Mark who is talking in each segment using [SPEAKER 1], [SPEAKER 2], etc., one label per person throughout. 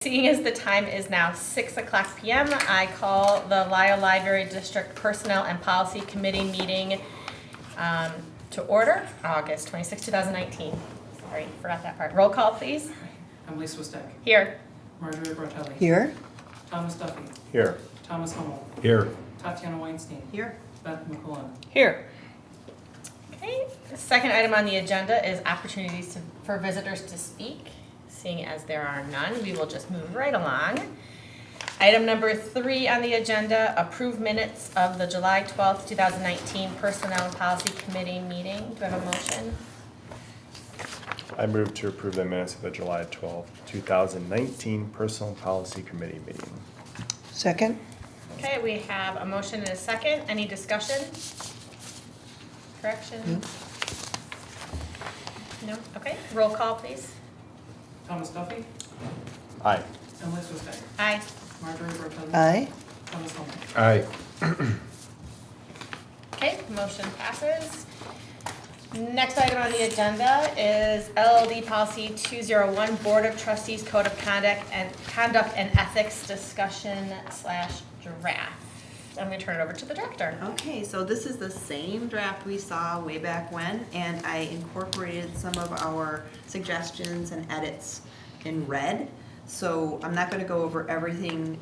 [SPEAKER 1] Seeing as the time is now 6:00 p.m., I call the Lisle Library District Personnel and Policy Committee meeting to order, August 26, 2019. Sorry, forgot that part. Roll call, please.
[SPEAKER 2] I'm Lisle Steck.
[SPEAKER 1] Here.
[SPEAKER 2] Marjorie Bartelli.
[SPEAKER 3] Here.
[SPEAKER 2] Thomas Duffy.
[SPEAKER 4] Here.
[SPEAKER 2] Thomas Hummel.
[SPEAKER 4] Here.
[SPEAKER 2] Tatiana Weinstein.
[SPEAKER 3] Here.
[SPEAKER 2] Beth McClellan.
[SPEAKER 1] Here. Okay, the second item on the agenda is opportunities for visitors to speak. Seeing as there are none, we will just move right along. Item number 3 on the agenda, approve minutes of the July 12th, 2019 Personnel and Policy Committee meeting. Do I have a motion?
[SPEAKER 4] I move to approve the minutes of the July 12th, 2019 Personal Policy Committee meeting.
[SPEAKER 3] Second.
[SPEAKER 1] Okay, we have a motion and a second. Any discussion? Correction? No? Okay, roll call, please.
[SPEAKER 2] Thomas Duffy.
[SPEAKER 4] Aye.
[SPEAKER 2] And Lisle Steck.
[SPEAKER 1] Aye.
[SPEAKER 2] Marjorie Bartelli.
[SPEAKER 3] Aye.
[SPEAKER 2] Thomas Hummel.
[SPEAKER 4] Aye.
[SPEAKER 1] Okay, motion passes. Next item on the agenda is LLD Policy 201, Board of Trustees Code of Conduct and Ethics discussion / draft. I'm going to turn it over to the director.
[SPEAKER 5] Okay, so this is the same draft we saw way back when, and I incorporated some of our suggestions and edits in red. So I'm not going to go over everything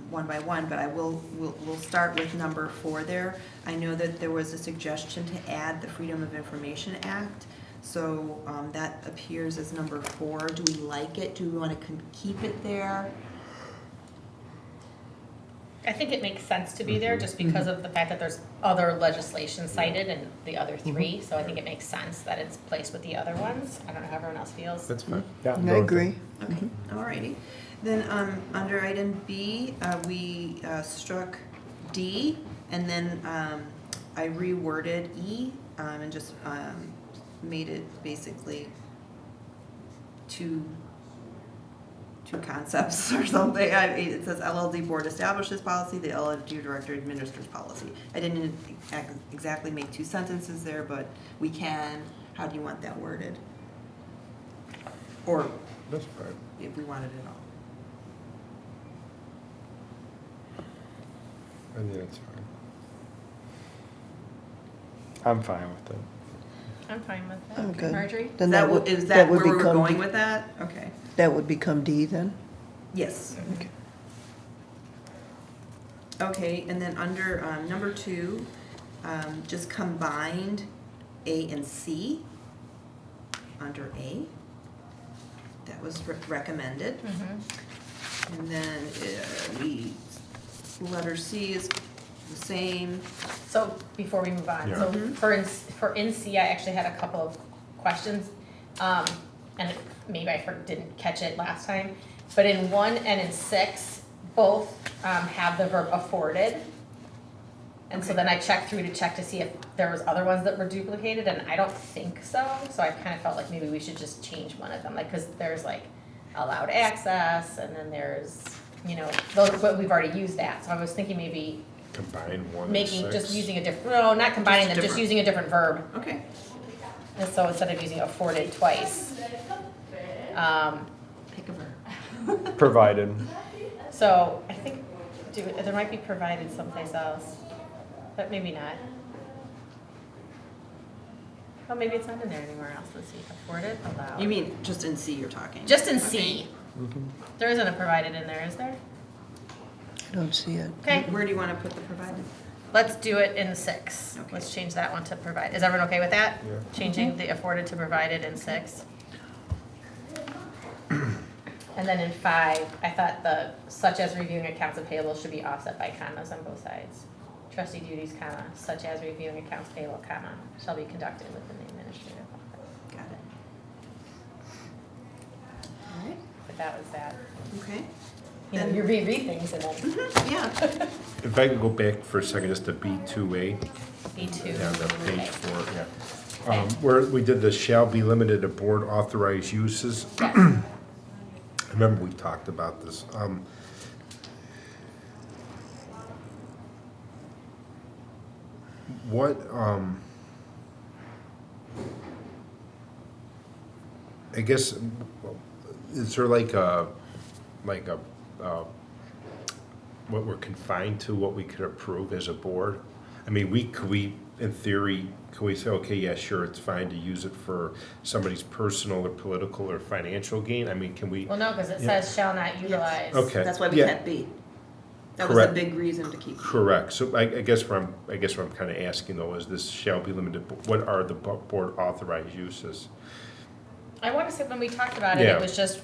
[SPEAKER 5] one by one, but we'll start with number 4 there. I know that there was a suggestion to add the Freedom of Information Act. So that appears as number 4. Do we like it? Do we want to keep it there?
[SPEAKER 1] I think it makes sense to be there just because of the fact that there's other legislation cited in the other 3. So I think it makes sense that it's placed with the other ones. I don't know how everyone else feels.
[SPEAKER 4] That's fine. Yeah,
[SPEAKER 3] I agree.
[SPEAKER 5] Okay, alrighty. Then under item B, we struck D, and then I reworded E and just made it basically two concepts or something. It says LLD board establishes policy, the LLD director administers policy. I didn't exactly make 2 sentences there, but we can. How do you want that worded? Or
[SPEAKER 4] That's fine.
[SPEAKER 5] if we wanted it all.
[SPEAKER 4] I think that's fine. I'm fine with it.
[SPEAKER 1] I'm fine with that.
[SPEAKER 3] Okay.
[SPEAKER 1] Marjorie?
[SPEAKER 3] Then
[SPEAKER 5] Is that
[SPEAKER 3] would
[SPEAKER 5] where we're
[SPEAKER 3] become
[SPEAKER 5] going
[SPEAKER 3] D.
[SPEAKER 5] with that? Okay.
[SPEAKER 3] That would become D then?
[SPEAKER 5] Yes.
[SPEAKER 3] Okay.
[SPEAKER 5] Okay, and then under number 2, just combined A and C under A. That was recommended.
[SPEAKER 1] Mm-hmm.
[SPEAKER 5] And then letter C is the same.
[SPEAKER 1] So before we move on,
[SPEAKER 4] Yeah.
[SPEAKER 1] so for in C, I actually had a couple of questions, and maybe I didn't catch it last time, but in 1 and in 6, both have the verb afforded. And so then I checked through to see if there was other ones that were duplicated, and I don't think so. So I kind of felt like maybe we should just change one of them, like, because there's like allowed access, and then there's, those, but we've already used that. So I was thinking maybe
[SPEAKER 4] Combine 1
[SPEAKER 1] making,
[SPEAKER 4] and 6.
[SPEAKER 1] just using a different, no, not combining them, just
[SPEAKER 5] different.
[SPEAKER 1] using a different verb.
[SPEAKER 5] Okay.
[SPEAKER 1] And so instead of using afforded twice.
[SPEAKER 5] Pick a verb.
[SPEAKER 4] Provided.
[SPEAKER 1] So I think there might be provided someplace else, but maybe not. Oh, maybe it's not in there anywhere else. Let's see. Afforded, allowed.
[SPEAKER 5] You mean just in C you're talking?
[SPEAKER 1] Just in
[SPEAKER 5] Okay.
[SPEAKER 1] C. There isn't a provided in there, is there?
[SPEAKER 3] I don't see it.
[SPEAKER 1] Okay,
[SPEAKER 5] Where do you want to put the provided?
[SPEAKER 1] let's do it in 6.
[SPEAKER 5] Okay.
[SPEAKER 1] Let's change that one to provide. Is everyone okay with that?
[SPEAKER 4] Yeah.
[SPEAKER 1] Changing the afforded to provided in 6. And then in 5, I thought the such as reviewing accounts payable should be offset by commas on both sides. Trustee duties, comma, such as reviewing accounts payable, comma, shall be conducted within the administrative office.
[SPEAKER 5] Got it. All right.
[SPEAKER 1] But that was that.
[SPEAKER 5] Okay.
[SPEAKER 1] You reread things and then
[SPEAKER 5] Yeah.
[SPEAKER 4] If I could go back for a second, just to B2A.
[SPEAKER 1] B2.
[SPEAKER 4] Yeah, the page
[SPEAKER 1] Okay.
[SPEAKER 4] 4, yeah. Where we did the shall be limited to board authorized uses.
[SPEAKER 1] Yes.
[SPEAKER 4] I remember we talked about this. What, I guess, is there like a
[SPEAKER 6] like what we're confined to, what we could approve as a board? I mean, could we, in theory, could we say, okay, yeah, sure, it's fine to use it for somebody's personal or political or financial gain? I mean, can we?
[SPEAKER 1] Well, no, because it
[SPEAKER 6] Yeah.
[SPEAKER 1] says shall not utilize.
[SPEAKER 6] Okay.
[SPEAKER 5] That's why we
[SPEAKER 6] Yeah.
[SPEAKER 5] kept B. That was a
[SPEAKER 6] Correct.
[SPEAKER 5] big reason to keep B.
[SPEAKER 6] Correct. So I guess what I'm kind of asking though is this shall be limited, what are the board authorized uses?
[SPEAKER 1] I want to say when we talked about it,
[SPEAKER 6] Yeah.
[SPEAKER 1] it was just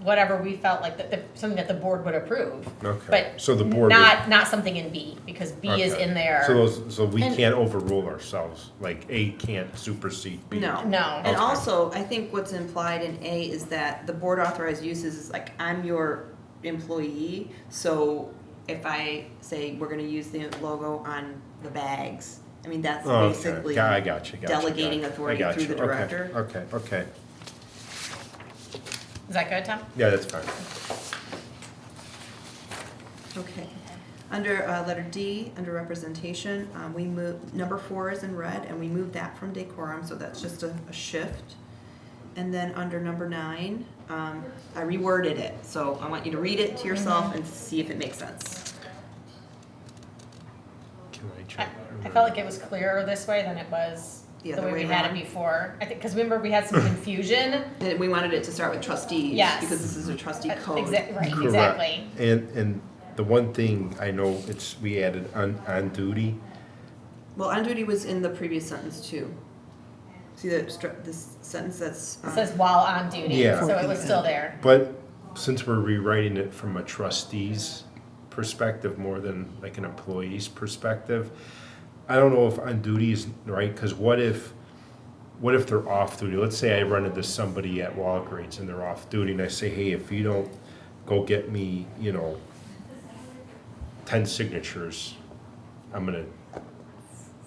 [SPEAKER 1] whatever we felt like something that the board would approve.
[SPEAKER 6] Okay.
[SPEAKER 1] But
[SPEAKER 6] So the board
[SPEAKER 1] not something in B, because B is
[SPEAKER 6] Okay.
[SPEAKER 1] in there.
[SPEAKER 6] So we
[SPEAKER 1] And-
[SPEAKER 6] can't overrule ourselves, like A can't supersede B?
[SPEAKER 5] No.
[SPEAKER 1] No.
[SPEAKER 5] And
[SPEAKER 6] Okay.
[SPEAKER 5] also, I think what's implied in A is that the board authorized uses is like, I'm your employee, so if I say we're gonna use the logo on the bags, I mean, that's
[SPEAKER 6] Okay.
[SPEAKER 5] basically
[SPEAKER 6] Yeah, I got you.
[SPEAKER 5] delegating
[SPEAKER 6] I
[SPEAKER 5] authority
[SPEAKER 6] got
[SPEAKER 5] through
[SPEAKER 6] you.
[SPEAKER 5] the
[SPEAKER 6] Okay,
[SPEAKER 5] director.
[SPEAKER 6] Okay.
[SPEAKER 1] Is that good, Tom?
[SPEAKER 6] Yeah, that's fine.
[SPEAKER 5] Okay. Under letter D, under representation, we moved, number 4 is in red, and we moved that from decorum, so that's just a shift. And then under number 9, I reworded it, so I want you to read it to yourself and see if it makes sense.
[SPEAKER 6] Can I check?
[SPEAKER 1] I felt like it was clearer this way than it was
[SPEAKER 5] The
[SPEAKER 1] the
[SPEAKER 5] other
[SPEAKER 1] way
[SPEAKER 5] way
[SPEAKER 1] we had it
[SPEAKER 5] around.
[SPEAKER 1] before. I think, because remember, we had some confusion.
[SPEAKER 5] And we wanted it to start with trustees.
[SPEAKER 1] Yes.
[SPEAKER 5] Because this is a trustee code.
[SPEAKER 1] Right,
[SPEAKER 6] Correct.
[SPEAKER 1] exactly.
[SPEAKER 6] And the one thing I know, we added on duty.
[SPEAKER 5] Well, on duty was in the previous sentence too. See this sentence that's.
[SPEAKER 1] It says while on duty,
[SPEAKER 6] Yeah.
[SPEAKER 1] so it was still there.
[SPEAKER 6] But since we're rewriting it from a trustee's perspective more than like an employee's perspective, I don't know if on duty is right, because what if they're off duty? Let's say I run into somebody at Walgreens and they're off duty, and I say, hey, if you don't go get me, 10 signatures, I'm gonna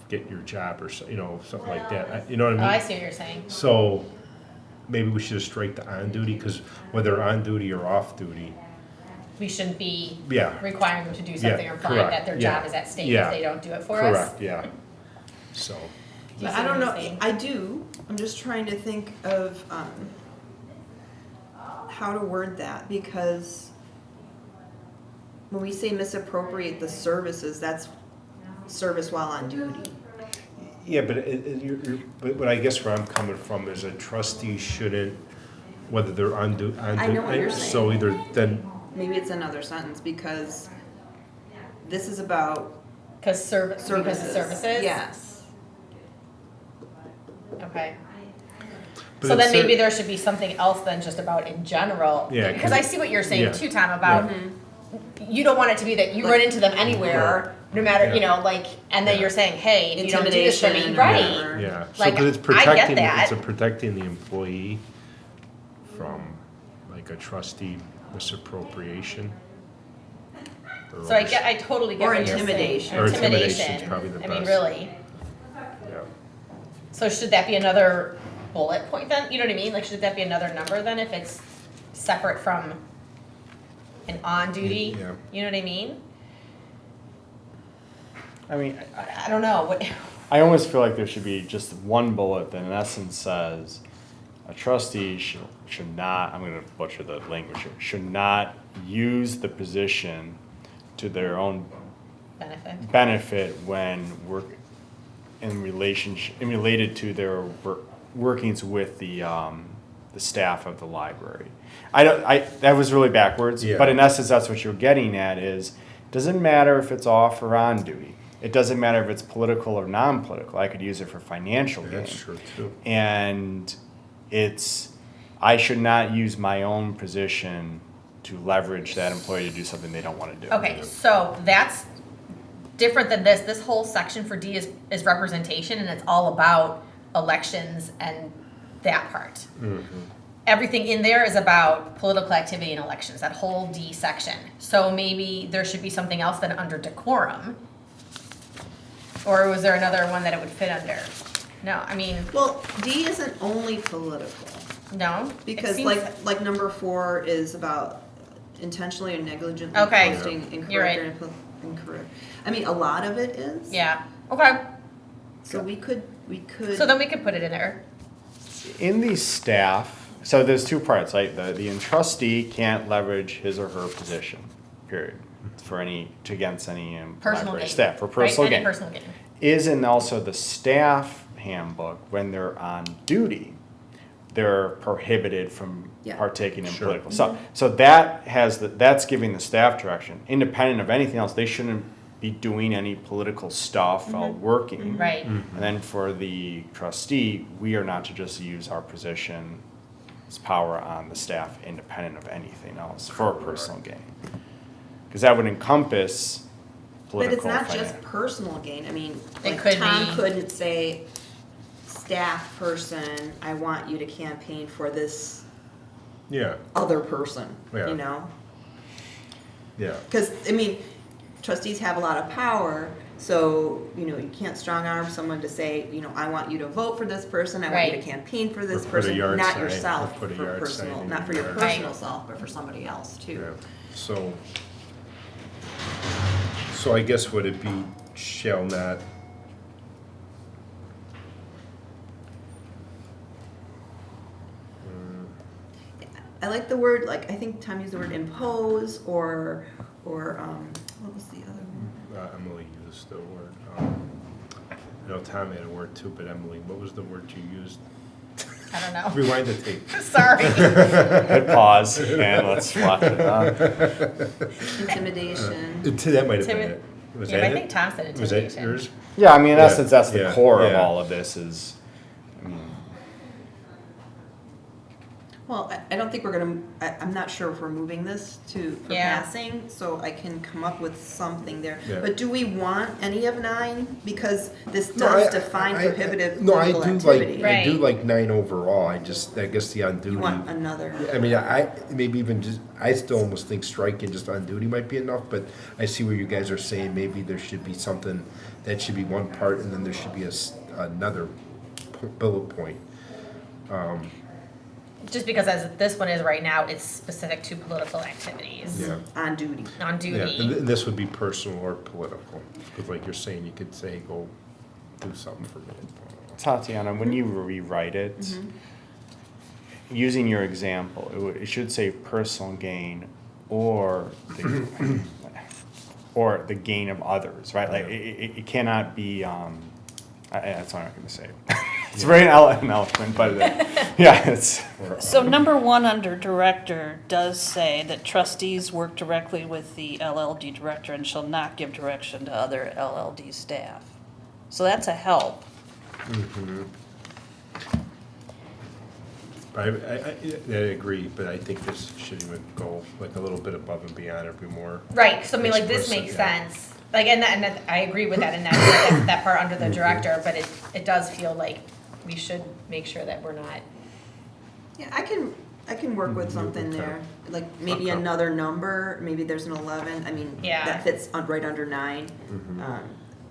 [SPEAKER 6] get your job, or something like that. You know what I
[SPEAKER 1] Oh,
[SPEAKER 6] mean?
[SPEAKER 1] I see what you're saying.
[SPEAKER 6] So maybe we should have strike the on duty, because whether on duty or off duty,
[SPEAKER 1] We shouldn't be
[SPEAKER 6] Yeah.
[SPEAKER 1] requiring them to do something or implying
[SPEAKER 6] correct.
[SPEAKER 1] that their
[SPEAKER 6] Yeah.
[SPEAKER 1] job is at stake
[SPEAKER 6] Yeah.
[SPEAKER 1] if they don't do it for us.
[SPEAKER 6] correct, yeah. So,
[SPEAKER 1] Do you
[SPEAKER 5] But
[SPEAKER 1] see
[SPEAKER 5] I don't
[SPEAKER 1] what
[SPEAKER 5] know,
[SPEAKER 1] I'm saying?
[SPEAKER 5] I do, I'm just trying to think of, how to word that, because when we say misappropriate the services, that's service while on duty.
[SPEAKER 6] yeah, but but I guess where I'm coming from is a trustee shouldn't, whether they're on duty.
[SPEAKER 5] I know what you're saying.
[SPEAKER 6] So either then,
[SPEAKER 5] Maybe it's another sentence, because this is about
[SPEAKER 1] Because
[SPEAKER 5] services.
[SPEAKER 1] Because of services?
[SPEAKER 5] Yes.
[SPEAKER 1] Okay.
[SPEAKER 6] But
[SPEAKER 1] So
[SPEAKER 6] it's
[SPEAKER 1] then maybe
[SPEAKER 6] cer-
[SPEAKER 1] there should be something else than just about in general.
[SPEAKER 6] Yeah,
[SPEAKER 1] Because I see what you're saying
[SPEAKER 6] yeah.
[SPEAKER 1] too, Tom, about you don't want it to be that you run into them anywhere, no matter,
[SPEAKER 6] Yeah.
[SPEAKER 1] and then
[SPEAKER 6] Yeah.
[SPEAKER 1] you're saying, hey, if you don't do this for me,
[SPEAKER 5] Intimidation or
[SPEAKER 1] right?
[SPEAKER 5] whatever.
[SPEAKER 6] yeah. So,
[SPEAKER 1] Like,
[SPEAKER 6] but it's
[SPEAKER 1] I get
[SPEAKER 6] protecting,
[SPEAKER 1] that.
[SPEAKER 6] it's protecting the employee from like a trustee misappropriation. Or
[SPEAKER 1] So I totally get
[SPEAKER 5] Or
[SPEAKER 1] what you're saying.
[SPEAKER 5] intimidation.
[SPEAKER 6] Or intimidation's probably the
[SPEAKER 1] I mean,
[SPEAKER 6] best.
[SPEAKER 1] really.
[SPEAKER 6] Yeah.
[SPEAKER 1] So should that be another bullet point then? You know what I mean? Like, should that be another number then if it's separate from an on duty?
[SPEAKER 6] Yeah.
[SPEAKER 1] You know what I mean?
[SPEAKER 7] I mean,
[SPEAKER 1] I don't know, what,
[SPEAKER 7] I almost feel like there should be just one bullet that in essence says, a trustee should not, I'm gonna butcher the language here, should not use the position to their own benefit when related to their workings with the staff of the library. That was really backwards,
[SPEAKER 6] Yeah.
[SPEAKER 7] but in essence, that's what you're getting at is, doesn't matter if it's off or on duty. It doesn't matter if it's political or non-political. I could use it for financial gain.
[SPEAKER 6] That's true too.
[SPEAKER 7] And I should not use my own position to leverage that employee to do something they don't want to do.
[SPEAKER 1] okay, so that's different than this. This whole section for D is representation, and it's all about elections and that part. Everything in there is about political activity and elections, that whole D section. So maybe there should be something else then under decorum. Or was there another one that it would fit under? No, I mean,
[SPEAKER 5] Well, D isn't only political,
[SPEAKER 1] no. it
[SPEAKER 5] because
[SPEAKER 1] seems-
[SPEAKER 5] like number 4 is about intentionally or negligently
[SPEAKER 1] Okay.
[SPEAKER 5] posting
[SPEAKER 1] You're right.
[SPEAKER 5] incorrect or incorrect. I mean, a lot of it is.
[SPEAKER 1] Yeah, okay.
[SPEAKER 5] So we could.
[SPEAKER 1] So then we could put it in there.
[SPEAKER 7] In the staff So there's two parts, like the trustee can't leverage his or her position, period, for against any
[SPEAKER 1] Personal
[SPEAKER 7] library
[SPEAKER 1] gain.
[SPEAKER 7] staff, for
[SPEAKER 1] Right?
[SPEAKER 7] personal
[SPEAKER 1] Any
[SPEAKER 7] gain.
[SPEAKER 1] personal gain.
[SPEAKER 7] Is in also the staff handbook, when they're on duty, they're prohibited from
[SPEAKER 5] Yeah.
[SPEAKER 7] partaking in
[SPEAKER 4] Sure.
[SPEAKER 7] political stuff. So that's giving the staff direction. Independent of anything else, they shouldn't be doing any political stuff while working.
[SPEAKER 1] Right.
[SPEAKER 7] And then for the trustee, we are not to just use our position's power on the staff independent of anything else for personal gain. Because that would encompass
[SPEAKER 5] But it's
[SPEAKER 7] political.
[SPEAKER 5] not
[SPEAKER 7] finan-
[SPEAKER 5] just personal gain, I mean,
[SPEAKER 1] It
[SPEAKER 5] like
[SPEAKER 1] could
[SPEAKER 5] Tom
[SPEAKER 1] be-
[SPEAKER 5] couldn't say, staff person, I want you to campaign for this
[SPEAKER 6] Yeah,
[SPEAKER 5] other person,
[SPEAKER 6] Yeah.
[SPEAKER 5] you know?
[SPEAKER 6] yeah.
[SPEAKER 5] Because, I mean, trustees have a lot of power, so, you know, you can't strong arm someone to say, you know, I want you to vote for this person, I want you to
[SPEAKER 1] Right.
[SPEAKER 5] campaign for this
[SPEAKER 6] Or put a
[SPEAKER 5] person,
[SPEAKER 6] yard
[SPEAKER 5] not
[SPEAKER 6] sign,
[SPEAKER 5] yourself,
[SPEAKER 6] or put a
[SPEAKER 5] for
[SPEAKER 6] yard
[SPEAKER 5] personal,
[SPEAKER 6] sign in
[SPEAKER 5] not for
[SPEAKER 6] your
[SPEAKER 5] your
[SPEAKER 6] yard.
[SPEAKER 5] personal
[SPEAKER 1] Right.
[SPEAKER 5] self, but for somebody else
[SPEAKER 6] Yeah,
[SPEAKER 5] too.
[SPEAKER 6] so I guess would it be shall not?
[SPEAKER 5] I like the word, like, I think Tom used the word impose, or, what was the other one?
[SPEAKER 6] Emily used the word, I know Tom had a word too, but Emily, what was the word you used?
[SPEAKER 1] I don't know.
[SPEAKER 6] Rewind the tape.
[SPEAKER 1] Sorry.
[SPEAKER 7] Hit pause and let's watch it.
[SPEAKER 5] Intimidation.
[SPEAKER 6] That might have been
[SPEAKER 1] Timid-
[SPEAKER 6] it. Was
[SPEAKER 1] Yeah,
[SPEAKER 6] that
[SPEAKER 1] I
[SPEAKER 6] it?
[SPEAKER 1] think Tom said
[SPEAKER 6] Was that
[SPEAKER 1] intimidation.
[SPEAKER 6] yours?
[SPEAKER 7] Yeah, I mean, in
[SPEAKER 6] Yeah,
[SPEAKER 7] essence, that's the
[SPEAKER 6] yeah,
[SPEAKER 7] core of
[SPEAKER 6] yeah.
[SPEAKER 7] all of this is, I mean,
[SPEAKER 5] Well, I don't think we're gonna, I'm not sure if we're moving this for
[SPEAKER 1] Yeah.
[SPEAKER 5] passing, so I can come up with something there.
[SPEAKER 6] Yeah.
[SPEAKER 5] But do we want any of 9? Because this
[SPEAKER 6] No,
[SPEAKER 5] does
[SPEAKER 6] I-
[SPEAKER 5] define
[SPEAKER 6] I-
[SPEAKER 5] prohibitive
[SPEAKER 6] No, I
[SPEAKER 5] political
[SPEAKER 6] do
[SPEAKER 5] activity.
[SPEAKER 6] like, I do
[SPEAKER 1] Right.
[SPEAKER 6] like 9 overall, I guess the on duty.
[SPEAKER 5] You want another,
[SPEAKER 6] I mean, maybe even just, I still almost think striking just on duty might be enough, but I see where you guys are saying maybe there should be something, that should be one part, and then there should be another bullet point.
[SPEAKER 1] Just because as this one is right now, it's specific to political activities.
[SPEAKER 6] Yeah.
[SPEAKER 5] on duty.
[SPEAKER 1] On
[SPEAKER 6] Yeah,
[SPEAKER 1] duty.
[SPEAKER 6] and this would be personal or political, because like you're saying, you could say, go do something for me.
[SPEAKER 7] Tatiana, when you rewrite it, using your example, it should say personal gain or or the gain of others, right? Like, it cannot be, that's what I'm not gonna say. It's very eloquent, but yeah, it's.
[SPEAKER 8] So number 1 under director does say that trustees work directly with the LLD director and shall not give direction to other LLD staff. So that's a help.
[SPEAKER 6] I agree, but I think this should even go like a little bit above and beyond, or be more.
[SPEAKER 1] Right, so I mean, like, this
[SPEAKER 6] Explicit,
[SPEAKER 1] makes
[SPEAKER 6] yeah.
[SPEAKER 1] sense. Like, and that, I agree with that, and that part under the director, but it does feel like we should make sure that we're not,
[SPEAKER 5] Yeah, I can work with something
[SPEAKER 6] Okay.
[SPEAKER 5] there, like maybe
[SPEAKER 6] Okay.
[SPEAKER 5] another number, maybe there's an 11, I mean,
[SPEAKER 1] Yeah.
[SPEAKER 5] that fits right under 9,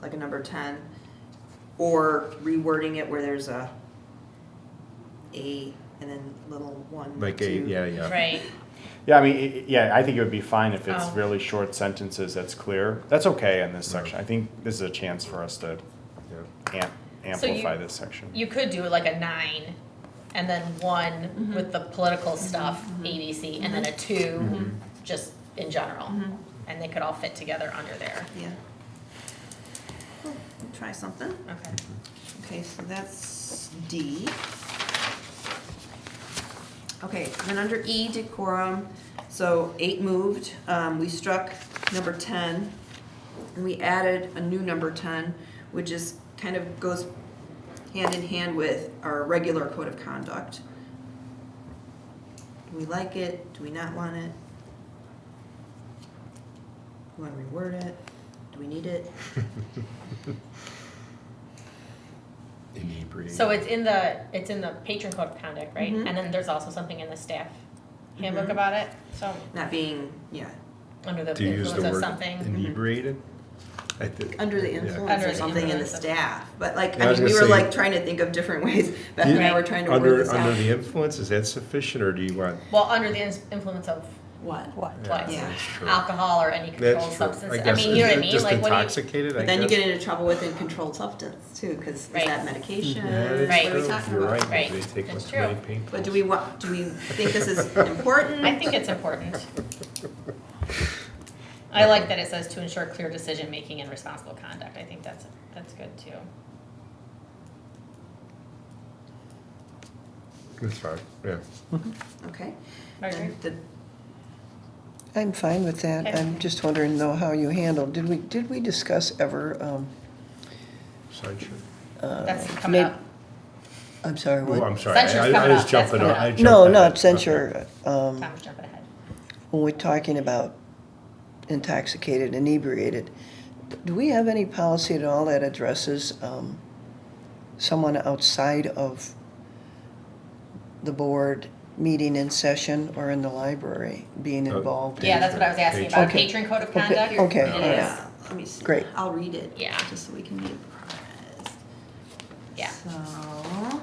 [SPEAKER 5] like a number 10. Or rewording it where there's a and then little 1,
[SPEAKER 6] Like
[SPEAKER 5] 2.
[SPEAKER 6] yeah.
[SPEAKER 1] right?
[SPEAKER 7] Yeah, I mean, I think it would be fine if it's
[SPEAKER 1] Oh.
[SPEAKER 7] really short sentences that's clear. That's okay in this section. I think this is a chance for us to
[SPEAKER 6] Yeah.
[SPEAKER 7] amplify this section.
[SPEAKER 1] You could do like a 9, and then 1 with the political stuff, ABC, and then a 2 just in general. And they could all fit together under there.
[SPEAKER 5] Yeah. Cool, we'll try something.
[SPEAKER 1] Okay.
[SPEAKER 5] Okay, so that's D. Okay, then under E, decorum, so 8 moved, we struck number 10, and we added a new number 10, which is, kind of goes hand in hand with our regular code of conduct. Do we like it? Do we not want it? Do we want to reword it? Do we need it?
[SPEAKER 6] Inebriated.
[SPEAKER 1] So it's in the patron code of conduct, right?
[SPEAKER 5] Mhm.
[SPEAKER 1] And then there's also something in the staff handbook
[SPEAKER 5] Mhm.
[SPEAKER 1] about it, so
[SPEAKER 5] Not being, yeah,
[SPEAKER 1] under the
[SPEAKER 6] Do you use
[SPEAKER 1] influence
[SPEAKER 6] the
[SPEAKER 1] of
[SPEAKER 6] word
[SPEAKER 1] something.
[SPEAKER 6] inebriated? I think.
[SPEAKER 5] under the
[SPEAKER 6] Yeah.
[SPEAKER 5] influence
[SPEAKER 1] Under
[SPEAKER 5] or
[SPEAKER 1] the
[SPEAKER 5] something in the
[SPEAKER 1] influence of-
[SPEAKER 5] staff, but like,
[SPEAKER 6] Yeah, I
[SPEAKER 5] I
[SPEAKER 6] was
[SPEAKER 5] mean, we
[SPEAKER 6] gonna
[SPEAKER 5] were
[SPEAKER 6] say-
[SPEAKER 5] like trying to think of different ways, Beth and I were trying to
[SPEAKER 6] Under
[SPEAKER 5] word this
[SPEAKER 6] Under
[SPEAKER 5] out.
[SPEAKER 6] the influence, is that sufficient, or do you want?
[SPEAKER 1] Well, under the influence of
[SPEAKER 5] What?
[SPEAKER 8] What?
[SPEAKER 1] What?
[SPEAKER 5] Yeah.
[SPEAKER 6] That's true.
[SPEAKER 1] Alcohol or any controlled
[SPEAKER 6] That's true.
[SPEAKER 1] substance. I
[SPEAKER 6] guess
[SPEAKER 1] mean, you know what I mean?
[SPEAKER 6] Just
[SPEAKER 1] Like, what do you?
[SPEAKER 6] intoxicated, I
[SPEAKER 5] But then you
[SPEAKER 6] guess.
[SPEAKER 5] get into trouble with a controlled substance too, because is
[SPEAKER 1] Right.
[SPEAKER 5] that medication?
[SPEAKER 6] Yeah, that's
[SPEAKER 1] Right.
[SPEAKER 5] What are we
[SPEAKER 6] true.
[SPEAKER 5] talking
[SPEAKER 6] You're
[SPEAKER 5] about?
[SPEAKER 6] right.
[SPEAKER 1] Right.
[SPEAKER 6] They take
[SPEAKER 1] That's
[SPEAKER 6] much
[SPEAKER 1] true.
[SPEAKER 6] many pain
[SPEAKER 5] But
[SPEAKER 6] pills.
[SPEAKER 5] do we think this is important?
[SPEAKER 1] I think it's important. I like that it says to ensure clear decision-making and responsible conduct. I think that's good too.
[SPEAKER 6] That's fine, yeah.
[SPEAKER 5] Okay.
[SPEAKER 1] Marjorie?
[SPEAKER 5] And the-
[SPEAKER 3] I'm fine with that.
[SPEAKER 1] Okay.
[SPEAKER 3] I'm just wondering though how you handled, did we discuss ever,
[SPEAKER 6] Censure.
[SPEAKER 1] That's coming
[SPEAKER 3] mayb-
[SPEAKER 1] up.
[SPEAKER 3] I'm sorry,
[SPEAKER 6] Oh,
[SPEAKER 3] what?
[SPEAKER 6] I'm sorry.
[SPEAKER 1] Censure's
[SPEAKER 6] I
[SPEAKER 1] coming
[SPEAKER 6] was
[SPEAKER 1] up. That's
[SPEAKER 6] jumping
[SPEAKER 1] coming
[SPEAKER 6] on- I
[SPEAKER 1] up.
[SPEAKER 6] jumped
[SPEAKER 3] No,
[SPEAKER 6] ahead.
[SPEAKER 3] not
[SPEAKER 6] Okay.
[SPEAKER 3] censure.
[SPEAKER 1] Tom's jumping ahead.
[SPEAKER 3] When we're talking about intoxicated, inebriated, do we have any policy at all that addresses someone outside of the board meeting in session or in the library being involved?
[SPEAKER 1] Yeah, that's what I was asking about.
[SPEAKER 3] Okay.
[SPEAKER 1] Patron code of
[SPEAKER 3] Okay,
[SPEAKER 1] conduct.
[SPEAKER 3] okay,
[SPEAKER 1] It
[SPEAKER 3] all
[SPEAKER 1] is.
[SPEAKER 3] right.
[SPEAKER 5] Let me see.
[SPEAKER 3] Great.
[SPEAKER 5] I'll read it.
[SPEAKER 1] Yeah.
[SPEAKER 5] Just so we can be apprised.
[SPEAKER 1] Yeah.
[SPEAKER 5] So.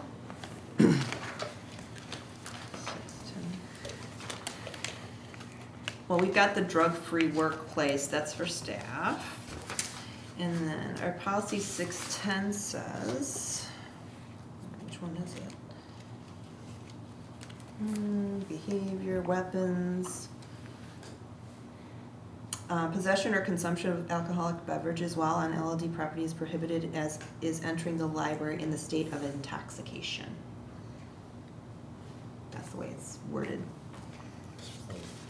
[SPEAKER 5] Well, we've got the drug-free workplace, that's for staff. And then our policy 610 says, which one is it? Behavior, weapons. Possession or consumption of alcoholic beverages while on LLD property is prohibited as is entering the library in the state of intoxication. That's the way it's worded.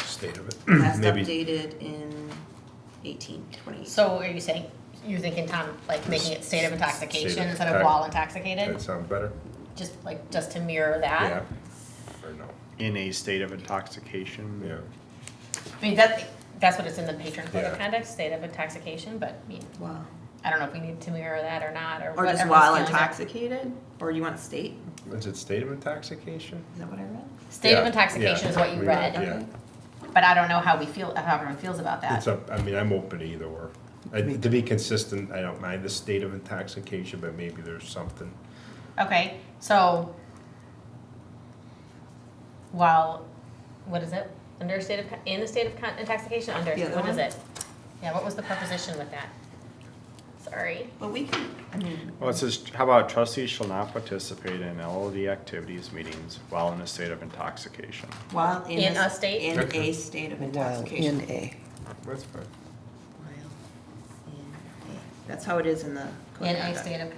[SPEAKER 6] State of it.
[SPEAKER 5] Last
[SPEAKER 6] Maybe
[SPEAKER 5] updated in 2018.
[SPEAKER 1] So are you saying, you're thinking, Tom, like making it state of intoxication
[SPEAKER 6] State of
[SPEAKER 1] instead of
[SPEAKER 6] intox-
[SPEAKER 1] while intoxicated?
[SPEAKER 6] that sound better?
[SPEAKER 1] Just to mirror that?
[SPEAKER 6] Yeah. Or no?
[SPEAKER 7] In a state of intoxication.
[SPEAKER 6] Yeah.
[SPEAKER 1] I mean, that's what it's in the patron code of
[SPEAKER 6] Yeah.
[SPEAKER 1] conduct, state of intoxication, but I mean,
[SPEAKER 5] Wow.
[SPEAKER 1] I don't know if we need to mirror that or not, or
[SPEAKER 5] Or
[SPEAKER 1] what
[SPEAKER 5] just
[SPEAKER 1] everyone's
[SPEAKER 5] while
[SPEAKER 1] feelings are.
[SPEAKER 5] intoxicated? Or you want state?
[SPEAKER 6] Is it state of intoxication?
[SPEAKER 5] Is that what I read?
[SPEAKER 1] State of
[SPEAKER 6] Yeah,
[SPEAKER 1] intoxication
[SPEAKER 6] yeah,
[SPEAKER 1] is what you
[SPEAKER 6] we
[SPEAKER 1] read,
[SPEAKER 6] yeah.
[SPEAKER 1] but I don't know how everyone feels about that.
[SPEAKER 6] It's up, I mean, I'm open to either or. To be consistent, I don't mind the state of intoxication, but maybe there's something.
[SPEAKER 1] Okay, so, while, what is it? In the state of intoxication,
[SPEAKER 5] The other
[SPEAKER 1] what is
[SPEAKER 5] one?
[SPEAKER 1] it? Yeah, what was the preposition with that? Sorry.
[SPEAKER 5] But we can, I mean,
[SPEAKER 7] Well, it says, how about trustees shall not participate in LOD activities, meetings while in a state of intoxication?
[SPEAKER 5] while in
[SPEAKER 1] In a state?
[SPEAKER 5] In
[SPEAKER 6] Okay.
[SPEAKER 5] a state of
[SPEAKER 3] While
[SPEAKER 5] intoxication.
[SPEAKER 3] in a,
[SPEAKER 6] That's fine.
[SPEAKER 5] While in a. That's how it is in the. code
[SPEAKER 1] In
[SPEAKER 5] of
[SPEAKER 1] a
[SPEAKER 5] conduct.
[SPEAKER 1] state of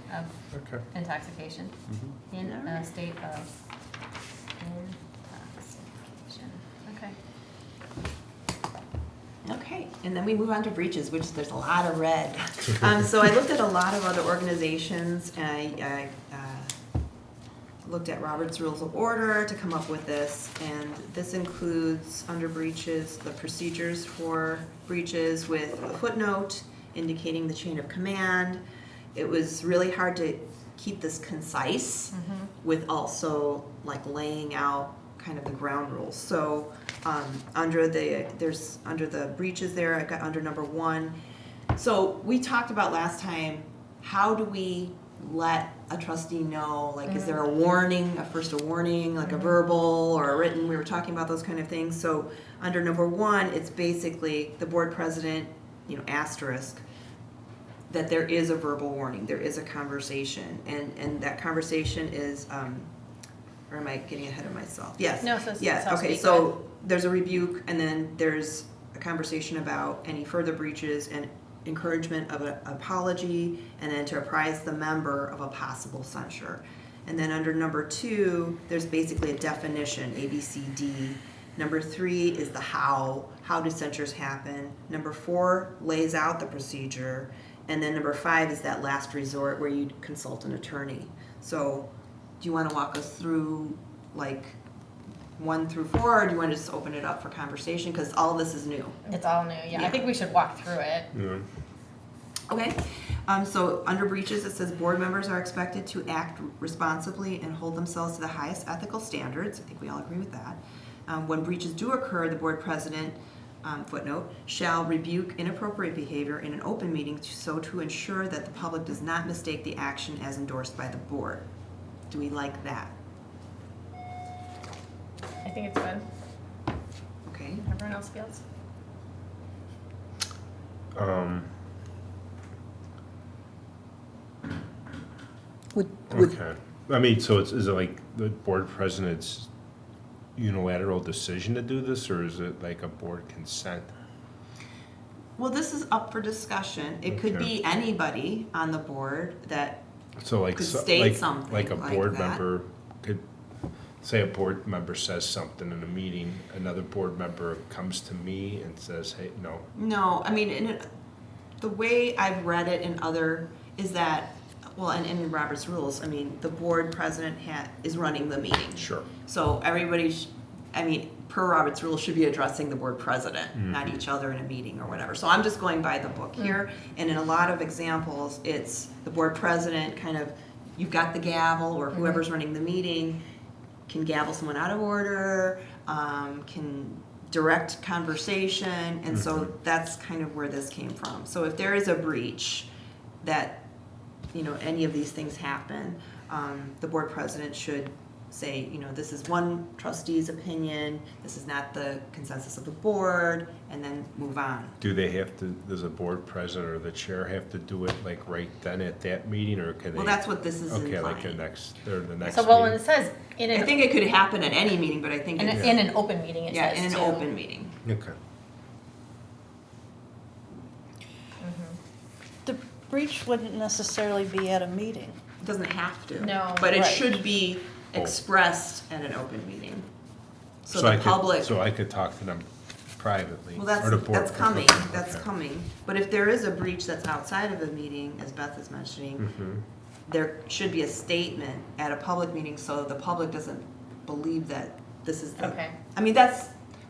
[SPEAKER 6] Okay.
[SPEAKER 1] intoxication. In a
[SPEAKER 5] Alright.
[SPEAKER 1] state of intoxication. Okay.
[SPEAKER 5] Okay, and then we move on to breaches, which there's a lot of red. So I looked at a lot of other organizations, and I looked at Robert's Rules of Order to come up with this, and this includes, under breaches, the procedures for breaches with a footnote indicating the chain of command. It was really hard to keep this concise with also like laying out kind of the ground rules. So under the breaches there, I got under number 1. So we talked about last time, how do we let a trustee know, like, is there a warning, first a warning, like a verbal or a written, we were talking about those kind of things. So under number 1, it's basically the board president, asterisk, that there is a verbal warning, there is a conversation, and that conversation is, or am I getting ahead of myself? Yes.
[SPEAKER 1] No, so
[SPEAKER 5] Yeah,
[SPEAKER 1] sounds
[SPEAKER 5] okay,
[SPEAKER 1] good.
[SPEAKER 5] so there's a rebuke, and then there's a conversation about any further breaches and encouragement of an apology, and then to apprise the member of a possible censure. And then under number 2, there's basically a definition, A, B, C, D. Number 3 is the how do censures happen? Number 4 lays out the procedure, and then number 5 is that last resort where you consult an attorney. So, do you want to walk us through like 1 through 4, or do you want to just open it up for conversation? Because all this is new.
[SPEAKER 1] It's all new, yeah. I
[SPEAKER 5] Yeah.
[SPEAKER 1] think we should walk through it.
[SPEAKER 6] Yeah.
[SPEAKER 5] Okay, so under breaches, it says board members are expected to act responsibly and hold themselves to the highest ethical standards. I think we all agree with that. When breaches do occur, the board president, footnote, shall rebuke inappropriate behavior in an open meeting so to ensure that the public does not mistake the action as endorsed by the board. Do we like that?
[SPEAKER 1] I think it's good.
[SPEAKER 5] Okay, Okay.
[SPEAKER 1] Everyone else feels?
[SPEAKER 3] Would,
[SPEAKER 6] Okay. I mean, so is it like the board president's unilateral decision to do this, or is it like a board consent?
[SPEAKER 5] Well, this is up for discussion. It could
[SPEAKER 6] Okay.
[SPEAKER 5] be anybody on the board that,
[SPEAKER 6] So like,
[SPEAKER 5] Could
[SPEAKER 6] so-
[SPEAKER 5] state
[SPEAKER 6] like,
[SPEAKER 5] something
[SPEAKER 6] like a
[SPEAKER 5] like
[SPEAKER 6] board
[SPEAKER 5] that.
[SPEAKER 6] member could, say a board member says something in a meeting, another board member comes to me and says, hey, no.
[SPEAKER 5] no, I mean, the way I've read it in other, is that, well, and in Robert's rules, I mean, the board president is running the meeting.
[SPEAKER 6] Sure.
[SPEAKER 5] So everybody, I mean, per Robert's rules, should be addressing the board president, not each other in a meeting or whatever. So I'm just going by the book here, and in a lot of examples, it's the board president kind of, you've got the gavel, or whoever's running the meeting can gavel someone out of order, can direct conversation, and so that's kind of where this came from. So if there is a breach that, you know, any of these things happen, the board president should say, you know, this is one trustee's opinion, this is not the consensus of the board, and then move on.
[SPEAKER 6] Do they have to, does the board president or the chair have to do it like right then at that meeting, or can they?
[SPEAKER 5] Well, that's what this is
[SPEAKER 6] Okay, like the
[SPEAKER 5] implying.
[SPEAKER 6] next, or the next
[SPEAKER 1] So, well, when
[SPEAKER 6] meeting?
[SPEAKER 1] it says in
[SPEAKER 5] I
[SPEAKER 1] an,
[SPEAKER 5] think it could happen at any meeting, but I think it's,
[SPEAKER 1] in an open meeting, it
[SPEAKER 5] yeah,
[SPEAKER 1] says
[SPEAKER 5] in an
[SPEAKER 1] too.
[SPEAKER 5] open meeting.
[SPEAKER 6] Okay.
[SPEAKER 8] The breach wouldn't necessarily be at a meeting.
[SPEAKER 5] It doesn't have to.
[SPEAKER 1] No.
[SPEAKER 5] But it
[SPEAKER 8] Right.
[SPEAKER 5] should be expressed at an open meeting. So
[SPEAKER 6] I
[SPEAKER 5] the
[SPEAKER 6] could-
[SPEAKER 5] public.
[SPEAKER 6] So I could talk to them privately?
[SPEAKER 5] Well,
[SPEAKER 6] or the board-
[SPEAKER 5] that's coming,
[SPEAKER 6] okay,
[SPEAKER 5] that's
[SPEAKER 6] okay.
[SPEAKER 5] coming. But if there is a breach that's outside of a meeting, as Beth is mentioning,
[SPEAKER 6] Mhm.
[SPEAKER 5] there should be a statement at a public meeting so the public doesn't believe that this is the.
[SPEAKER 1] Okay.
[SPEAKER 5] I mean,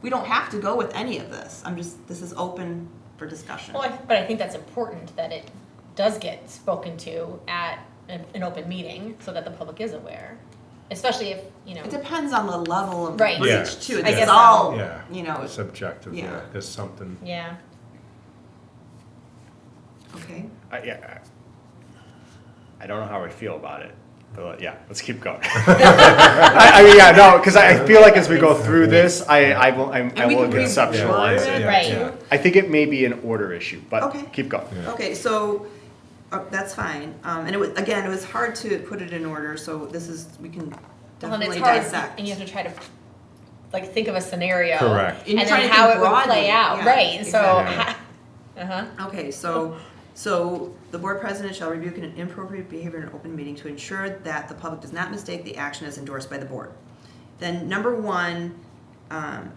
[SPEAKER 5] we don't have to go with any of this. This is open for discussion.
[SPEAKER 1] Well, but I think that's important that it does get spoken to at an open meeting so that the public is aware, especially if, you know.
[SPEAKER 5] It depends on the level of the
[SPEAKER 1] Right.
[SPEAKER 6] Yeah.
[SPEAKER 5] breach too.
[SPEAKER 1] I
[SPEAKER 5] It's
[SPEAKER 1] guess so.
[SPEAKER 5] all,
[SPEAKER 6] Yeah.
[SPEAKER 5] you know,
[SPEAKER 6] Subjective,
[SPEAKER 5] yeah.
[SPEAKER 6] yeah, because something,
[SPEAKER 1] Yeah.
[SPEAKER 5] okay.
[SPEAKER 7] I don't know how I feel about it, but yeah, let's keep going. I mean, yeah, no, because I feel like as we go through this, I will
[SPEAKER 5] we can
[SPEAKER 7] conceptualize
[SPEAKER 5] reword
[SPEAKER 7] it.
[SPEAKER 5] it.
[SPEAKER 1] Right.
[SPEAKER 6] yeah.
[SPEAKER 7] I think it may be an order issue, but
[SPEAKER 5] Okay.
[SPEAKER 7] keep going.
[SPEAKER 6] Yeah.
[SPEAKER 5] Okay, so, that's fine. And it was, again, it was hard to put it in order, so we can
[SPEAKER 1] Well, and
[SPEAKER 5] definitely
[SPEAKER 1] it's hard,
[SPEAKER 5] dissect.
[SPEAKER 1] and you have to try to, like, think of a scenario.
[SPEAKER 6] Correct.
[SPEAKER 5] And you're
[SPEAKER 1] And
[SPEAKER 5] trying
[SPEAKER 1] then
[SPEAKER 5] to
[SPEAKER 1] how
[SPEAKER 5] think
[SPEAKER 1] it would play
[SPEAKER 5] broadly.
[SPEAKER 1] out,
[SPEAKER 5] Yeah,
[SPEAKER 1] right, so,
[SPEAKER 6] exactly.
[SPEAKER 1] uh-huh,
[SPEAKER 5] Okay, so the board president shall rebuke an inappropriate behavior in an open meeting to ensure that the public does not mistake the action as endorsed by the board. Then number one,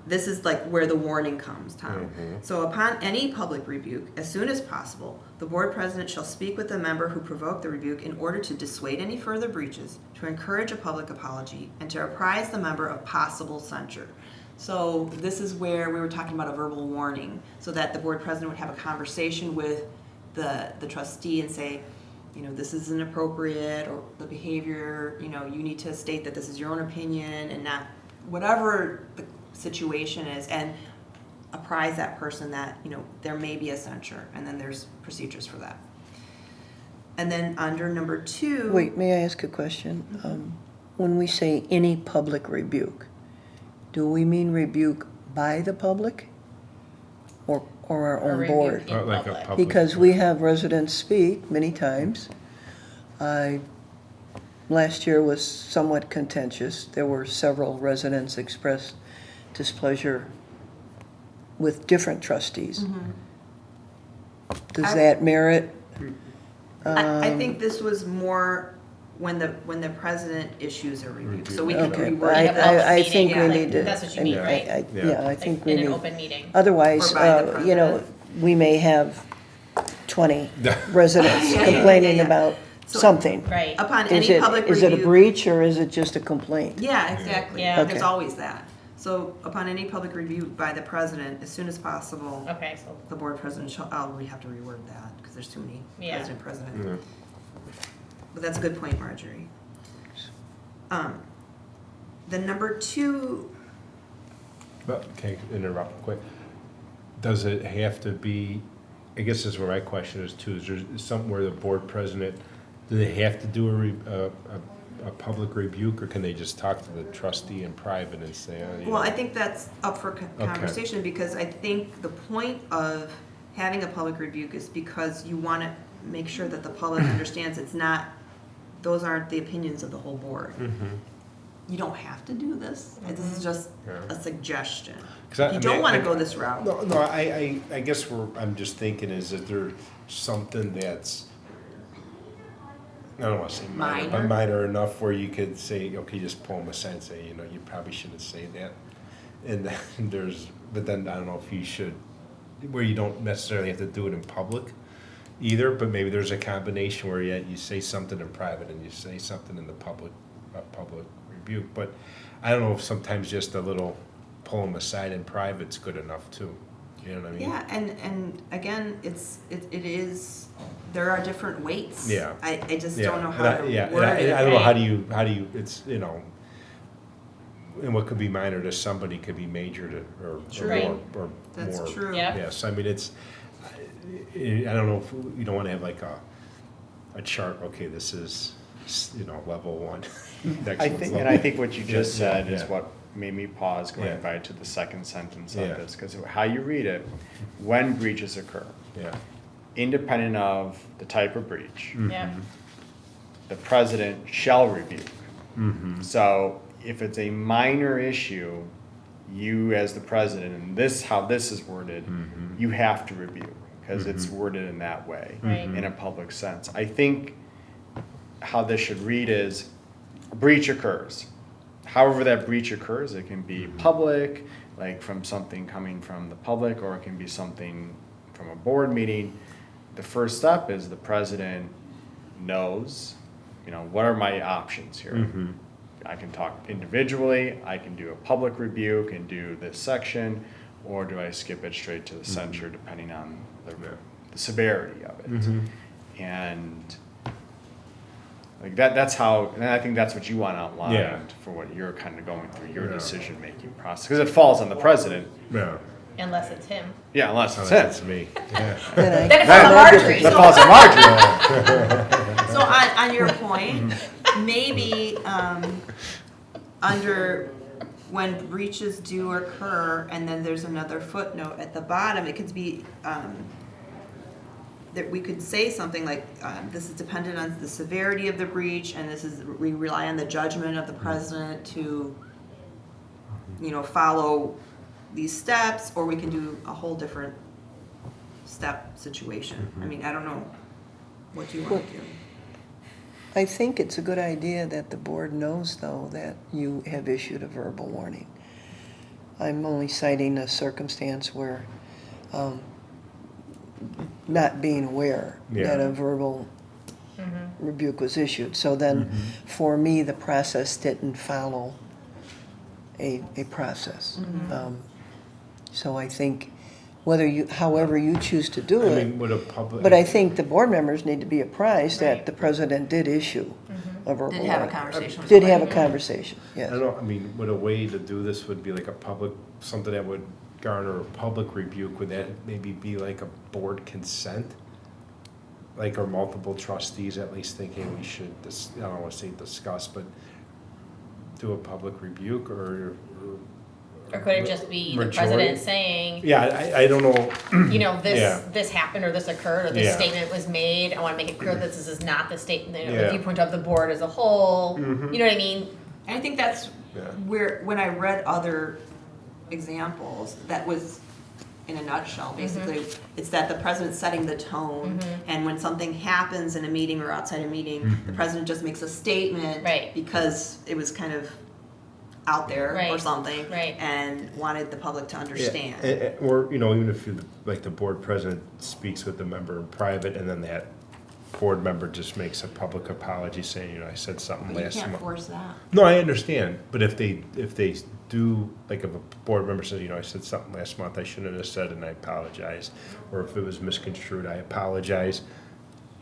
[SPEAKER 5] this is like where the warning comes, Tom. So upon any public rebuke, as soon as possible, the board president shall speak with the member who provoked the rebuke in order to dissuade any further breaches, to encourage a public apology, and to apprise the member of possible censure. So this is where we were talking about a verbal warning, so that the board president would have a conversation with the trustee and say, you know, this is inappropriate, or the behavior, you know, you need to state that this is your own opinion and not whatever the situation is, and apprise that person that, you know, there may be a censure, and then there's procedures for that. And then under number 2.
[SPEAKER 3] Wait, may I ask a question? When we say any public rebuke, do we mean rebuke by the public or our
[SPEAKER 1] Or
[SPEAKER 3] own
[SPEAKER 1] rebuke
[SPEAKER 3] board?
[SPEAKER 1] in
[SPEAKER 6] Or like a
[SPEAKER 1] public.
[SPEAKER 6] public-
[SPEAKER 3] Because we have residents speak many times. Last year was somewhat contentious. There were several residents expressed displeasure with different trustees. Does
[SPEAKER 5] I-
[SPEAKER 3] that merit?
[SPEAKER 5] I think this was more when the president issues a rebuke, so we can
[SPEAKER 3] Okay,
[SPEAKER 5] reword
[SPEAKER 3] I,
[SPEAKER 5] it.
[SPEAKER 1] have a public
[SPEAKER 3] I think we
[SPEAKER 1] meeting,
[SPEAKER 3] need to.
[SPEAKER 1] that's what you mean, right?
[SPEAKER 3] Yeah, I
[SPEAKER 1] Like,
[SPEAKER 3] think we
[SPEAKER 1] in an
[SPEAKER 3] need.
[SPEAKER 1] open meeting.
[SPEAKER 3] Otherwise,
[SPEAKER 5] Or by the
[SPEAKER 3] you know,
[SPEAKER 5] president.
[SPEAKER 3] we may have 20 residents complaining
[SPEAKER 5] yeah.
[SPEAKER 3] about
[SPEAKER 5] So-
[SPEAKER 3] something.
[SPEAKER 1] Right,
[SPEAKER 5] Upon
[SPEAKER 3] Is
[SPEAKER 5] any
[SPEAKER 3] it,
[SPEAKER 5] public
[SPEAKER 3] is it a
[SPEAKER 5] review-
[SPEAKER 3] breach or is it just a complaint?
[SPEAKER 5] Yeah, exactly.
[SPEAKER 1] Yeah.
[SPEAKER 5] There's
[SPEAKER 3] Okay.
[SPEAKER 5] always that. So upon any public review by the president, as soon as possible,
[SPEAKER 1] okay, so,
[SPEAKER 5] the board president shall, we have to reword that, because there's too many
[SPEAKER 1] Yeah.
[SPEAKER 5] president.
[SPEAKER 6] Yeah.
[SPEAKER 5] But that's a good point, Marjorie. Then number 2,
[SPEAKER 6] But, okay, interrupt quick. Does it have to be, I guess this is where my question is too, is there something where the board president, do they have to do a public rebuke, or can they just talk to the trustee in private and say, oh, you
[SPEAKER 5] Well,
[SPEAKER 6] know,
[SPEAKER 5] I think that's up for conversation, because I think the point of having a public rebuke is because you want to make sure that the public understands it's not, those aren't the opinions of the whole board. You don't have to do this. This is just a suggestion.
[SPEAKER 6] 'Cause I
[SPEAKER 5] You
[SPEAKER 6] mean,
[SPEAKER 5] don't want
[SPEAKER 6] I-
[SPEAKER 5] to go this route.
[SPEAKER 6] No, I guess I'm just thinking is that there something that's, I don't want to say minor, but
[SPEAKER 5] Minor.
[SPEAKER 6] minor enough where you could say, okay, just pull them aside and say, you know, you probably shouldn't say that. And then but then I don't know if you should, where you don't necessarily have to do it in public either, but maybe there's a combination where you say something in private and you say something in the public rebuke. But I don't know if sometimes just a little pull them aside in private's good enough too. You know what I mean?
[SPEAKER 5] Yeah, and again, it is, there are different weights.
[SPEAKER 6] Yeah.
[SPEAKER 5] I just
[SPEAKER 6] Yeah,
[SPEAKER 5] don't know
[SPEAKER 6] and
[SPEAKER 5] how to
[SPEAKER 6] yeah,
[SPEAKER 5] word
[SPEAKER 6] and
[SPEAKER 5] it.
[SPEAKER 6] I don't know, how
[SPEAKER 1] right?
[SPEAKER 6] do you, it's, you know, and what could be minor to somebody could be major to, or
[SPEAKER 1] Right.
[SPEAKER 6] more, or
[SPEAKER 5] That's
[SPEAKER 6] more.
[SPEAKER 5] true.
[SPEAKER 1] Yeah.
[SPEAKER 6] Yes, I mean, it's, I don't know if, you don't want to have like a chart, okay, this is, you know, level one. Next
[SPEAKER 7] I
[SPEAKER 6] one's
[SPEAKER 7] think,
[SPEAKER 6] level-
[SPEAKER 7] and I think what you just
[SPEAKER 6] Yeah,
[SPEAKER 7] said is
[SPEAKER 6] yeah.
[SPEAKER 7] what made me pause going
[SPEAKER 6] Yeah.
[SPEAKER 7] back to the second sentence
[SPEAKER 6] Yeah.
[SPEAKER 7] of this, because how you read it, when breaches occur,
[SPEAKER 6] Yeah.
[SPEAKER 7] independent of the type of breach,
[SPEAKER 1] Yeah,
[SPEAKER 7] the president shall rebuke.
[SPEAKER 6] Mm-hmm.
[SPEAKER 7] So if it's a minor issue, you as the president, and this, how this is worded,
[SPEAKER 6] Mhm.
[SPEAKER 7] you have to rebuke, because it's worded in that way,
[SPEAKER 1] Right.
[SPEAKER 7] in a public sense. I think how this should read is, a breach occurs. However that breach occurs, it can be public, like from something coming from the public, or it can be something from a board meeting. The first step is the president knows, you know, what are my options here?
[SPEAKER 6] Mhm.
[SPEAKER 7] I can talk individually, I can do a public rebuke and do this section, or do I skip it straight to the censure depending on the severity of it?
[SPEAKER 6] Mhm.
[SPEAKER 7] And like that's how, and I think that's what you want outlined
[SPEAKER 6] Yeah.
[SPEAKER 7] for what you're kind of going through, your
[SPEAKER 6] Yeah.
[SPEAKER 7] decision-making process, because it falls on the president,
[SPEAKER 6] Yeah.
[SPEAKER 1] unless it's him.
[SPEAKER 7] yeah, unless it's
[SPEAKER 6] That's
[SPEAKER 7] him.
[SPEAKER 6] me. Yeah.
[SPEAKER 3] Then I-
[SPEAKER 1] Then it's
[SPEAKER 3] then
[SPEAKER 1] on
[SPEAKER 3] I get
[SPEAKER 1] Marjorie.
[SPEAKER 3] the-
[SPEAKER 7] That falls on Marjorie.
[SPEAKER 5] So on your point, maybe, under when breaches do occur, and then there's another footnote at the bottom, it could be, that we could say something like, this is dependent on the severity of the breach, and this is, we rely on the judgment of the president to, you know, follow these steps, or we can do a whole different step situation. I mean, I don't know what you want to do.
[SPEAKER 3] I think it's a good idea that the board knows, though, that you have issued a verbal warning. I'm only citing a circumstance where, not being aware that
[SPEAKER 6] Yeah.
[SPEAKER 3] a verbal rebuke was issued. So then, for me, the process didn't follow a process. So I think however you choose to do
[SPEAKER 6] I
[SPEAKER 3] it,
[SPEAKER 6] mean, would a public.
[SPEAKER 3] but I think the board members need to be apprised that the president did issue a verbal
[SPEAKER 5] Did have a
[SPEAKER 3] warning.
[SPEAKER 5] conversation with
[SPEAKER 3] Did
[SPEAKER 5] the
[SPEAKER 3] have a
[SPEAKER 5] board.
[SPEAKER 3] conversation,
[SPEAKER 6] I
[SPEAKER 3] yes.
[SPEAKER 6] don't know, I mean, would a way to do this would be like a public, something that would garner a public rebuke, would that maybe be like a board consent? Like, or multiple trustees at least thinking we should, I don't wanna say discuss, but do a public rebuke, or?
[SPEAKER 1] Or could it just be the
[SPEAKER 6] Majority?
[SPEAKER 1] president saying,
[SPEAKER 6] Yeah, I don't know,
[SPEAKER 1] you know,
[SPEAKER 6] Yeah.
[SPEAKER 1] this happened, or this occurred, or this
[SPEAKER 6] Yeah.
[SPEAKER 1] statement was made, I wanna make it clear that this is not the statement, you know, the
[SPEAKER 6] Yeah.
[SPEAKER 1] viewpoint of the board as a whole,
[SPEAKER 6] Mhm.
[SPEAKER 1] you know what I mean?
[SPEAKER 5] And I think that's
[SPEAKER 6] Yeah.
[SPEAKER 5] where, when I read other examples, that was in a nutshell, basically. It's that the president's setting the tone, and when something happens in a meeting or outside a meeting, the president just makes a statement.
[SPEAKER 1] Right.
[SPEAKER 5] Because it was kind of out there or
[SPEAKER 1] Right.
[SPEAKER 5] something.
[SPEAKER 1] Right.
[SPEAKER 5] And wanted the public to understand.
[SPEAKER 6] Yeah, or, you know, even if you, like, the board president speaks with the member in private, and then that board member just makes a public apology saying, you know, I said something
[SPEAKER 5] But you
[SPEAKER 6] last
[SPEAKER 5] can't
[SPEAKER 6] month.
[SPEAKER 5] force that.
[SPEAKER 6] No, I understand, but if they do, like, if a board member says, you know, I said something last month I shouldn't have said and I apologize, or if it was misconstrued, I apologize,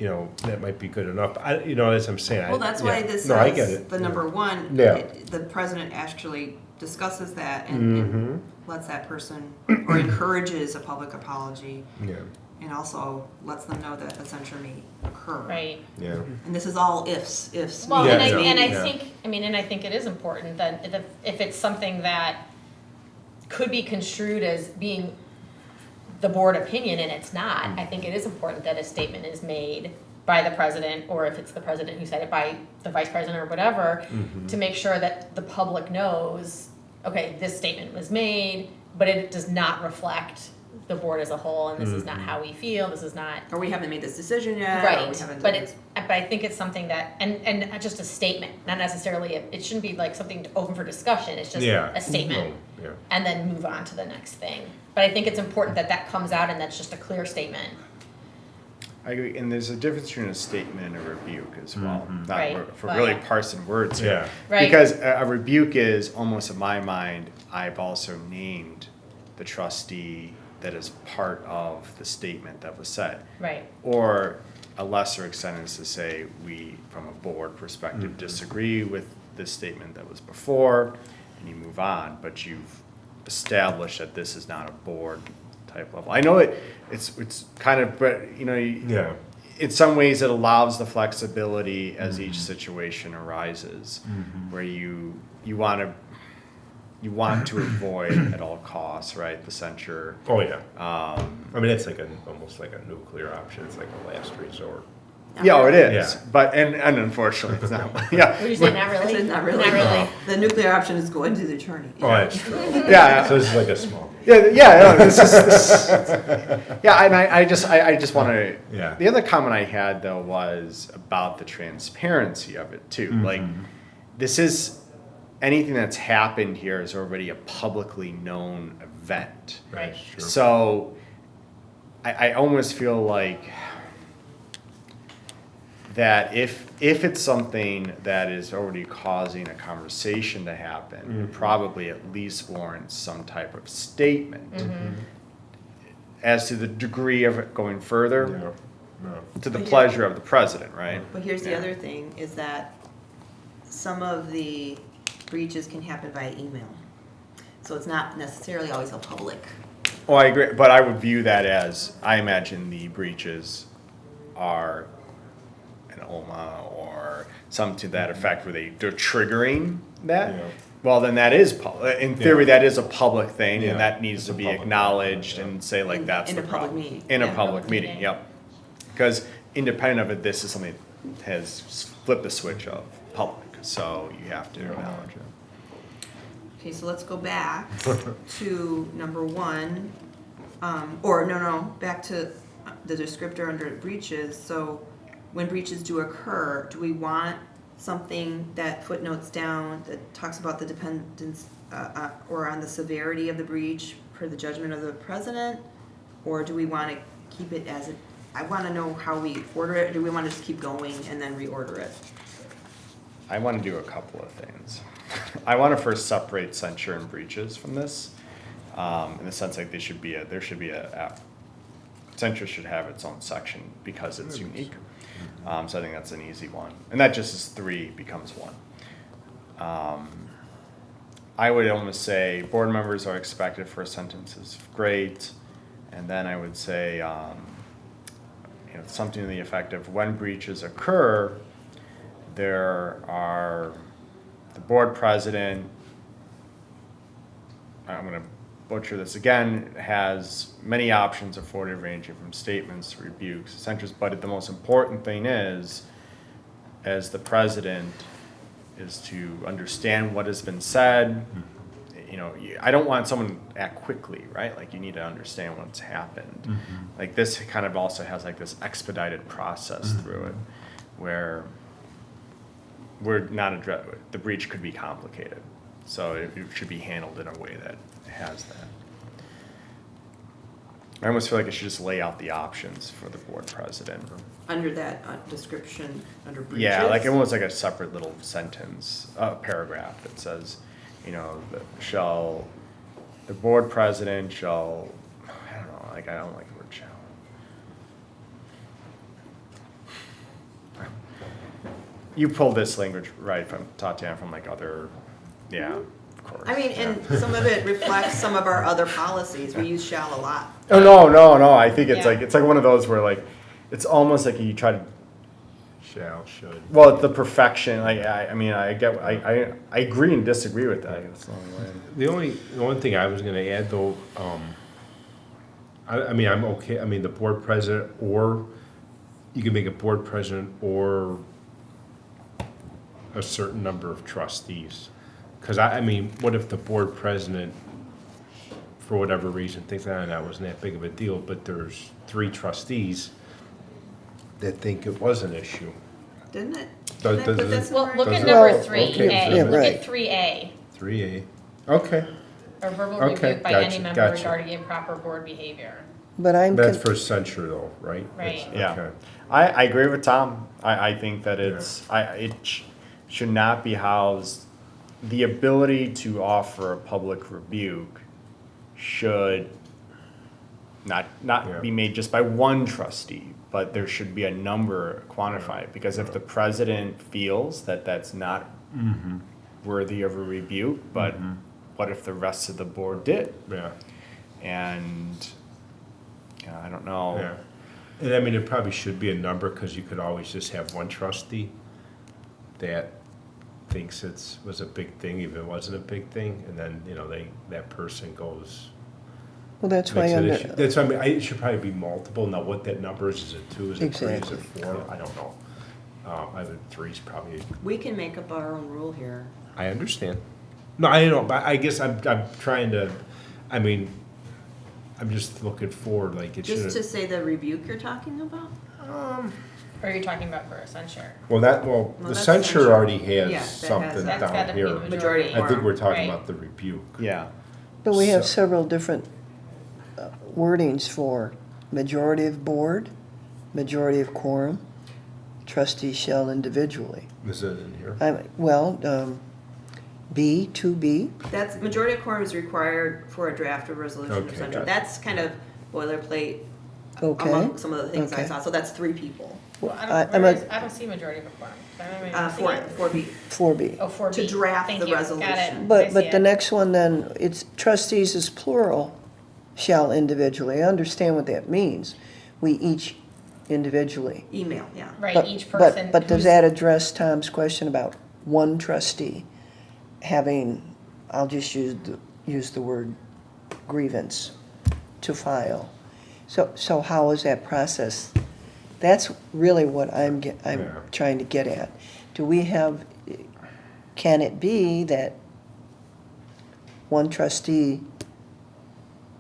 [SPEAKER 6] you know, that might be good enough. You know, as I'm saying,
[SPEAKER 5] Well, that's why this
[SPEAKER 6] No, I get
[SPEAKER 5] says,
[SPEAKER 6] it.
[SPEAKER 5] the number one,
[SPEAKER 6] Yeah.
[SPEAKER 5] the president actually discusses that
[SPEAKER 6] Mm-hmm.
[SPEAKER 5] and lets that person, or encourages a public apology.
[SPEAKER 6] Yeah,
[SPEAKER 5] and also lets them know that a censure may occur.
[SPEAKER 1] Right.
[SPEAKER 4] Yeah.
[SPEAKER 5] And this is all ifs.
[SPEAKER 1] Well,
[SPEAKER 4] Yeah,
[SPEAKER 1] and I,
[SPEAKER 4] yeah,
[SPEAKER 1] and I
[SPEAKER 4] yeah.
[SPEAKER 1] think, I mean, and I think it is important that if it's something that could be construed as being the board opinion and it's not, I think it is important that a statement is made by the president, or if it's the president who said it, by the vice president or whatever, to make sure that the public knows, okay, this statement was made, but it does not reflect the board as a whole, and this is not how we feel, this is not.
[SPEAKER 5] Or we haven't made this decision yet. Or we
[SPEAKER 1] Right,
[SPEAKER 5] haven't
[SPEAKER 1] but
[SPEAKER 5] done
[SPEAKER 1] it's, but I think it's something that, and just a statement, not necessarily, it shouldn't be like something open for discussion, it's just
[SPEAKER 6] Yeah.
[SPEAKER 1] a statement.
[SPEAKER 6] No, yeah.
[SPEAKER 1] And then move on to the next thing. But I think it's important that that comes out and that's just a clear statement.
[SPEAKER 7] I agree, and there's a difference between a statement and a rebuke as well. Not
[SPEAKER 1] Right,
[SPEAKER 7] for
[SPEAKER 1] but
[SPEAKER 7] really
[SPEAKER 1] yeah.
[SPEAKER 7] parsing words here.
[SPEAKER 6] Yeah.
[SPEAKER 1] Right.
[SPEAKER 7] Because a rebuke is almost, in my mind, I've also named the trustee that is part of the statement that was said.
[SPEAKER 1] Right,
[SPEAKER 7] Or a lesser extent is to say, we, from a board perspective, disagree with this statement that was before, and you move on, but you've established that this is not a board type level. I know it's kind of, but, you know,
[SPEAKER 6] Yeah.
[SPEAKER 7] in some ways it allows the flexibility as each situation arises, where you want to avoid at all costs, right, the censure.
[SPEAKER 6] Oh, yeah. I mean, it's like almost like a nuclear option. It's like a last resort.
[SPEAKER 7] Yeah, it is,
[SPEAKER 6] Yeah.
[SPEAKER 7] but, and unfortunately, it's not, yeah.
[SPEAKER 1] would you say not
[SPEAKER 5] I
[SPEAKER 1] really?
[SPEAKER 5] said not really.
[SPEAKER 1] Not really.
[SPEAKER 5] The nuclear option is going to the attorney.
[SPEAKER 6] Oh, that's true.
[SPEAKER 7] Yeah,
[SPEAKER 6] So this is like a small.
[SPEAKER 7] yeah, no, yeah, and I just want to.
[SPEAKER 6] Yeah.
[SPEAKER 7] The other comment I had though was about the transparency of it too. Like, this is anything that's happened here is already a publicly known event.
[SPEAKER 1] Right.
[SPEAKER 6] True.
[SPEAKER 7] So, I almost feel like that if it's something that is already causing a conversation to happen, it probably at least warrants some type of statement. As to the degree of it going further,
[SPEAKER 6] Yeah. No.
[SPEAKER 7] to the
[SPEAKER 5] But yeah.
[SPEAKER 7] pleasure of the president, right?
[SPEAKER 5] But here's the other thing, is that some of the breaches can happen via email. So it's not necessarily always a public.
[SPEAKER 7] Oh, I agree, but I would view that as, I imagine the breaches are an OMA or something to that effect where they're triggering that.
[SPEAKER 6] Yeah.
[SPEAKER 7] Well, then that is, in theory,
[SPEAKER 6] Yeah.
[SPEAKER 7] that is a public thing,
[SPEAKER 6] Yeah.
[SPEAKER 7] and that needs
[SPEAKER 6] It's
[SPEAKER 7] to
[SPEAKER 6] a
[SPEAKER 7] be
[SPEAKER 6] public
[SPEAKER 7] acknowledged
[SPEAKER 6] document, yeah.
[SPEAKER 7] and say like, that's
[SPEAKER 5] In
[SPEAKER 7] the
[SPEAKER 5] a public
[SPEAKER 7] problem.
[SPEAKER 5] meeting.
[SPEAKER 7] In a
[SPEAKER 5] Yeah.
[SPEAKER 7] public
[SPEAKER 1] Public
[SPEAKER 7] meeting,
[SPEAKER 1] meeting.
[SPEAKER 7] yep. Because independent of it, this is something that has flipped the switch of public, so you have to acknowledge it.
[SPEAKER 5] Okay, so let's go back to number one, or no, back to the descriptor under breaches. So when breaches do occur, do we want something that footnotes down that talks about the dependence, or on the severity of the breach per the judgment of the president? Or do we want to keep it as it, I want to know how we order it, or do we want to just keep going and then reorder it?
[SPEAKER 7] I want to do a couple of things. I want to first separate censure and breaches from this, in the sense like there should be a censure should have its own section because it's unique. So I think that's an easy one, and that just is 3 becomes 1. I would almost say board members are expected first sentence is great, and then I would say something to the effect of when breaches occur, there are the board president, I'm going to butcher this again, has many options afforded ranging from statements to rebukes, censures, but the most important thing is, as the president, is to understand what has been said. You know, I don't want someone to act quickly, right? Like, you need to understand what's happened. Like, this kind of also has like this expedited process through it, where we're not the breach could be complicated, so it should be handled in a way that has that. I almost feel like I should just lay out the options for the board president.
[SPEAKER 5] Under that description, under breaches?
[SPEAKER 7] Yeah, like almost like a separate little sentence, paragraph that says, you know, the board president shall, I don't know, like, I don't like the word shall. You pulled this language right from Tatiana from like other, course.
[SPEAKER 5] I mean, and some of it reflects some of our other policies. We use shall a lot.
[SPEAKER 7] Oh, no, I think it's
[SPEAKER 1] Yeah.
[SPEAKER 7] like one of those where like, it's almost like you try to,
[SPEAKER 6] Shall, should.
[SPEAKER 7] well, the perfection, like, I mean, I agree and disagree with that. That's the only way.
[SPEAKER 6] The only thing I was gonna add though, I mean, I'm okay, I mean, the board president, or you can make a board president or a certain number of trustees. Cause I mean, what if the board president, for whatever reason, thinks that wasn't that big of a deal, but there's 3 trustees that think it was an issue.
[SPEAKER 5] Didn't it?
[SPEAKER 6] Does-
[SPEAKER 5] Didn't I put
[SPEAKER 6] does
[SPEAKER 5] this
[SPEAKER 6] it-
[SPEAKER 5] in
[SPEAKER 1] Well,
[SPEAKER 5] our-
[SPEAKER 1] look at
[SPEAKER 6] Does it-
[SPEAKER 1] number
[SPEAKER 3] Well,
[SPEAKER 1] 3A,
[SPEAKER 6] okay,
[SPEAKER 3] yeah,
[SPEAKER 1] look
[SPEAKER 3] right.
[SPEAKER 1] at 3A,
[SPEAKER 6] 3A, okay,
[SPEAKER 1] or verbal
[SPEAKER 6] Okay,
[SPEAKER 1] rebuke by any
[SPEAKER 6] gotcha,
[SPEAKER 1] member
[SPEAKER 6] gotcha.
[SPEAKER 1] regarding improper board behavior.
[SPEAKER 3] But I'm,
[SPEAKER 6] that's
[SPEAKER 3] con-
[SPEAKER 6] for censure though, right?
[SPEAKER 1] Right.
[SPEAKER 6] That's-
[SPEAKER 7] Yeah.
[SPEAKER 6] okay.
[SPEAKER 7] I agree with Tom. I think that should not be housed, the ability to offer a public rebuke should
[SPEAKER 6] Yeah.
[SPEAKER 7] not be made just by one trustee, but there should be a number quantified, because if the president feels that that's not worthy of a rebuke, but what if the rest of the board did?
[SPEAKER 6] Yeah,
[SPEAKER 7] And, I don't know.
[SPEAKER 6] yeah. And I mean, it probably should be a number, cause you could always just have one trustee that thinks was a big thing, even if it wasn't a big thing, and then, that person goes.
[SPEAKER 3] well, that's why
[SPEAKER 6] Makes it
[SPEAKER 3] under,
[SPEAKER 6] issue. That's why I mean, it should probably be multiple. Now, what that number is it 2, is it 3, is
[SPEAKER 3] Exactly.
[SPEAKER 6] it 4? I don't know. I would 3 is probably,
[SPEAKER 5] We can make up our own rule here.
[SPEAKER 6] I understand. No, I know, but I guess I'm trying to, I mean, I'm just looking forward, like it
[SPEAKER 5] Just to
[SPEAKER 6] should.
[SPEAKER 5] say the rebuke you're talking about?
[SPEAKER 1] Or are you talking about for a censure?
[SPEAKER 6] Well,
[SPEAKER 5] Well,
[SPEAKER 6] the
[SPEAKER 5] that's
[SPEAKER 6] censure
[SPEAKER 5] censure.
[SPEAKER 6] already
[SPEAKER 5] Yeah, that
[SPEAKER 6] has
[SPEAKER 5] has
[SPEAKER 6] something
[SPEAKER 5] that.
[SPEAKER 1] That's
[SPEAKER 6] down
[SPEAKER 1] gotta be
[SPEAKER 6] here.
[SPEAKER 1] the
[SPEAKER 5] Majority
[SPEAKER 1] majority.
[SPEAKER 6] I think we're talking
[SPEAKER 1] Right.
[SPEAKER 6] about the rebuke.
[SPEAKER 7] Yeah.
[SPEAKER 3] but we have
[SPEAKER 6] So-
[SPEAKER 3] several different wordings for majority of board, majority of quorum, trustees shall individually.
[SPEAKER 6] Is it in here?
[SPEAKER 3] B, 2B,
[SPEAKER 5] That's, majority of quorum is required for a draft of resolution of
[SPEAKER 6] Okay,
[SPEAKER 5] censure.
[SPEAKER 6] got it.
[SPEAKER 5] That's kind of boilerplate
[SPEAKER 3] okay.
[SPEAKER 5] among some of the things I
[SPEAKER 3] Okay.
[SPEAKER 5] saw. So that's 3 people.
[SPEAKER 1] Well, I
[SPEAKER 3] I-
[SPEAKER 1] don't,
[SPEAKER 3] I'm
[SPEAKER 1] where
[SPEAKER 3] a-
[SPEAKER 1] is, I don't see majority of a quorum. I don't even see it.
[SPEAKER 5] 4B.
[SPEAKER 3] 4B.
[SPEAKER 1] Oh, 4B.
[SPEAKER 5] To draft
[SPEAKER 1] Thank
[SPEAKER 5] the
[SPEAKER 1] you. Got
[SPEAKER 5] resolution.
[SPEAKER 1] it. I
[SPEAKER 3] But
[SPEAKER 1] see
[SPEAKER 3] the
[SPEAKER 1] it.
[SPEAKER 3] next one then, it's trustees is plural, shall individually. I understand what that means. We each individually.
[SPEAKER 5] Email, yeah.
[SPEAKER 1] Right,
[SPEAKER 3] But-
[SPEAKER 1] each person.
[SPEAKER 3] But does
[SPEAKER 1] who's-
[SPEAKER 3] that address Tom's question about one trustee having, I'll just use the word grievance to file? So how is that process? That's really what I'm
[SPEAKER 6] Yeah.
[SPEAKER 3] trying to get at. Do we have, can it be that one trustee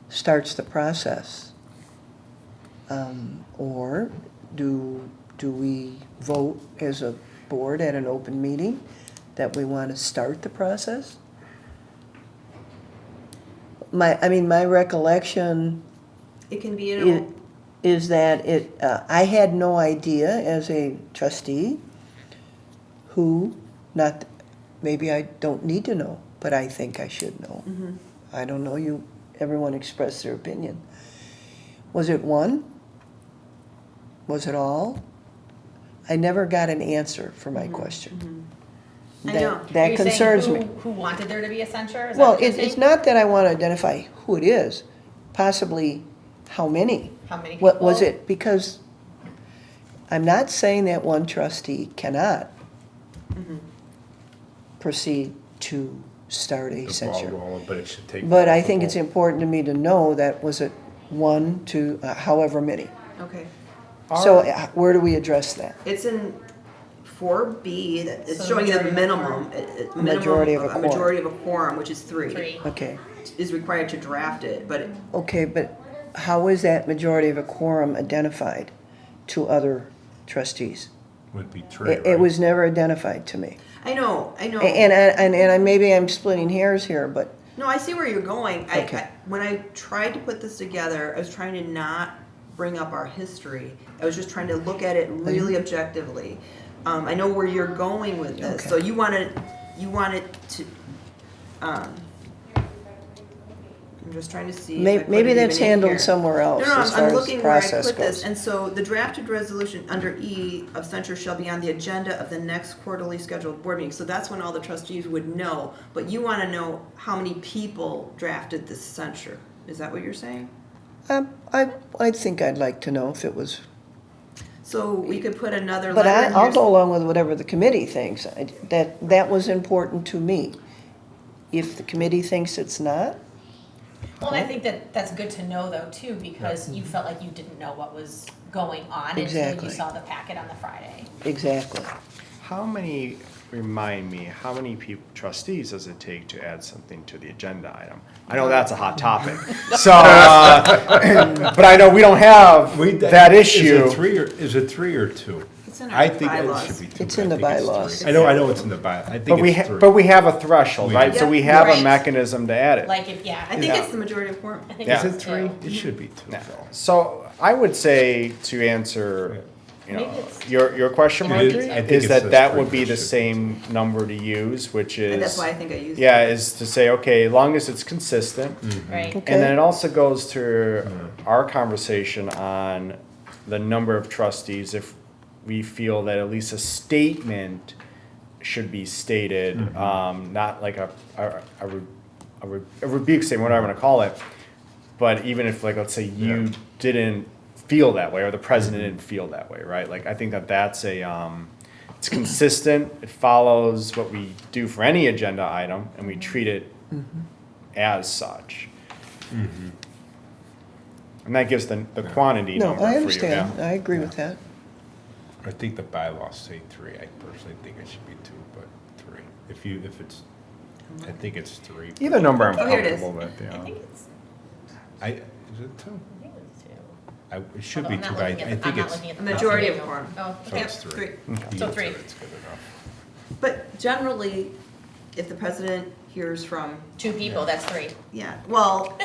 [SPEAKER 3] starts the process? Or do we vote as a board at an open meeting that we want to start the process? My recollection
[SPEAKER 5] It can be in
[SPEAKER 3] is that I had no idea as a trustee maybe I don't need to know, but I think I should know. I don't know, everyone expressed their opinion. Was it one? Was it all? I never got an answer for my question.
[SPEAKER 5] I know.
[SPEAKER 1] Are
[SPEAKER 3] That
[SPEAKER 1] you saying
[SPEAKER 3] concerns me.
[SPEAKER 1] Who wanted there to be a censure? Is that
[SPEAKER 3] Well,
[SPEAKER 1] what you're
[SPEAKER 3] it's
[SPEAKER 1] saying?
[SPEAKER 3] not that I want to identify who it is, possibly how many.
[SPEAKER 1] How many people?
[SPEAKER 3] What was it? Because I'm not saying that one trustee cannot proceed to start a
[SPEAKER 6] The ball
[SPEAKER 3] censure.
[SPEAKER 6] rolling, but it should take.
[SPEAKER 3] But I think it's
[SPEAKER 6] multiple.
[SPEAKER 3] important to me to know that was it 1, 2, however many.
[SPEAKER 5] Okay.
[SPEAKER 3] So where do we address that?
[SPEAKER 5] It's in 4B, that it's
[SPEAKER 1] So
[SPEAKER 5] showing the
[SPEAKER 1] majority of a
[SPEAKER 5] minimum,
[SPEAKER 3] Majority of a
[SPEAKER 5] a
[SPEAKER 3] quorum.
[SPEAKER 5] majority of a quorum, which is 3.
[SPEAKER 1] 3.
[SPEAKER 3] Okay,
[SPEAKER 5] Is required to draft it, but
[SPEAKER 3] okay, but how is that majority of a quorum identified to other trustees?
[SPEAKER 6] Would be 3,
[SPEAKER 3] It was never identified to me.
[SPEAKER 5] I know.
[SPEAKER 3] And maybe I'm splitting hairs here, but,
[SPEAKER 5] No, I see where you're going.
[SPEAKER 3] Okay.
[SPEAKER 5] When I tried to put this together, I was trying to not bring up our history. I was just trying to look at it really objectively. I know where you're going with this.
[SPEAKER 3] Okay.
[SPEAKER 5] So you want it to, let I'm just trying to see. if I put
[SPEAKER 3] Maybe
[SPEAKER 5] it
[SPEAKER 3] that's
[SPEAKER 5] even in
[SPEAKER 3] handled
[SPEAKER 5] here.
[SPEAKER 3] somewhere else
[SPEAKER 5] No,
[SPEAKER 3] as far
[SPEAKER 5] I'm
[SPEAKER 3] as
[SPEAKER 5] looking where I
[SPEAKER 3] process
[SPEAKER 5] put this,
[SPEAKER 3] goes.
[SPEAKER 5] and so the drafted resolution under E of censure shall be on the agenda of the next quarterly scheduled board meeting. So that's when all the trustees would know, but you wanna know how many people drafted this censure. Is that what you're saying?
[SPEAKER 3] I think I'd like to know if it was,
[SPEAKER 5] So we could put another
[SPEAKER 3] but
[SPEAKER 5] letter in
[SPEAKER 3] I'll
[SPEAKER 5] here.
[SPEAKER 3] go along with whatever the committee thinks. That was important to me. If the committee thinks it's not,
[SPEAKER 1] Well, and I think that that's good to know though too, because you felt like you didn't know what was going on until
[SPEAKER 3] Exactly.
[SPEAKER 1] you saw the packet on the Friday.
[SPEAKER 3] exactly.
[SPEAKER 7] How many, remind me, how many trustees does it take to add something to the agenda item? I know that's a hot topic, so, but I know we don't have that issue.
[SPEAKER 6] Is it three or two?
[SPEAKER 5] It's in our
[SPEAKER 6] I think it
[SPEAKER 5] bylaws.
[SPEAKER 6] should be two.
[SPEAKER 3] It's
[SPEAKER 6] but
[SPEAKER 3] in
[SPEAKER 6] I
[SPEAKER 3] the
[SPEAKER 6] think it's
[SPEAKER 3] bylaws.
[SPEAKER 6] three. I know it's in the by, I
[SPEAKER 7] But
[SPEAKER 6] think
[SPEAKER 7] we,
[SPEAKER 6] it's three.
[SPEAKER 7] but we have a threshold, right? So we have a
[SPEAKER 1] Right.
[SPEAKER 7] mechanism to add it.
[SPEAKER 1] Like if, yeah.
[SPEAKER 5] I think it's the majority of quorum.
[SPEAKER 1] I think
[SPEAKER 7] Yeah.
[SPEAKER 6] Is
[SPEAKER 1] it's
[SPEAKER 6] it three?
[SPEAKER 1] two.
[SPEAKER 6] It should be two,
[SPEAKER 7] Yeah.
[SPEAKER 6] though.
[SPEAKER 7] So I would say to answer, you know,
[SPEAKER 1] Maybe it's-
[SPEAKER 7] your question,
[SPEAKER 6] It is-
[SPEAKER 7] Marjorie,
[SPEAKER 6] I think
[SPEAKER 7] is
[SPEAKER 6] it
[SPEAKER 7] that
[SPEAKER 6] says
[SPEAKER 7] that
[SPEAKER 6] three,
[SPEAKER 7] would be
[SPEAKER 6] but
[SPEAKER 7] the
[SPEAKER 6] it should be
[SPEAKER 7] same number to use, which is.
[SPEAKER 5] And that's why I think I used it.
[SPEAKER 7] Yeah, is to say, okay, as long as it's consistent.
[SPEAKER 1] Right.
[SPEAKER 3] Okay.
[SPEAKER 7] And then it also goes to our conversation on the number of trustees, if we feel that at least a statement should be stated, not like a rebuke statement, whatever I want to call it. But even if, like, let's say you didn't feel that way, or the president didn't feel that way, right? Like, I think that that's it's consistent, it follows what we do for any agenda item, and we treat it as such. And that gives the quantity
[SPEAKER 3] No,
[SPEAKER 7] number
[SPEAKER 3] I
[SPEAKER 7] for you,
[SPEAKER 3] understand.
[SPEAKER 7] yeah.
[SPEAKER 3] I agree with that.
[SPEAKER 6] I think the bylaws say three. I personally think it should be two, but three. If it's, I think it's three.
[SPEAKER 7] Either number I'm
[SPEAKER 5] Oh, here it is.
[SPEAKER 7] comfortable with,
[SPEAKER 1] I
[SPEAKER 7] yeah.
[SPEAKER 1] think it's,
[SPEAKER 6] Is it two?
[SPEAKER 1] I think it's two.
[SPEAKER 6] It should
[SPEAKER 1] Although
[SPEAKER 6] be
[SPEAKER 1] I'm
[SPEAKER 6] two,
[SPEAKER 1] not
[SPEAKER 6] but I
[SPEAKER 1] looking at the-
[SPEAKER 6] think
[SPEAKER 1] I'm not
[SPEAKER 6] it's.
[SPEAKER 1] looking at
[SPEAKER 5] A
[SPEAKER 1] the
[SPEAKER 5] majority of
[SPEAKER 1] document.
[SPEAKER 5] quorum.
[SPEAKER 1] Oh,
[SPEAKER 6] So
[SPEAKER 1] okay.
[SPEAKER 6] it's three.
[SPEAKER 5] Three.
[SPEAKER 1] So
[SPEAKER 6] Either
[SPEAKER 1] three.
[SPEAKER 6] It's good enough.
[SPEAKER 5] But generally, if the president hears from,
[SPEAKER 1] Two people, that's three.
[SPEAKER 5] yeah, well,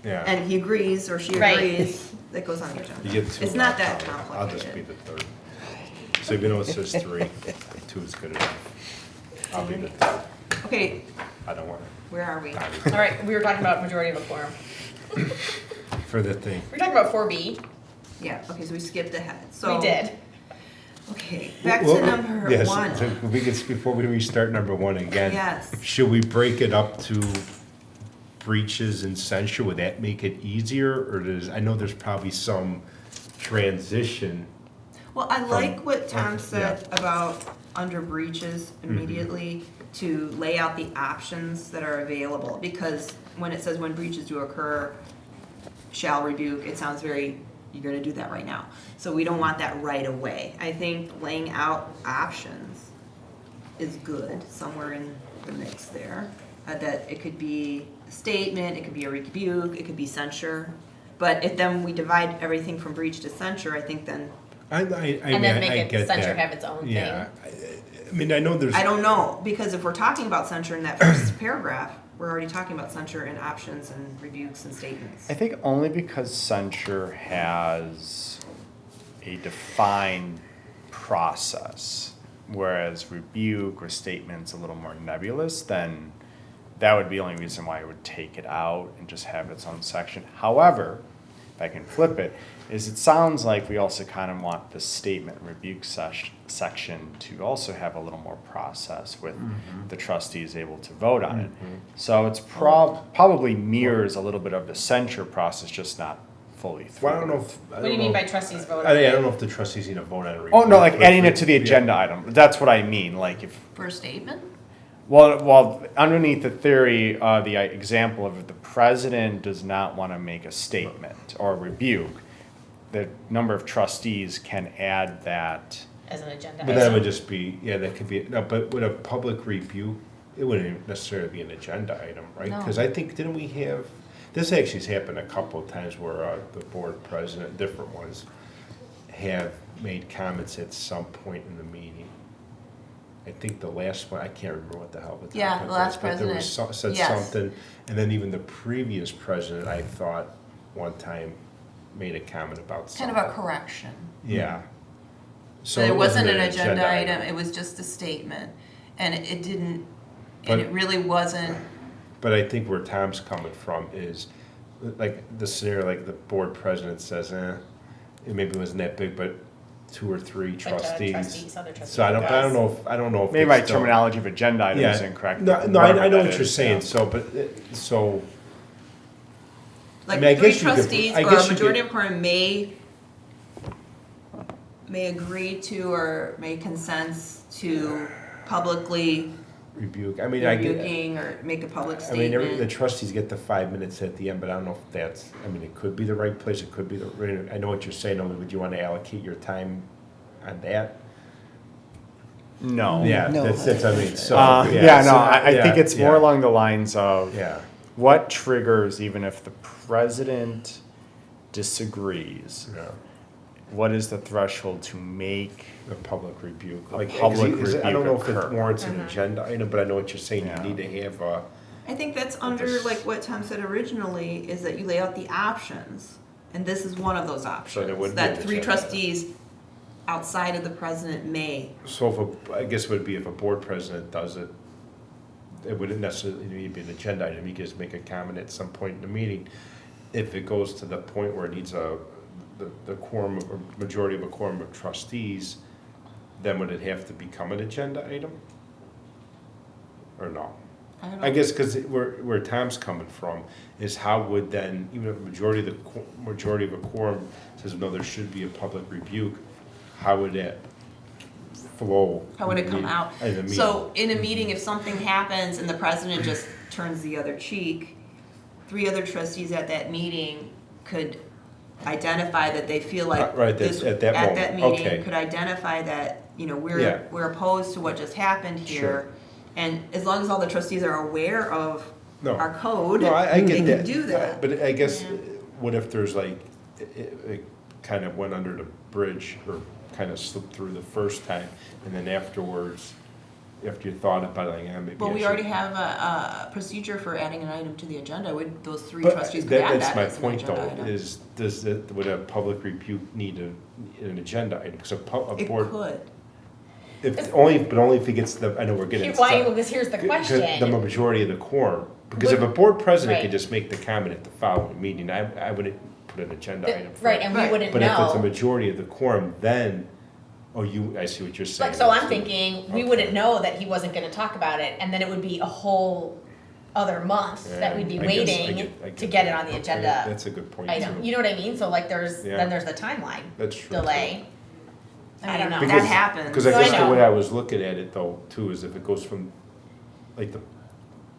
[SPEAKER 6] Yeah.
[SPEAKER 5] and he agrees or she
[SPEAKER 1] Right.
[SPEAKER 5] agrees, that goes on the agenda.
[SPEAKER 6] You get two.
[SPEAKER 5] It's not
[SPEAKER 6] I'll
[SPEAKER 5] that
[SPEAKER 6] cover it. I'll just be
[SPEAKER 5] complicated.
[SPEAKER 6] the third. So even though it says three, two is good enough. I'll be the third.
[SPEAKER 5] Okay,
[SPEAKER 6] I don't want
[SPEAKER 5] where are we?
[SPEAKER 6] to.
[SPEAKER 1] All right, we were talking about majority of a quorum.
[SPEAKER 6] For the thing.
[SPEAKER 1] We were talking about 4B.
[SPEAKER 5] Yeah, okay, so we skipped ahead, so.
[SPEAKER 1] We did.
[SPEAKER 5] Okay, back
[SPEAKER 6] Well,
[SPEAKER 5] to number
[SPEAKER 6] yes,
[SPEAKER 5] one.
[SPEAKER 6] so we can, before we restart number one again.
[SPEAKER 5] Yes.
[SPEAKER 6] Should we break it up to breaches and censure? Would that make it easier, or I know there's probably some transition.
[SPEAKER 5] Well, I like what Tom
[SPEAKER 6] okay,
[SPEAKER 5] said about under breaches immediately to lay out the options that are available, because when it says when breaches do occur, shall rebuke, it sounds very, you're gonna do that right now. So we don't want that right away. I think laying out options is good, somewhere in the mix there. That it could be a statement, it could be a rebuke, it could be censure. But if then we divide everything from breach to censure, I think then,
[SPEAKER 6] I
[SPEAKER 1] And
[SPEAKER 6] mean,
[SPEAKER 1] then make
[SPEAKER 6] I
[SPEAKER 1] it
[SPEAKER 6] get
[SPEAKER 1] censure
[SPEAKER 6] that.
[SPEAKER 1] have its own thing.
[SPEAKER 6] Yeah, I mean, I know there's.
[SPEAKER 5] I don't know, because if we're talking about censure in that first paragraph, we're already talking about censure and options and rebukes and statements.
[SPEAKER 7] I think only because censure has a defined process, whereas rebuke or statement's a little more nebulous, then that would be the only reason why I would take it out and just have its own section. However, if I can flip it, is it sounds like we also kind of want the statement and rebuke section to also have a little more process with the trustees able to vote on it. So it's probably mirrors a little bit of the censure process, just not fully through.
[SPEAKER 6] Well, I don't know if.
[SPEAKER 1] What do you mean by trustees vote on
[SPEAKER 6] I
[SPEAKER 1] it?
[SPEAKER 6] don't know if the trustees need to vote on it.
[SPEAKER 7] Oh, no, like adding it to the
[SPEAKER 6] Yeah.
[SPEAKER 7] agenda item. That's what I mean, like if,
[SPEAKER 5] For a statement?
[SPEAKER 7] well, underneath the theory, the example of if the president does not want to make a statement or rebuke, the number of trustees can add that.
[SPEAKER 1] As an agenda
[SPEAKER 6] But that
[SPEAKER 1] item.
[SPEAKER 6] would just be, yeah, that could be, no, but with a public rebuke, it wouldn't necessarily be an agenda item, right?
[SPEAKER 5] No.
[SPEAKER 6] Because I think, didn't we have, this actually has happened a couple of times where the board president, different ones, have made comments at some point in the meeting. I think the last one, I can't remember what the hell the topic
[SPEAKER 5] Yeah, the last
[SPEAKER 6] was, but there was
[SPEAKER 5] president,
[SPEAKER 6] said
[SPEAKER 5] yes.
[SPEAKER 6] something, and then even the previous president, I thought, one time, made a comment about
[SPEAKER 9] Kind
[SPEAKER 6] something.
[SPEAKER 9] of a correction.
[SPEAKER 6] Yeah. So
[SPEAKER 9] But it wasn't an agenda item, it was just a statement. And it didn't,
[SPEAKER 6] But-
[SPEAKER 9] and it really wasn't,
[SPEAKER 6] But I think where Tom's coming from is like the scenario, like the board president says, it maybe wasn't that big, but 2 or 3
[SPEAKER 1] But,
[SPEAKER 6] trustees.
[SPEAKER 1] other trustees.
[SPEAKER 6] So I don't know if.
[SPEAKER 7] Maybe
[SPEAKER 6] they
[SPEAKER 7] my
[SPEAKER 6] still-
[SPEAKER 7] terminology of agenda item is
[SPEAKER 6] Yeah.
[SPEAKER 7] incorrect.
[SPEAKER 6] No,
[SPEAKER 7] but
[SPEAKER 6] no, I
[SPEAKER 7] whatever
[SPEAKER 6] know
[SPEAKER 7] that
[SPEAKER 6] what you're
[SPEAKER 7] is,
[SPEAKER 6] saying,
[SPEAKER 7] yeah.
[SPEAKER 6] so, but, so,
[SPEAKER 5] Like
[SPEAKER 6] I mean, I
[SPEAKER 5] 3
[SPEAKER 6] guess you could-
[SPEAKER 5] trustees
[SPEAKER 6] I
[SPEAKER 5] or
[SPEAKER 6] guess
[SPEAKER 5] a
[SPEAKER 6] you
[SPEAKER 5] majority
[SPEAKER 6] could-
[SPEAKER 5] of quorum may agree to or may consent to publicly
[SPEAKER 6] rebuke, I mean, I get,
[SPEAKER 5] rebuking or make a public
[SPEAKER 6] I mean, the
[SPEAKER 5] statement.
[SPEAKER 6] trustees get the 5 minutes at the end, but I don't know if that's, I mean, it could be the right place, it could be the, I know what you're saying, only would you wanna allocate your time on that?
[SPEAKER 7] No.
[SPEAKER 6] Yeah,
[SPEAKER 3] No.
[SPEAKER 6] that's, I mean, so.
[SPEAKER 7] Yeah,
[SPEAKER 6] so,
[SPEAKER 7] no, I think
[SPEAKER 6] yeah,
[SPEAKER 7] it's more
[SPEAKER 6] yeah,
[SPEAKER 7] along the lines of
[SPEAKER 6] Yeah,
[SPEAKER 7] what triggers, even if the president disagrees,
[SPEAKER 6] yeah,
[SPEAKER 7] what is the threshold to make
[SPEAKER 6] the public rebuke.
[SPEAKER 7] A
[SPEAKER 6] Like,
[SPEAKER 7] public
[SPEAKER 6] I don't know if
[SPEAKER 7] rebuke
[SPEAKER 6] it
[SPEAKER 7] occur?
[SPEAKER 6] warrants an agenda item, but I know what you're saying,
[SPEAKER 7] Yeah.
[SPEAKER 6] you need to have,
[SPEAKER 5] I think that's under
[SPEAKER 6] this-
[SPEAKER 5] like what Tom said originally, is that you lay out the options. And this is one of those options.
[SPEAKER 6] there would be
[SPEAKER 5] That
[SPEAKER 6] an
[SPEAKER 5] 3
[SPEAKER 6] agenda.
[SPEAKER 5] trustees outside of the president may.
[SPEAKER 6] so if I guess it would be if a board president does it, it wouldn't necessarily need to be an agenda item, you could just make a comment at some point in the meeting. If it goes to the point where it needs the quorum, or majority of a quorum of trustees, then would it have to become an agenda item? Or no?
[SPEAKER 5] I don't
[SPEAKER 6] I
[SPEAKER 5] know.
[SPEAKER 6] guess, because where Tom's coming from is how would then, even if a majority of a quorum says, no, there should be a public rebuke, how would that flow?
[SPEAKER 5] How would it come out?
[SPEAKER 6] In the meeting?
[SPEAKER 5] So in a meeting, if something happens and the president just turns the other cheek, 3 other trustees at that meeting could identify that they feel like
[SPEAKER 6] Right,
[SPEAKER 5] this,
[SPEAKER 6] at that moment, okay.
[SPEAKER 5] meeting, could identify that, you know,
[SPEAKER 6] Yeah.
[SPEAKER 5] we're opposed to what just happened here.
[SPEAKER 6] Sure.
[SPEAKER 5] And as long as all the trustees are aware of
[SPEAKER 6] No.
[SPEAKER 5] our code,
[SPEAKER 6] No, I
[SPEAKER 5] they
[SPEAKER 6] get
[SPEAKER 5] can
[SPEAKER 6] that.
[SPEAKER 5] do that.
[SPEAKER 6] But I guess,
[SPEAKER 5] Yeah.
[SPEAKER 6] what if there's like, it kind of went under the bridge or kind of slipped through the first time, and then afterwards, after you thought about it, like, yeah, maybe
[SPEAKER 5] But
[SPEAKER 6] I
[SPEAKER 5] we
[SPEAKER 6] should-
[SPEAKER 5] already have a procedure for adding an item to the agenda. Would those 3
[SPEAKER 6] But
[SPEAKER 5] trustees could
[SPEAKER 6] that-
[SPEAKER 5] add
[SPEAKER 6] that's
[SPEAKER 5] that
[SPEAKER 6] my
[SPEAKER 5] as an
[SPEAKER 6] point
[SPEAKER 5] agenda
[SPEAKER 6] though,
[SPEAKER 5] item?
[SPEAKER 6] is, would a public rebuke need an agenda item? Because a
[SPEAKER 5] It
[SPEAKER 6] board,
[SPEAKER 5] could.
[SPEAKER 6] but only if it gets the, I know we're getting.
[SPEAKER 1] Why, because here's the question.
[SPEAKER 6] The majority of the quorum, because if a board president
[SPEAKER 1] Right.
[SPEAKER 6] could just make the comment at the following meeting, I wouldn't put an agenda item for
[SPEAKER 1] Right,
[SPEAKER 6] it.
[SPEAKER 1] and we
[SPEAKER 5] Right.
[SPEAKER 1] wouldn't
[SPEAKER 6] But if it's a
[SPEAKER 1] know.
[SPEAKER 6] majority of the quorum, then, I see what you're saying.
[SPEAKER 1] Like, so I'm thinking, we
[SPEAKER 6] Okay.
[SPEAKER 1] wouldn't know that he wasn't gonna talk about it, and then it would be a whole other month that we'd be
[SPEAKER 6] Yeah, I guess-
[SPEAKER 1] waiting to get it on the
[SPEAKER 6] Okay,
[SPEAKER 1] agenda
[SPEAKER 6] That's a good point
[SPEAKER 1] item.
[SPEAKER 6] too.
[SPEAKER 1] You know what I mean? So like,
[SPEAKER 6] Yeah.
[SPEAKER 1] then there's the timeline
[SPEAKER 6] That's true.
[SPEAKER 1] delay. I don't know.
[SPEAKER 5] That
[SPEAKER 6] Because-
[SPEAKER 5] happens.
[SPEAKER 6] Because I
[SPEAKER 1] No, I
[SPEAKER 6] guess the
[SPEAKER 1] know.
[SPEAKER 6] way I was looking at it though, too, is if it goes from, like, the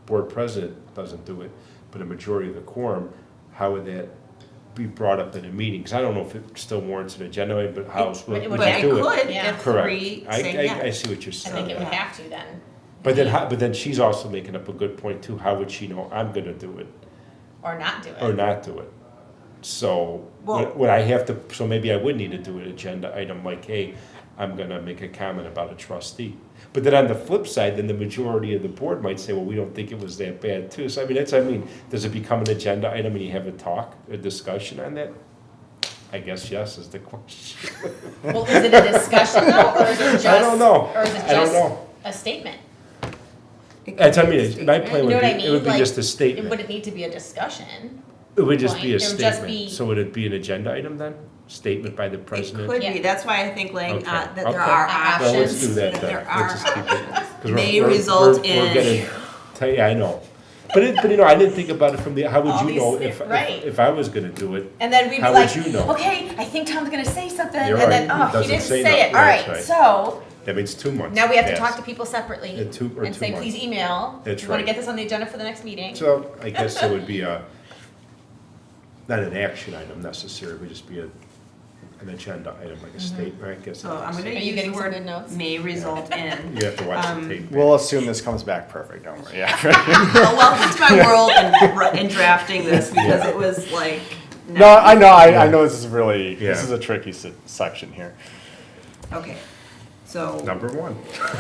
[SPEAKER 6] board president doesn't do it, but a majority of the quorum, how would that be brought up in a meeting? Because I don't know if it still warrants an agenda, item, but how else would
[SPEAKER 1] it
[SPEAKER 6] would
[SPEAKER 1] would
[SPEAKER 6] you
[SPEAKER 5] But it
[SPEAKER 6] do it?
[SPEAKER 5] could
[SPEAKER 1] Yeah.
[SPEAKER 5] if
[SPEAKER 6] Correct.
[SPEAKER 5] 3
[SPEAKER 6] I,
[SPEAKER 5] say
[SPEAKER 6] I
[SPEAKER 5] yes.
[SPEAKER 6] see what you're
[SPEAKER 1] I
[SPEAKER 6] saying.
[SPEAKER 1] think it would
[SPEAKER 5] Yeah.
[SPEAKER 1] have to then.
[SPEAKER 6] But then she's also making up a good point too. How would she know I'm gonna do it
[SPEAKER 1] Or not do it.
[SPEAKER 6] or not do it? So,
[SPEAKER 5] Well-
[SPEAKER 6] would I have to, so maybe I would need to do an agenda item like, hey, I'm gonna make a comment about a trustee. But then on the flip side, then the majority of the board might say, well, we don't think it was that bad too. So I mean, does it become an agenda item and you have a discussion on that? I guess yes is the question.
[SPEAKER 1] Well, is it a discussion though, or is it just?
[SPEAKER 6] I don't know.
[SPEAKER 1] Or is it
[SPEAKER 6] I don't
[SPEAKER 1] just
[SPEAKER 6] know.
[SPEAKER 1] a statement?
[SPEAKER 5] It could
[SPEAKER 6] That's, I
[SPEAKER 5] be a
[SPEAKER 6] mean, my
[SPEAKER 5] statement.
[SPEAKER 6] plan
[SPEAKER 1] You know
[SPEAKER 6] would
[SPEAKER 1] what I
[SPEAKER 6] be, it
[SPEAKER 1] mean?
[SPEAKER 6] would be
[SPEAKER 1] Like,
[SPEAKER 6] just a
[SPEAKER 1] Would
[SPEAKER 6] statement.
[SPEAKER 1] it need to be a discussion?
[SPEAKER 6] It would just be
[SPEAKER 1] point?
[SPEAKER 6] a
[SPEAKER 1] It would just
[SPEAKER 6] statement.
[SPEAKER 1] be-
[SPEAKER 6] So would it be an agenda item then? Statement by the
[SPEAKER 5] It
[SPEAKER 6] president?
[SPEAKER 5] could be.
[SPEAKER 1] Yeah.
[SPEAKER 5] That's why I think like
[SPEAKER 6] Okay.
[SPEAKER 5] that there
[SPEAKER 6] Okay.
[SPEAKER 5] are
[SPEAKER 1] Well,
[SPEAKER 6] Well, let's
[SPEAKER 5] options.
[SPEAKER 6] do that
[SPEAKER 5] That
[SPEAKER 6] then.
[SPEAKER 5] there are
[SPEAKER 6] Let's just keep it. 'Cause
[SPEAKER 5] May result
[SPEAKER 6] we're
[SPEAKER 5] in-
[SPEAKER 6] getting yeah, I know. But you know, I didn't think about it from the, how would
[SPEAKER 1] All
[SPEAKER 6] you know
[SPEAKER 1] these-
[SPEAKER 6] if
[SPEAKER 1] right.
[SPEAKER 6] if I was gonna do it?
[SPEAKER 1] And then we'd be
[SPEAKER 6] How
[SPEAKER 1] like,
[SPEAKER 6] would you know?
[SPEAKER 1] okay, I think Tom's gonna say something,
[SPEAKER 6] You're
[SPEAKER 1] and then,
[SPEAKER 6] right.
[SPEAKER 1] oh, he
[SPEAKER 6] Doesn't
[SPEAKER 1] didn't
[SPEAKER 6] say
[SPEAKER 1] say it,
[SPEAKER 6] nothing. That's
[SPEAKER 1] alright,
[SPEAKER 6] right.
[SPEAKER 1] so,
[SPEAKER 6] That means 2 months.
[SPEAKER 1] now we have to
[SPEAKER 6] passed.
[SPEAKER 1] talk to people separately
[SPEAKER 6] In 2
[SPEAKER 1] and say,
[SPEAKER 6] months.
[SPEAKER 1] please email.
[SPEAKER 6] That's
[SPEAKER 1] We wanna
[SPEAKER 6] right.
[SPEAKER 1] get this on the agenda for the next meeting.
[SPEAKER 6] So I guess it would be not an action item necessarily, it would just be an agenda item, like a statement, I guess.
[SPEAKER 5] So I'm gonna
[SPEAKER 1] Are you
[SPEAKER 5] use the
[SPEAKER 1] getting some
[SPEAKER 5] word
[SPEAKER 1] good notes?
[SPEAKER 5] may result in.
[SPEAKER 6] You have to watch the tape.
[SPEAKER 7] We'll assume this comes back perfect, don't worry, yeah.
[SPEAKER 5] Well, welcome to my world in drafting this because it was like.
[SPEAKER 7] No, I know this is really, this
[SPEAKER 6] Yeah.
[SPEAKER 7] is a tricky section here.
[SPEAKER 5] Okay, so.
[SPEAKER 6] Number 1.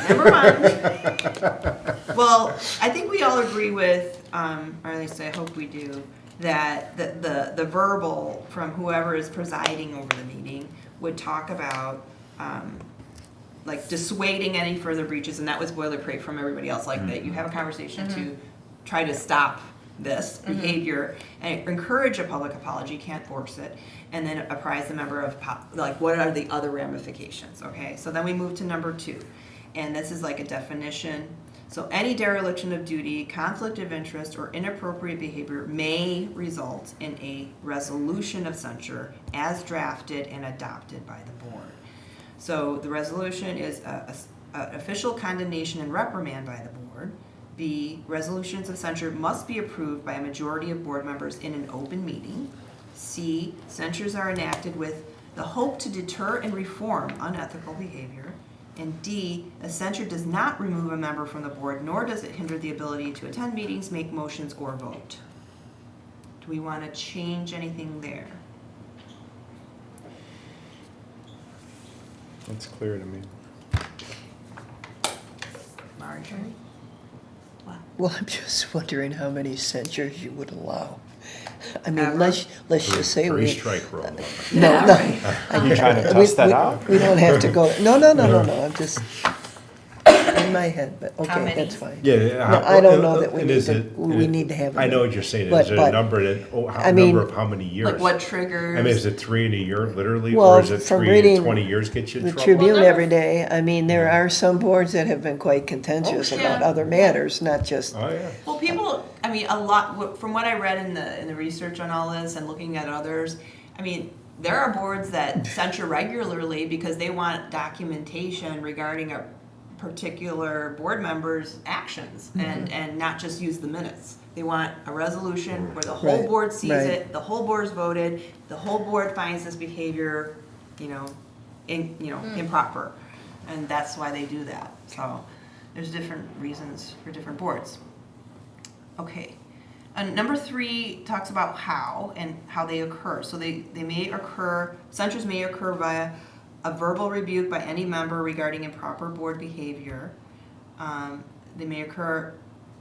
[SPEAKER 5] Number 1. Well, I think we all agree with, or at least I hope we do, that the verbal from whoever is presiding over the meeting would talk about, like dissuading any further breaches, and that was boilerplate from everybody else, like that you have a conversation to try to stop this behavior and encourage a public apology, can't force it, and then apprise the member of, like, what are the other ramifications, okay? So then we move to number 2, and this is like a definition. So any dereliction of duty, conflict of interest, or inappropriate behavior may result in a resolution of censure as drafted and adopted by the board. So the resolution is a official condemnation and reprimand by the board. B, resolutions of censure must be approved by a majority of board members in an open meeting. C, censures are enacted with the hope to deter and reform unethical behavior. And D, a censure does not remove a member from the board, nor does it hinder the ability to attend meetings, make motions, or vote. Do we want to change anything there?
[SPEAKER 4] It's clear to me.
[SPEAKER 5] Marjorie?
[SPEAKER 3] Well, I'm just wondering how many censures you would allow. I mean,
[SPEAKER 5] Ever?
[SPEAKER 3] let's just say
[SPEAKER 6] Three
[SPEAKER 3] we.
[SPEAKER 6] strike rule.
[SPEAKER 3] No,
[SPEAKER 7] Are you trying to
[SPEAKER 3] we-
[SPEAKER 7] test that
[SPEAKER 3] we-
[SPEAKER 7] out?
[SPEAKER 3] We don't have to go, no, I'm just in my head, but okay,
[SPEAKER 1] many?
[SPEAKER 3] that's fine.
[SPEAKER 6] Yeah.
[SPEAKER 3] No, I don't know that we
[SPEAKER 6] and
[SPEAKER 3] need
[SPEAKER 6] is
[SPEAKER 3] to,
[SPEAKER 6] it-
[SPEAKER 3] we need to have.
[SPEAKER 6] I know what you're saying.
[SPEAKER 3] But-
[SPEAKER 6] Is it
[SPEAKER 3] but-
[SPEAKER 6] a number that,
[SPEAKER 3] I mean-
[SPEAKER 6] number of how many years?
[SPEAKER 5] Like what triggers?
[SPEAKER 6] I mean, is it 3 in a year, literally,
[SPEAKER 3] Well,
[SPEAKER 6] or is it
[SPEAKER 3] from
[SPEAKER 6] 3 in
[SPEAKER 3] reading
[SPEAKER 6] 20 years get you in
[SPEAKER 3] The
[SPEAKER 6] trouble?
[SPEAKER 3] Tribune
[SPEAKER 1] Well,
[SPEAKER 3] every day, I mean, there are some boards that have been quite contentious
[SPEAKER 5] Oh,
[SPEAKER 3] about
[SPEAKER 5] yeah.
[SPEAKER 3] other matters, not just,
[SPEAKER 6] Oh, yeah.
[SPEAKER 5] Well, people, I mean, a lot, from what I read in the research on all this and looking at others, I mean, there are boards that censure regularly because they want documentation regarding a particular board member's actions and not just use the minutes. They want a resolution where the whole
[SPEAKER 3] Right,
[SPEAKER 5] board sees
[SPEAKER 3] right.
[SPEAKER 5] it, the whole board's voted, the whole board finds this behavior, improper. And that's why they do that. So there's different reasons for different boards. Okay. And number 3 talks about how they occur. So they may occur, censures may occur via a verbal rebuke by any member regarding improper board behavior. They may occur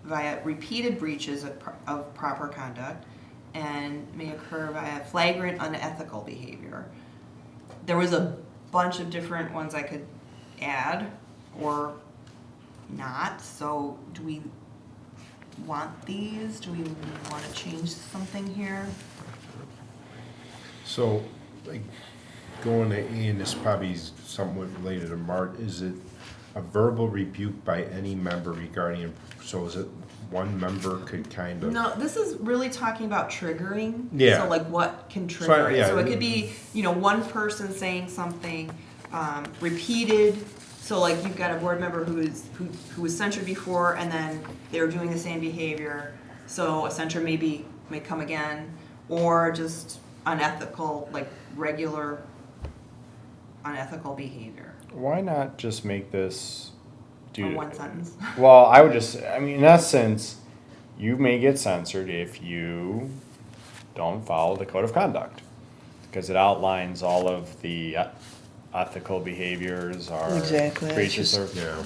[SPEAKER 5] via repeated breaches of proper conduct and may occur via flagrant unethical behavior. There was a bunch of different ones I could add or not. So do we want these? Do we want to change something here?
[SPEAKER 6] So, like, going to A, and this probably is somewhat related to Mart, is it a verbal rebuke by any member regarding, so is it one member could kind of?
[SPEAKER 5] No, this is really talking about triggering.
[SPEAKER 6] Yeah.
[SPEAKER 5] So like what can trigger
[SPEAKER 6] So,
[SPEAKER 5] it?
[SPEAKER 6] yeah.
[SPEAKER 5] So it could be, one person saying something repeated. So like you've got a board member who was censured before and then they were doing the same behavior. So a censure may come again, or just unethical, like regular unethical behavior.
[SPEAKER 7] Why not just make this do?
[SPEAKER 5] In one sentence.
[SPEAKER 7] Well, in essence, you may get censored if you don't follow the code of conduct, because it outlines all of the ethical behaviors or
[SPEAKER 3] Exactly, it's
[SPEAKER 7] breaches
[SPEAKER 3] just-
[SPEAKER 7] or,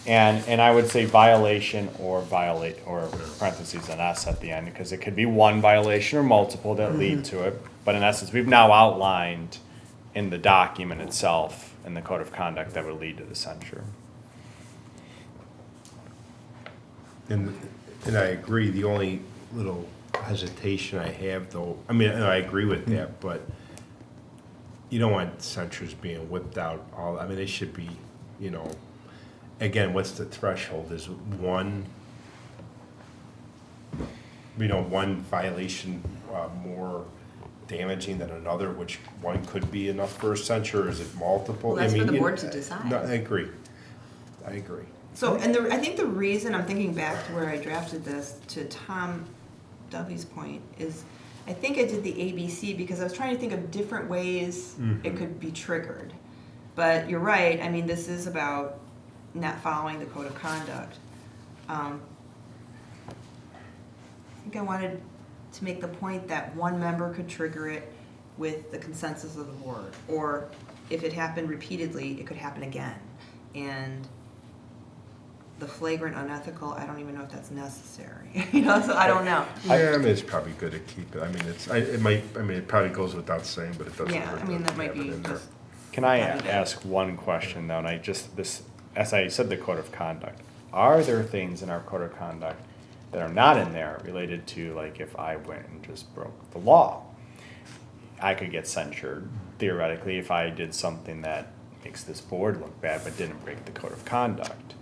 [SPEAKER 6] Yeah.
[SPEAKER 7] and I would say violation or parentheses an S at the end, because it could be one violation or multiple that lead to it. But in essence, we've now outlined in the document itself, in the code of conduct, that would lead to the censure.
[SPEAKER 6] And I agree, the only little hesitation I have though, and I agree with that, but you don't want censures being whipped out they should be, again, what's the threshold? Is one violation more damaging than another, which one could be enough for a censure, or is it multiple?
[SPEAKER 5] Well, that's
[SPEAKER 6] I
[SPEAKER 5] for
[SPEAKER 6] mean,
[SPEAKER 5] the board to decide.
[SPEAKER 6] No, I agree.
[SPEAKER 5] So, and I think the reason, I'm thinking back to where I drafted this, to Tom Duffy's point, is I think I did the ABC because I was trying to think of different ways it could be triggered. But you're right, this is about not following the code of conduct. I think I wanted to make the point that one member could trigger it with the consensus of the board, or if it happened repeatedly, it could happen again. And the flagrant unethical, I don't even know if that's necessary. So I don't know.
[SPEAKER 6] Yeah, it's probably good to keep it. It probably goes without saying, but it doesn't
[SPEAKER 5] Yeah,
[SPEAKER 6] hurt to
[SPEAKER 5] that might
[SPEAKER 6] have it
[SPEAKER 5] be
[SPEAKER 6] in there.
[SPEAKER 5] just.
[SPEAKER 7] Can I
[SPEAKER 5] Yeah.
[SPEAKER 7] ask one question though, as I said, the code of conduct, are there things in our code of conduct that are not in there related to, like, if I went and just broke the law. I could get censured theoretically if I did something that makes this board look bad but didn't break the code of conduct.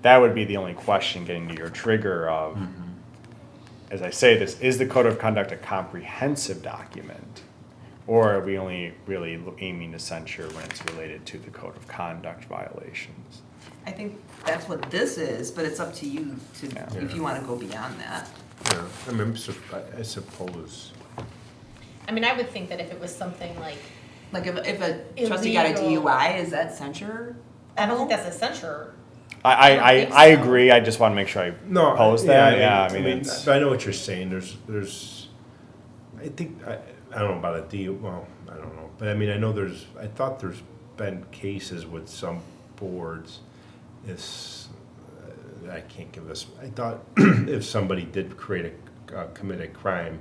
[SPEAKER 7] That would be the only question getting to your trigger of, as I say this, is the code of conduct a comprehensive document? Or are we only really aiming to censure when it's related to the code of conduct violations?
[SPEAKER 9] I think that's what this is, but it's up to you to,
[SPEAKER 7] Yeah.
[SPEAKER 9] if you wanna go beyond that.
[SPEAKER 6] Yeah, I mean, I suppose.
[SPEAKER 1] I mean, I would think that if it was something like,
[SPEAKER 9] Like if a trustee got a
[SPEAKER 1] Illegal.
[SPEAKER 9] DUI, is that censure?
[SPEAKER 1] I don't think that's a censure.
[SPEAKER 7] I
[SPEAKER 1] think
[SPEAKER 7] I
[SPEAKER 1] so.
[SPEAKER 7] agree, I just wanna make sure I
[SPEAKER 6] No,
[SPEAKER 7] post that, yeah, I mean, it's.
[SPEAKER 6] but I know what you're saying, there's, I think, I don't know about a deal, well, I don't know, but I mean, I thought there's been cases with some boards, I can't give this, I thought if somebody did commit a crime,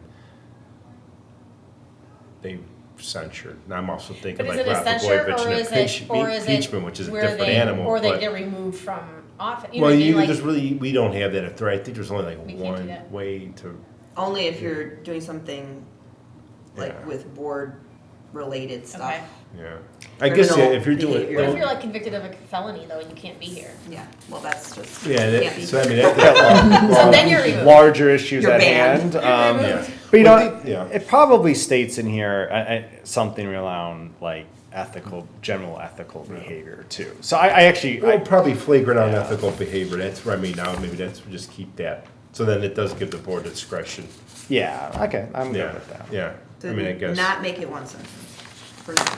[SPEAKER 6] they censured, and I'm also thinking
[SPEAKER 1] But
[SPEAKER 6] like
[SPEAKER 1] is it a
[SPEAKER 6] Ralph
[SPEAKER 1] censure
[SPEAKER 6] Blagojevich
[SPEAKER 1] or
[SPEAKER 6] and
[SPEAKER 1] is it, or is
[SPEAKER 6] impeachment,
[SPEAKER 1] it
[SPEAKER 6] which is a
[SPEAKER 1] where
[SPEAKER 6] different
[SPEAKER 1] they,
[SPEAKER 6] animal,
[SPEAKER 1] or they
[SPEAKER 6] but.
[SPEAKER 1] get removed from office? You know
[SPEAKER 6] Well,
[SPEAKER 1] what I mean? Like,
[SPEAKER 6] there's really, we don't have that authority. I think there's only like
[SPEAKER 1] We can't do
[SPEAKER 6] one
[SPEAKER 1] that.
[SPEAKER 6] way to,
[SPEAKER 5] Only if you're doing something like
[SPEAKER 6] Yeah.
[SPEAKER 5] with board related stuff.
[SPEAKER 1] Okay.
[SPEAKER 6] yeah. I guess, yeah,
[SPEAKER 5] Criminal
[SPEAKER 6] if you're doing,
[SPEAKER 5] behavior.
[SPEAKER 1] What if you're like convicted of a felony though and you can't be here?
[SPEAKER 5] Yeah, well, that's just.
[SPEAKER 6] yeah,
[SPEAKER 5] can't be-
[SPEAKER 6] that, so I mean, that,
[SPEAKER 1] So then you're removed.
[SPEAKER 7] Larger issues
[SPEAKER 5] You're
[SPEAKER 7] at
[SPEAKER 5] banned.
[SPEAKER 7] hand.
[SPEAKER 6] yeah.
[SPEAKER 7] But you
[SPEAKER 6] But
[SPEAKER 7] know,
[SPEAKER 6] the- yeah.
[SPEAKER 7] it probably states in here something around like general ethical behavior too. So I actually,
[SPEAKER 6] Well, probably flagrant
[SPEAKER 7] Yeah.
[SPEAKER 6] unethical behavior. That's where I mean now, maybe that's, just keep that. So then it does give the board discretion.
[SPEAKER 7] yeah, okay, I'm good
[SPEAKER 6] Yeah,
[SPEAKER 7] with that.
[SPEAKER 6] yeah. I
[SPEAKER 5] To
[SPEAKER 6] mean, I guess.
[SPEAKER 5] not make it one sentence. For now.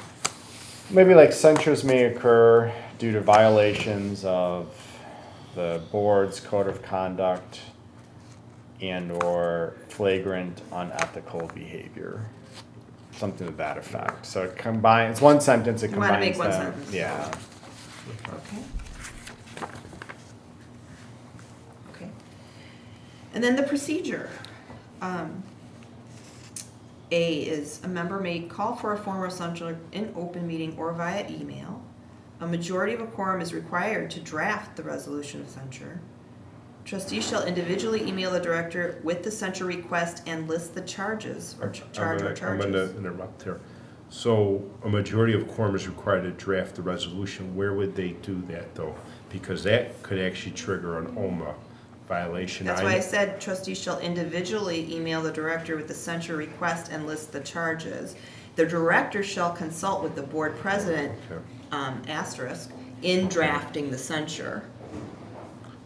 [SPEAKER 7] Maybe like censures may occur due to violations of the board's code of conduct and or flagrant unethical behavior. Something to that effect. So it combines, it's one sentence, it
[SPEAKER 5] You wanna
[SPEAKER 7] combines
[SPEAKER 5] make one
[SPEAKER 7] them.
[SPEAKER 5] sentence.
[SPEAKER 7] Yeah.
[SPEAKER 5] Okay. Okay. And then the procedure. A is a member may call for a formal censure in open meeting or via email. A majority of a quorum is required to draft the resolution of censure. Trustees shall individually email the director with the censure request and list the charges or charge or
[SPEAKER 6] I'm
[SPEAKER 5] charges.
[SPEAKER 6] gonna interrupt here. So a majority of quorum is required to draft the resolution. Where would they do that though? Because that could actually trigger an OMA violation.
[SPEAKER 5] That's why I said trustees shall individually email the director with the censure request and list the charges. The director shall consult with the board president,
[SPEAKER 6] Okay.
[SPEAKER 5] asterisk, in drafting the censure.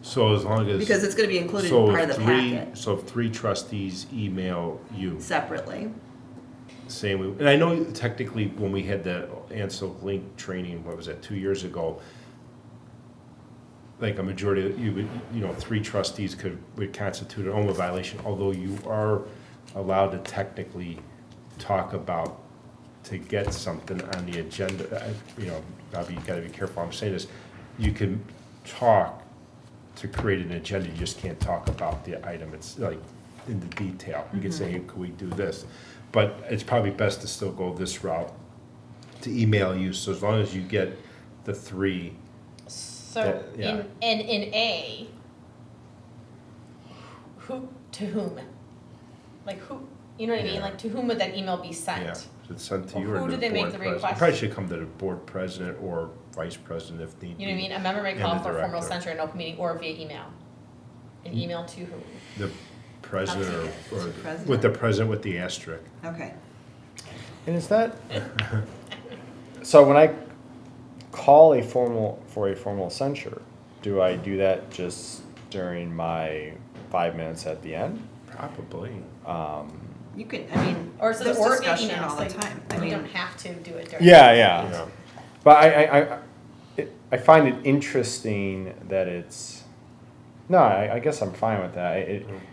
[SPEAKER 6] So as long as.
[SPEAKER 5] Because it's gonna be included in
[SPEAKER 6] So
[SPEAKER 5] part of the packet
[SPEAKER 6] So if three trustees email you,
[SPEAKER 5] separately.
[SPEAKER 6] saying, and I know technically when we had the Ansel Link training, what was that, 2 years ago? Like a majority, three trustees would constitute an OMA violation, although you are allowed to technically talk about, to get something on the agenda, Bobby, you gotta be careful, I'm saying this, you can talk to create an agenda, you just can't talk about the item, it's like in the detail. You can say, hey, could we do this? But it's probably best to still go this route, to email you, so as long as you get the three.
[SPEAKER 1] So
[SPEAKER 6] Yeah.
[SPEAKER 1] in A, who, to whom? Like who, you know what I mean?
[SPEAKER 6] Yeah.
[SPEAKER 1] Like to whom would that email be sent?
[SPEAKER 6] Yeah, is it sent to
[SPEAKER 1] Well,
[SPEAKER 6] you or
[SPEAKER 1] who
[SPEAKER 6] to
[SPEAKER 1] do
[SPEAKER 6] the
[SPEAKER 1] they make
[SPEAKER 6] board
[SPEAKER 1] the
[SPEAKER 6] president?
[SPEAKER 1] request?
[SPEAKER 6] It probably should come to the board president or vice president if need be.
[SPEAKER 1] You know what I mean? A member may
[SPEAKER 6] And
[SPEAKER 1] call
[SPEAKER 6] the
[SPEAKER 1] for a formal
[SPEAKER 6] director.
[SPEAKER 1] censure in open meeting or via email. An email to whom?
[SPEAKER 6] The president or
[SPEAKER 5] President.
[SPEAKER 6] with the president with the asterisk.
[SPEAKER 5] Okay.
[SPEAKER 7] And is that, so when I call for a formal censure, do I do that just during my 5 minutes at the end?
[SPEAKER 6] Probably.
[SPEAKER 5] You can, I mean,
[SPEAKER 1] Or so
[SPEAKER 5] there's
[SPEAKER 1] or via
[SPEAKER 5] discussion
[SPEAKER 1] email,
[SPEAKER 5] all
[SPEAKER 1] so
[SPEAKER 5] the time. I
[SPEAKER 1] you
[SPEAKER 5] mean,
[SPEAKER 1] don't have to do it during.
[SPEAKER 7] Yeah, yeah.
[SPEAKER 6] Yeah.
[SPEAKER 7] But I find it interesting that it's, no, I guess I'm fine with that.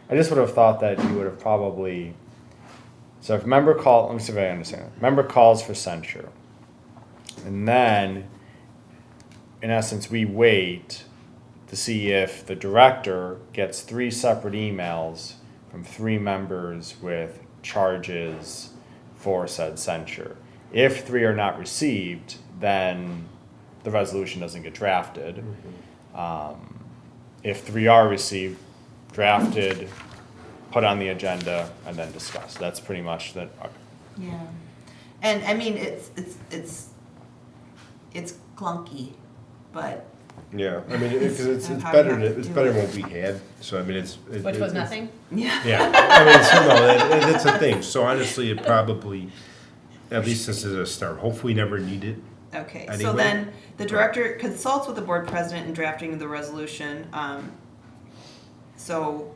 [SPEAKER 7] I just would have thought that you would have probably, so if member let me see if I understand. Member calls for censure. And then, in essence, we wait to see if the director gets 3 separate emails from 3 members with charges for said censure. If 3 are not received, then the resolution doesn't get drafted. If 3 are received, drafted, put on the agenda, and then discussed. That's pretty much that.
[SPEAKER 5] Yeah, and I mean, it's clunky, but
[SPEAKER 6] Yeah, I mean, it's
[SPEAKER 5] Of how
[SPEAKER 6] better,
[SPEAKER 5] you have to
[SPEAKER 6] it's
[SPEAKER 5] do
[SPEAKER 6] better
[SPEAKER 5] it.
[SPEAKER 6] than what we had, so I mean,
[SPEAKER 1] Which was nothing?
[SPEAKER 5] yeah.
[SPEAKER 6] Yeah, I mean, so no, it's a thing, so honestly, it probably, at least this is a start, hopefully never need it.
[SPEAKER 5] Okay, so
[SPEAKER 6] Anyway.
[SPEAKER 5] then the director consults with the board president in drafting the resolution. So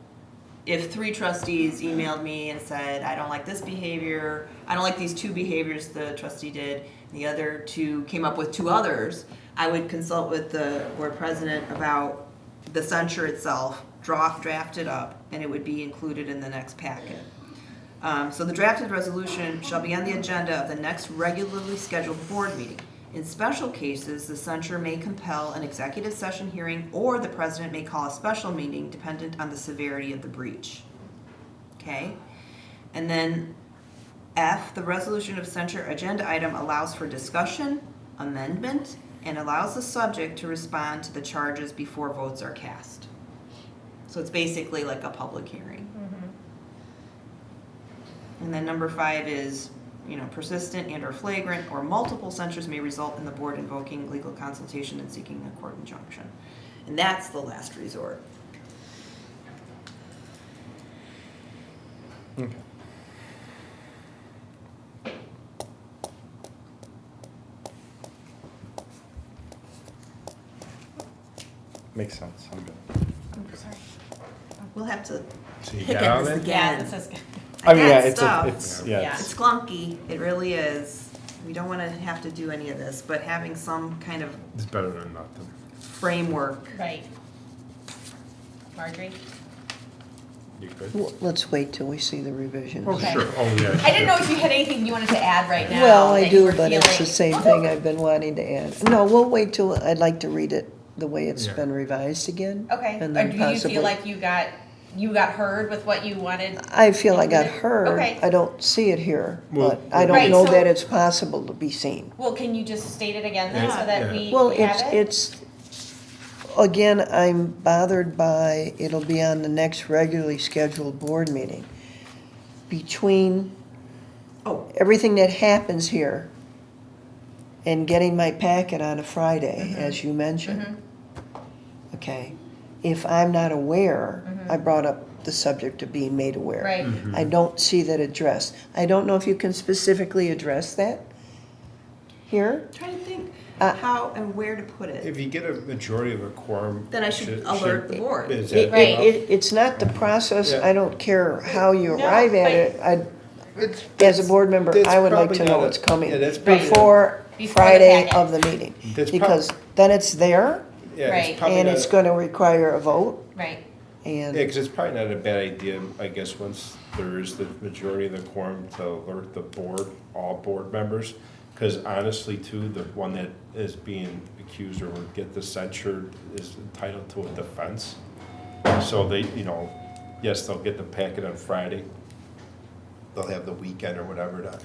[SPEAKER 5] if 3 trustees emailed me and said, I don't like this behavior, I don't like these 2 behaviors the trustee did, and the other 2 came up with 2 others, I would consult with the board president about the censure itself, draft it up, and it would be included in the next packet. So the drafted resolution shall be on the agenda of the next regularly scheduled board meeting. In special cases, the censure may compel an executive session hearing, or the president may call a special meeting dependent on the severity of the breach. Okay? And then F, the resolution of censure agenda item allows for discussion, amendment, and allows the subject to respond to the charges before votes are cast. So it's basically like a public hearing. And then number 5 is, persistent and or flagrant or multiple censures may result in the board invoking legal consultation and seeking a court injunction. And that's the last resort.
[SPEAKER 7] Okay. Makes sense, I'm good.
[SPEAKER 5] We'll have to
[SPEAKER 6] So you
[SPEAKER 5] pick
[SPEAKER 6] got all
[SPEAKER 5] at this
[SPEAKER 6] that?
[SPEAKER 1] Yeah,
[SPEAKER 5] again.
[SPEAKER 1] this is good.
[SPEAKER 7] I mean, yeah,
[SPEAKER 5] got
[SPEAKER 7] it's,
[SPEAKER 5] stuff.
[SPEAKER 7] it's,
[SPEAKER 1] Yeah.
[SPEAKER 7] yeah,
[SPEAKER 5] It's clunky, it really is. We don't wanna have to do any of this, but having some kind of
[SPEAKER 6] It's better than nothing.
[SPEAKER 5] framework.
[SPEAKER 1] Right. Marjorie?
[SPEAKER 6] You good?
[SPEAKER 3] Well, let's wait till we see the revisions.
[SPEAKER 6] Oh,
[SPEAKER 1] Okay.
[SPEAKER 6] sure, oh, yeah.
[SPEAKER 1] I didn't know if you had anything you wanted to add right now.
[SPEAKER 3] Well, I
[SPEAKER 1] that you were
[SPEAKER 3] do, but it's the
[SPEAKER 1] feeling-
[SPEAKER 3] same thing I've been wanting to add. No, we'll wait till, I'd like to read it the way it's
[SPEAKER 6] Yeah.
[SPEAKER 3] been revised again.
[SPEAKER 1] Okay,
[SPEAKER 3] And
[SPEAKER 1] or
[SPEAKER 3] then
[SPEAKER 1] do you
[SPEAKER 3] possibly.
[SPEAKER 1] feel like you got heard with what you wanted?
[SPEAKER 3] I feel I got
[SPEAKER 1] included?
[SPEAKER 3] heard.
[SPEAKER 1] Okay.
[SPEAKER 3] I don't see it here,
[SPEAKER 6] Well-
[SPEAKER 3] but I don't
[SPEAKER 1] Right,
[SPEAKER 3] know
[SPEAKER 1] so-
[SPEAKER 3] that it's possible to be seen.
[SPEAKER 1] Well, can you just state it again then, so
[SPEAKER 6] Yeah.
[SPEAKER 1] that we
[SPEAKER 3] Well,
[SPEAKER 1] have it?
[SPEAKER 3] it's, again, I'm bothered by, it'll be on the next regularly scheduled board meeting. Between
[SPEAKER 5] Oh,
[SPEAKER 3] everything that happens here and getting my packet on a Friday, as you mentioned. Okay, if I'm not aware, I brought up the subject of being made aware.
[SPEAKER 1] Right,
[SPEAKER 3] I don't see that addressed. I don't know if you can specifically address that here?
[SPEAKER 5] trying to think
[SPEAKER 3] Uh,
[SPEAKER 5] how and where to put it.
[SPEAKER 6] If you get a majority of a quorum.
[SPEAKER 5] Then I should alert the board.
[SPEAKER 6] Is
[SPEAKER 3] It,
[SPEAKER 6] that
[SPEAKER 1] Right.
[SPEAKER 6] enough?
[SPEAKER 3] it's not the process,
[SPEAKER 6] Yeah.
[SPEAKER 3] I don't care how you
[SPEAKER 1] No,
[SPEAKER 3] arrive at
[SPEAKER 1] but-
[SPEAKER 3] it.
[SPEAKER 6] It's-
[SPEAKER 3] As a board member,
[SPEAKER 6] that's
[SPEAKER 3] I would like
[SPEAKER 6] probably
[SPEAKER 3] to know
[SPEAKER 6] not a-
[SPEAKER 3] what's coming
[SPEAKER 6] yeah, that's probably not-
[SPEAKER 3] before
[SPEAKER 1] Before the
[SPEAKER 3] Friday
[SPEAKER 1] packet.
[SPEAKER 3] of the meeting.
[SPEAKER 6] That's
[SPEAKER 3] Because then it's there,
[SPEAKER 6] Yeah,
[SPEAKER 1] Right.
[SPEAKER 6] it's probably
[SPEAKER 3] and
[SPEAKER 6] not
[SPEAKER 3] it's
[SPEAKER 6] a-
[SPEAKER 3] gonna require a vote,
[SPEAKER 1] right.
[SPEAKER 3] and.
[SPEAKER 6] Yeah, because it's probably not a bad idea, I guess, once there is the majority of the quorum to alert the board, all board members. Because honestly, too, the one that is being accused or would get the censured is entitled to a defense. So they, yes, they'll get the packet on Friday. They'll have the weekend or whatever to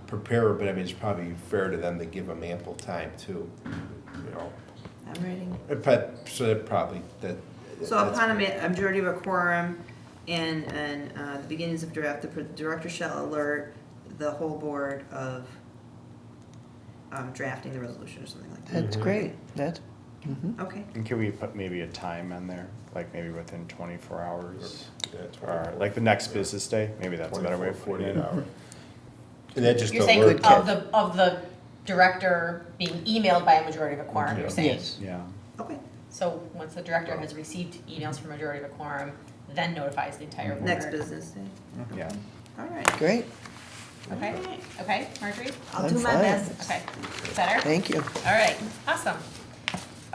[SPEAKER 6] prepare, but I mean, it's probably fair to them to give them ample time too,
[SPEAKER 5] I'm writing.
[SPEAKER 6] So that probably, that.
[SPEAKER 5] So
[SPEAKER 6] that's-
[SPEAKER 5] upon a majority of a quorum and the beginnings of draft, the director shall alert the whole board of drafting the resolution or something like that.
[SPEAKER 3] That's great, that's,
[SPEAKER 5] Okay.
[SPEAKER 7] And can we put maybe a time in there, like maybe within 24 hours?
[SPEAKER 6] Yeah,
[SPEAKER 7] Or like the next business day, maybe that's a better way of
[SPEAKER 6] 48
[SPEAKER 7] putting it.
[SPEAKER 6] hours. And that just
[SPEAKER 1] You're saying
[SPEAKER 6] alert.
[SPEAKER 1] of the director being emailed by a majority of a quorum, you're saying?
[SPEAKER 3] yes.
[SPEAKER 7] Yeah,
[SPEAKER 5] Okay.
[SPEAKER 1] So once the director has received emails from majority of a quorum, then notifies the entire board?
[SPEAKER 5] Next business day.
[SPEAKER 7] yeah.
[SPEAKER 5] All right.
[SPEAKER 3] Great,
[SPEAKER 1] Okay, okay, Marjorie?
[SPEAKER 5] I'll
[SPEAKER 3] I'm
[SPEAKER 5] do my
[SPEAKER 3] fine.
[SPEAKER 5] best.
[SPEAKER 1] Okay, better?
[SPEAKER 3] thank you.
[SPEAKER 1] All right, awesome.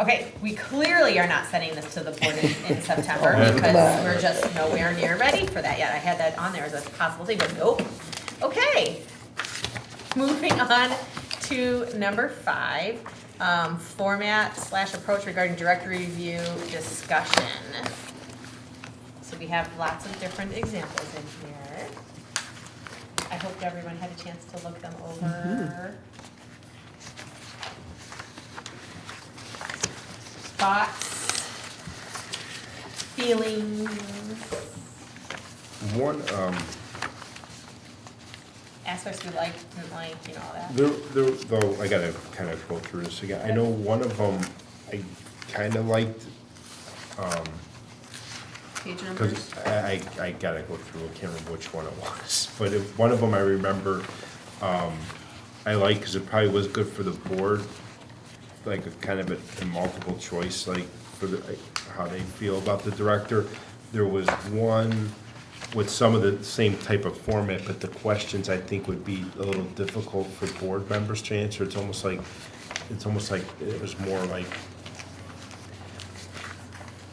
[SPEAKER 1] Okay, we clearly are not sending this to the board in September
[SPEAKER 6] Oh,
[SPEAKER 1] because
[SPEAKER 3] no.
[SPEAKER 1] we're just nowhere near ready for that yet. I had that on there as a possibility, but nope. Okay, moving on to number 5, format/approach regarding directory review discussion. So we have lots of different examples in here. I hope everyone had a chance to look them over. Thoughts, feelings?
[SPEAKER 6] One,
[SPEAKER 1] Aspects we liked, didn't like, you know, all that.
[SPEAKER 6] though, I gotta kind of go through this again. I know one of them I kind of liked,
[SPEAKER 5] Page numbers.
[SPEAKER 6] because I gotta go through, I can't remember which one it was. But one of them I remember, I like, because it probably was good for the board, like a kind of a multiple choice, like for the, how they feel about the director. There was one with some of the same type of format, but the questions I think would be a little difficult for board members to answer. It's almost like it was more like,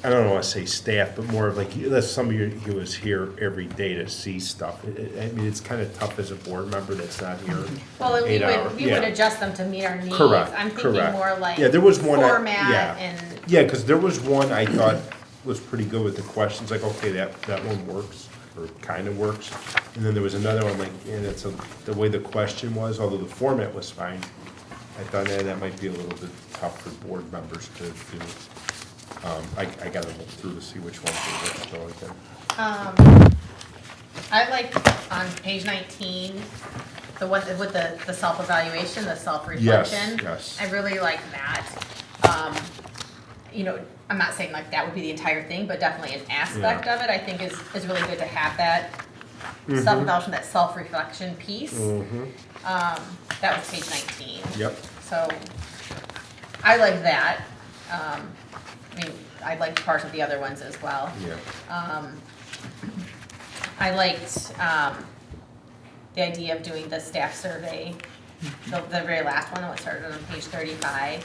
[SPEAKER 6] I don't want to say staff, but more of like, unless somebody who was here every day to see stuff. I mean, it's kind of tough as a board member that's not here.
[SPEAKER 1] Well, we
[SPEAKER 6] 8 hours.
[SPEAKER 1] would
[SPEAKER 6] Yeah.
[SPEAKER 1] adjust them to meet our needs.
[SPEAKER 6] Correct,
[SPEAKER 1] I'm thinking
[SPEAKER 6] correct.
[SPEAKER 1] more like
[SPEAKER 6] Yeah, there was one I-
[SPEAKER 1] format
[SPEAKER 6] yeah.
[SPEAKER 1] and,
[SPEAKER 6] Yeah, because there was one I thought was pretty good with the questions, like, okay, that one works, or kind of works. And then there was another one, like, and it's the way the question was, although the format was fine, I thought that might be a little bit tough for board members to do. I gotta look through to see which ones are which, though, again.
[SPEAKER 1] I like on page 19, the one with the self-evaluation, the self-reflection.
[SPEAKER 6] Yes.
[SPEAKER 1] I really like that. You know, I'm not saying like that would be the entire thing, but definitely an aspect
[SPEAKER 6] Yeah.
[SPEAKER 1] of it, I think is really good to have that self-evaluation, that self-reflection piece. That was page 19.
[SPEAKER 6] Yep.
[SPEAKER 1] So, I like that. I mean, I liked parts of the other ones as well.
[SPEAKER 6] Yeah.
[SPEAKER 1] I liked the idea of doing the staff survey, the very last one that started on page 35,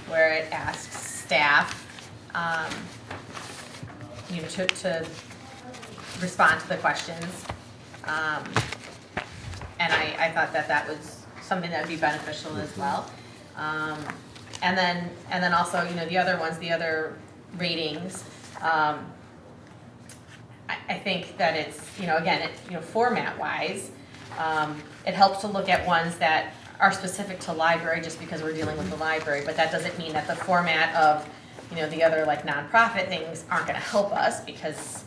[SPEAKER 1] where it asks staff, you know, to respond to the questions. And I thought that was something that would be beneficial as well. And then also, you know, the other ones, the other ratings, I think that it's, you know, again, format wise, it helps to look at ones that are specific to library just because we're dealing with the library, but that doesn't mean that the format of, you know, the other like nonprofit things aren't gonna help us, because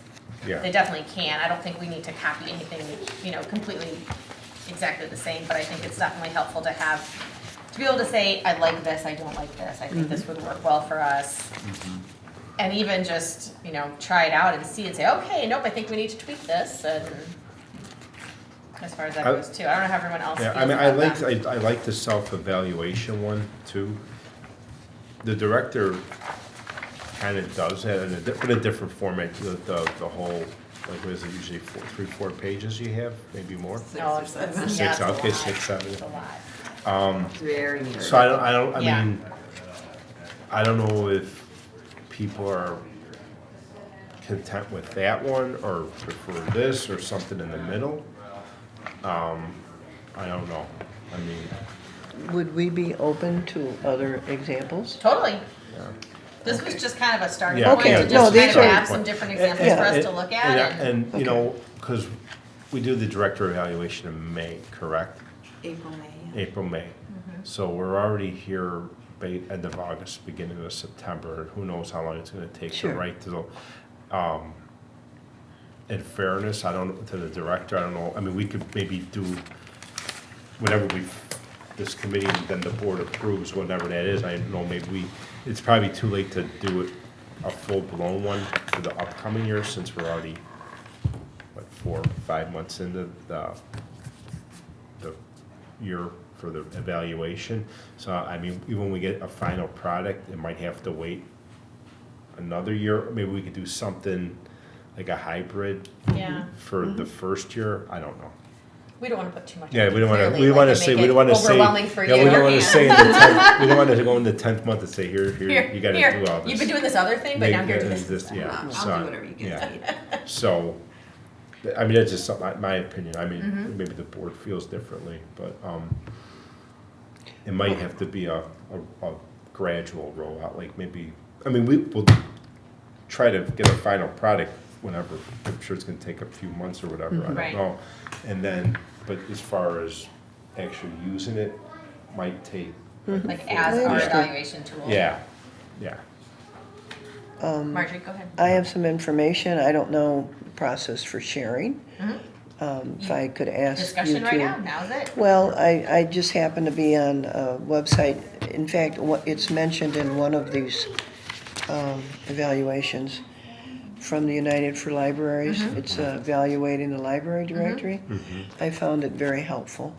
[SPEAKER 6] Yeah.
[SPEAKER 1] they definitely can. I don't think we need to copy anything, you know, completely exactly the same, but I think it's definitely helpful to be able to say, I like this, I don't like this, I think this would work well for us. And even just, you know, try it out and see and say, okay, nope, I think we need to tweak this, and as far as that goes too. I don't know how everyone else feels
[SPEAKER 6] Yeah, I mean,
[SPEAKER 1] about that.
[SPEAKER 6] I like the self-evaluation one too. The director kind of does that in a different format, the whole, like, what is it, usually 4 pages you have, maybe more?
[SPEAKER 1] No,
[SPEAKER 2] Six or seven.
[SPEAKER 1] it's
[SPEAKER 6] Six,
[SPEAKER 1] a
[SPEAKER 6] okay,
[SPEAKER 1] lot.
[SPEAKER 6] 6, 7.
[SPEAKER 1] It's a lot.
[SPEAKER 5] Very near.
[SPEAKER 6] So I
[SPEAKER 1] Yeah.
[SPEAKER 6] mean, I don't know if people are content with that one, or prefer this, or something in the middle. I don't know, I mean,
[SPEAKER 3] Would we be open to other examples?
[SPEAKER 1] Totally.
[SPEAKER 6] yeah.
[SPEAKER 1] This was just kind of a starting
[SPEAKER 6] Yeah,
[SPEAKER 1] point
[SPEAKER 6] yeah,
[SPEAKER 1] to
[SPEAKER 6] no,
[SPEAKER 1] just kind
[SPEAKER 3] these
[SPEAKER 1] of
[SPEAKER 3] are-
[SPEAKER 1] have some different examples for us to look at.
[SPEAKER 6] And, you know, because we do the director evaluation in May, correct?
[SPEAKER 5] April, May, yeah.
[SPEAKER 6] April, May. So we're already here, end of August, beginning of September. Who knows how long it's gonna take to
[SPEAKER 3] Sure.
[SPEAKER 6] write to the, in fairness, to the director, I don't know, I mean, we could maybe do whatever this committee and then the board approves, whatever that is. I don't know, maybe it's probably too late to do it a full-blown one for the upcoming year, since we're already, what, 4 or 5 months into the year for the evaluation. So, I mean, even when we get a final product, it might have to wait another year. Maybe we could do something like a hybrid
[SPEAKER 1] Yeah.
[SPEAKER 6] for the first year, I don't know.
[SPEAKER 1] We don't want to put too much.
[SPEAKER 6] Yeah, we don't wanna,
[SPEAKER 1] clearly,
[SPEAKER 6] we
[SPEAKER 1] like,
[SPEAKER 6] wanna
[SPEAKER 1] to
[SPEAKER 6] say,
[SPEAKER 1] make
[SPEAKER 6] we
[SPEAKER 1] it
[SPEAKER 6] don't wanna say.
[SPEAKER 1] overwhelming for
[SPEAKER 6] Yeah,
[SPEAKER 1] you.
[SPEAKER 6] we don't wanna say in the 10th, we don't wanna go in the 10th month and say, here, you gotta
[SPEAKER 1] Here,
[SPEAKER 6] do all this.
[SPEAKER 1] You've been doing this other thing, but now you're doing
[SPEAKER 6] This-
[SPEAKER 1] this.
[SPEAKER 6] Yeah,
[SPEAKER 5] I'll
[SPEAKER 6] so,
[SPEAKER 5] do whatever you
[SPEAKER 6] yeah.
[SPEAKER 5] guys need.
[SPEAKER 6] So, I mean, that's just something, my opinion, I mean,
[SPEAKER 1] Mm-hmm.
[SPEAKER 6] maybe the board feels differently, but, it might have to be a gradual rollout, like maybe, I mean, we'll try to get a final product whenever, I'm sure it's gonna take a few months or whatever, I
[SPEAKER 1] Right.
[SPEAKER 6] don't know. And then, but as far as actually using it, might take.
[SPEAKER 1] Like as our
[SPEAKER 3] Understood.
[SPEAKER 1] evaluation tool.
[SPEAKER 6] Yeah, yeah.
[SPEAKER 1] Marjorie, go ahead.
[SPEAKER 3] I have some information, I don't know the process for sharing. If I could ask you to.
[SPEAKER 1] Discussion right now, now's it.
[SPEAKER 3] Well, I just happened to be on a website, in fact, it's mentioned in one of these evaluations from the United for Libraries. It's evaluating the library directory. I found it very helpful.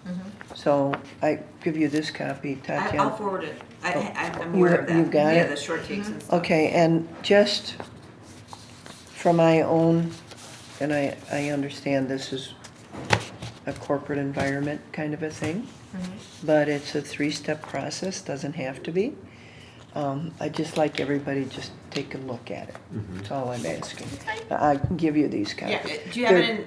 [SPEAKER 3] So I give you this copy, Tatiana.
[SPEAKER 5] I'll forward it. I'm
[SPEAKER 3] You-
[SPEAKER 5] aware of that.
[SPEAKER 3] you've got
[SPEAKER 5] Yeah,
[SPEAKER 3] it?
[SPEAKER 5] the short takes and stuff.
[SPEAKER 3] Okay, and just for my own, and I understand this is a corporate environment kind of a thing, but it's a 3-step process, doesn't have to be. I'd just like everybody just take a look at it. That's all I'm asking. I can give you these
[SPEAKER 5] Yeah,
[SPEAKER 3] copies.
[SPEAKER 5] do you have it in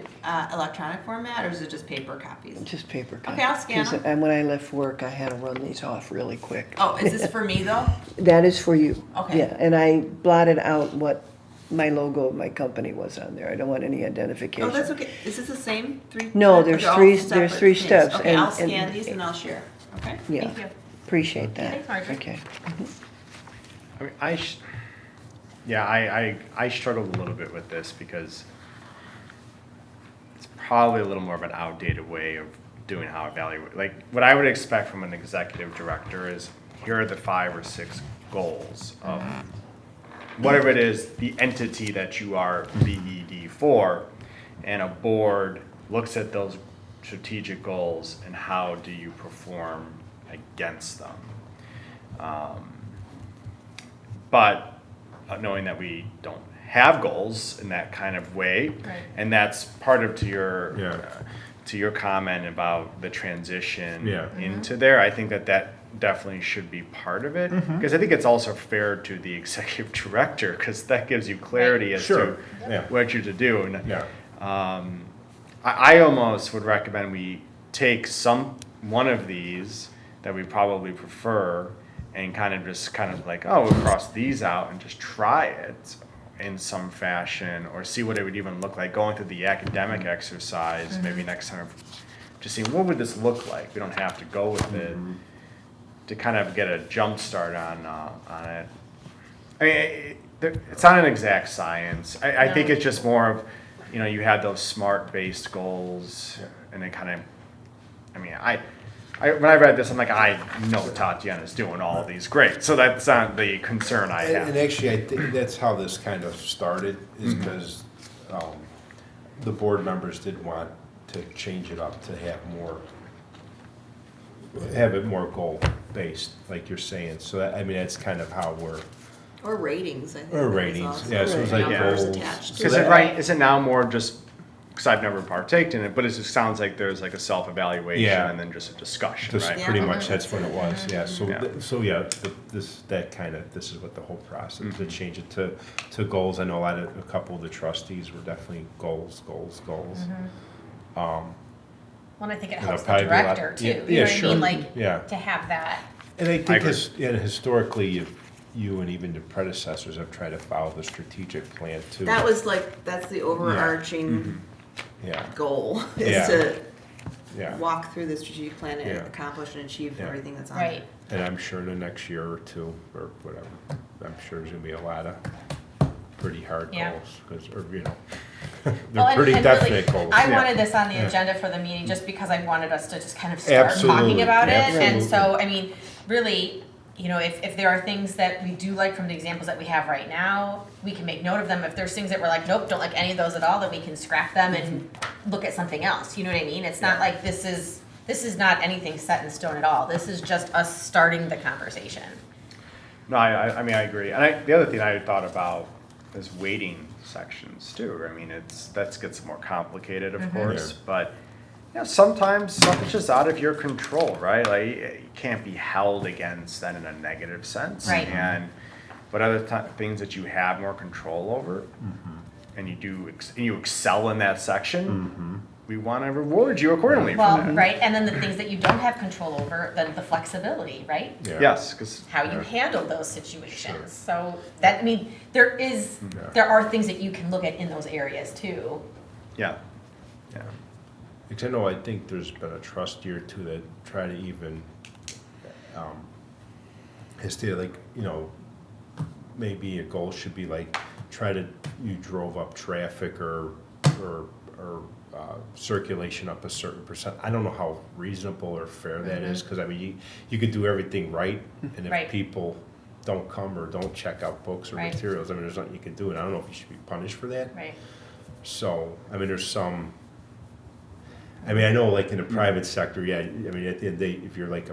[SPEAKER 5] electronic format, or is it just paper copies?
[SPEAKER 3] Just paper copies.
[SPEAKER 5] Okay, I'll scan
[SPEAKER 3] 'Cause,
[SPEAKER 5] them.
[SPEAKER 3] And when I left work, I had to run these off really quick.
[SPEAKER 5] Oh, is this for me, though?
[SPEAKER 3] That is for you.
[SPEAKER 5] Okay.
[SPEAKER 3] Yeah, and I blotted out what my logo of my company was on there. I don't want any identification.
[SPEAKER 5] Oh, that's okay. Is this the same 3?
[SPEAKER 3] No, there's
[SPEAKER 5] They're all
[SPEAKER 3] three-
[SPEAKER 5] separate
[SPEAKER 3] there's 3
[SPEAKER 5] things.
[SPEAKER 3] steps,
[SPEAKER 5] Okay,
[SPEAKER 3] and-
[SPEAKER 5] I'll scan
[SPEAKER 3] and-
[SPEAKER 5] these and I'll share. Okay?
[SPEAKER 3] Yeah,
[SPEAKER 1] Thank you.
[SPEAKER 3] appreciate that.
[SPEAKER 1] Thanks, Marjorie.
[SPEAKER 3] Okay.
[SPEAKER 7] I mean, I struggled a little bit with this because it's probably a little more of an outdated way of doing how evaluate. Like, what I would expect from an executive director is, here are the 5 or 6 goals of whatever it is, the entity that you are BED for, and a board looks at those strategic goals and how do you perform against them. But knowing that we don't have goals in that kind of way,
[SPEAKER 1] Right.
[SPEAKER 7] and that's part of
[SPEAKER 6] Yeah.
[SPEAKER 7] to your comment about the transition
[SPEAKER 6] Yeah.
[SPEAKER 7] into there. I think that definitely should be part of it, because I think it's also fair to the executive director, because that gives you clarity as
[SPEAKER 6] Sure.
[SPEAKER 7] to
[SPEAKER 6] Yeah.
[SPEAKER 7] what you're to do. And
[SPEAKER 6] Yeah.
[SPEAKER 7] I almost would recommend we take one of these that we probably prefer and kind of like, oh, we'll cross these out and just try it in some fashion, or see what it would even look like going through the academic exercise, maybe next time, just seeing what would this look like. We don't have to go with it, to kind of get a jump start on it. I mean, it's not an exact science. I think it's just more of, you had those SMART-based goals, and it kind of, I mean, when I read this, I'm like, I know Tatiana's doing all of these great, so that's not the concern I have.
[SPEAKER 6] And actually, I think that's how this kind of started, is because the board members did want to change it up to have it more goal-based, like you're saying. So I mean, that's kind of how we're,
[SPEAKER 5] Or ratings, I think.
[SPEAKER 6] or
[SPEAKER 5] that was
[SPEAKER 6] ratings,
[SPEAKER 5] also
[SPEAKER 6] yeah, so it's like
[SPEAKER 5] numbers
[SPEAKER 6] goals.
[SPEAKER 5] attached to
[SPEAKER 7] Because
[SPEAKER 5] it.
[SPEAKER 7] is it now more just, because I've never partaked in it, but it just sounds like there's like a self-evaluation
[SPEAKER 6] Yeah.
[SPEAKER 7] and then just a discussion,
[SPEAKER 6] Just
[SPEAKER 7] right?
[SPEAKER 6] pretty
[SPEAKER 5] Yeah.
[SPEAKER 6] much, that's what it was, yeah, so,
[SPEAKER 7] Yeah.
[SPEAKER 6] this is what the whole process, to change it to goals. I know a couple of the trustees were definitely goals.
[SPEAKER 1] Well, and I think it
[SPEAKER 6] You know,
[SPEAKER 1] helps the
[SPEAKER 6] probably be a lot-
[SPEAKER 1] director too,
[SPEAKER 6] yeah,
[SPEAKER 1] you know
[SPEAKER 6] yeah,
[SPEAKER 1] what I
[SPEAKER 6] sure.
[SPEAKER 1] mean, like,
[SPEAKER 6] Yeah.
[SPEAKER 1] to have that.
[SPEAKER 6] And I
[SPEAKER 7] I
[SPEAKER 6] think
[SPEAKER 7] agree.
[SPEAKER 6] historically, you and even the predecessors have tried to follow the strategic plan too.
[SPEAKER 5] That's the overarching
[SPEAKER 6] Yeah,
[SPEAKER 5] goal,
[SPEAKER 6] Yeah.
[SPEAKER 5] is to
[SPEAKER 6] yeah,
[SPEAKER 5] walk through the strategic plan and
[SPEAKER 6] Yeah.
[SPEAKER 5] accomplish and achieve
[SPEAKER 6] Yeah.
[SPEAKER 5] everything that's on
[SPEAKER 1] Right.
[SPEAKER 5] it.
[SPEAKER 6] and I'm sure the next year or two, or whatever, I'm sure there's gonna be a lot of pretty hard
[SPEAKER 1] Yeah.
[SPEAKER 6] goals,
[SPEAKER 1] Well,
[SPEAKER 6] they're
[SPEAKER 1] and-
[SPEAKER 6] pretty
[SPEAKER 1] and really,
[SPEAKER 6] definite goals.
[SPEAKER 1] I
[SPEAKER 6] Yeah.
[SPEAKER 1] wanted this on the
[SPEAKER 6] Yeah.
[SPEAKER 1] agenda for the meeting just because I wanted us to just kind of start talking
[SPEAKER 6] Absolutely,
[SPEAKER 1] about it. And
[SPEAKER 6] absolutely.
[SPEAKER 1] so, I mean, really, if there are things that we do like from the examples that we have right now, we can make note of them. If there's things that we're like, nope, don't like any of those at all, then we can scrap them and look at something else. You know what I mean? It's not like this is not anything set in stone at all. This is just us starting the conversation.
[SPEAKER 7] No, I mean, I agree. And the other thing I thought about is weighting sections too. I mean, that gets more complicated, of course, but sometimes something's just out of your control, right? Like, you can't be held against that in a negative sense.
[SPEAKER 1] Right.
[SPEAKER 7] But other things that you have more control over, and you excel in that section, we want to reward you accordingly for
[SPEAKER 1] Well,
[SPEAKER 7] that.
[SPEAKER 1] right, and then the things that you don't have control over, then the flexibility, right?
[SPEAKER 6] Yeah.
[SPEAKER 7] Yes, because
[SPEAKER 1] How you handle those situations. So that, I mean, there
[SPEAKER 6] Yeah.
[SPEAKER 1] are things that you can look at in those areas too.
[SPEAKER 7] yeah.
[SPEAKER 6] Because I think there's been a trustee or two that try to even, instead of maybe a goal should be like, you drove up traffic or circulation up a certain percent. I don't know how reasonable or fair that is, because I mean, you could do everything right, and if
[SPEAKER 1] Right.
[SPEAKER 6] people don't come or don't check out books or
[SPEAKER 1] Right.
[SPEAKER 6] materials, I mean, there's nothing you can do, and I don't know if you should be punished for that.
[SPEAKER 1] Right.
[SPEAKER 6] So, I mean, there's some, I mean, I know like in the private sector, yeah, I mean, at the end of the day, if you're like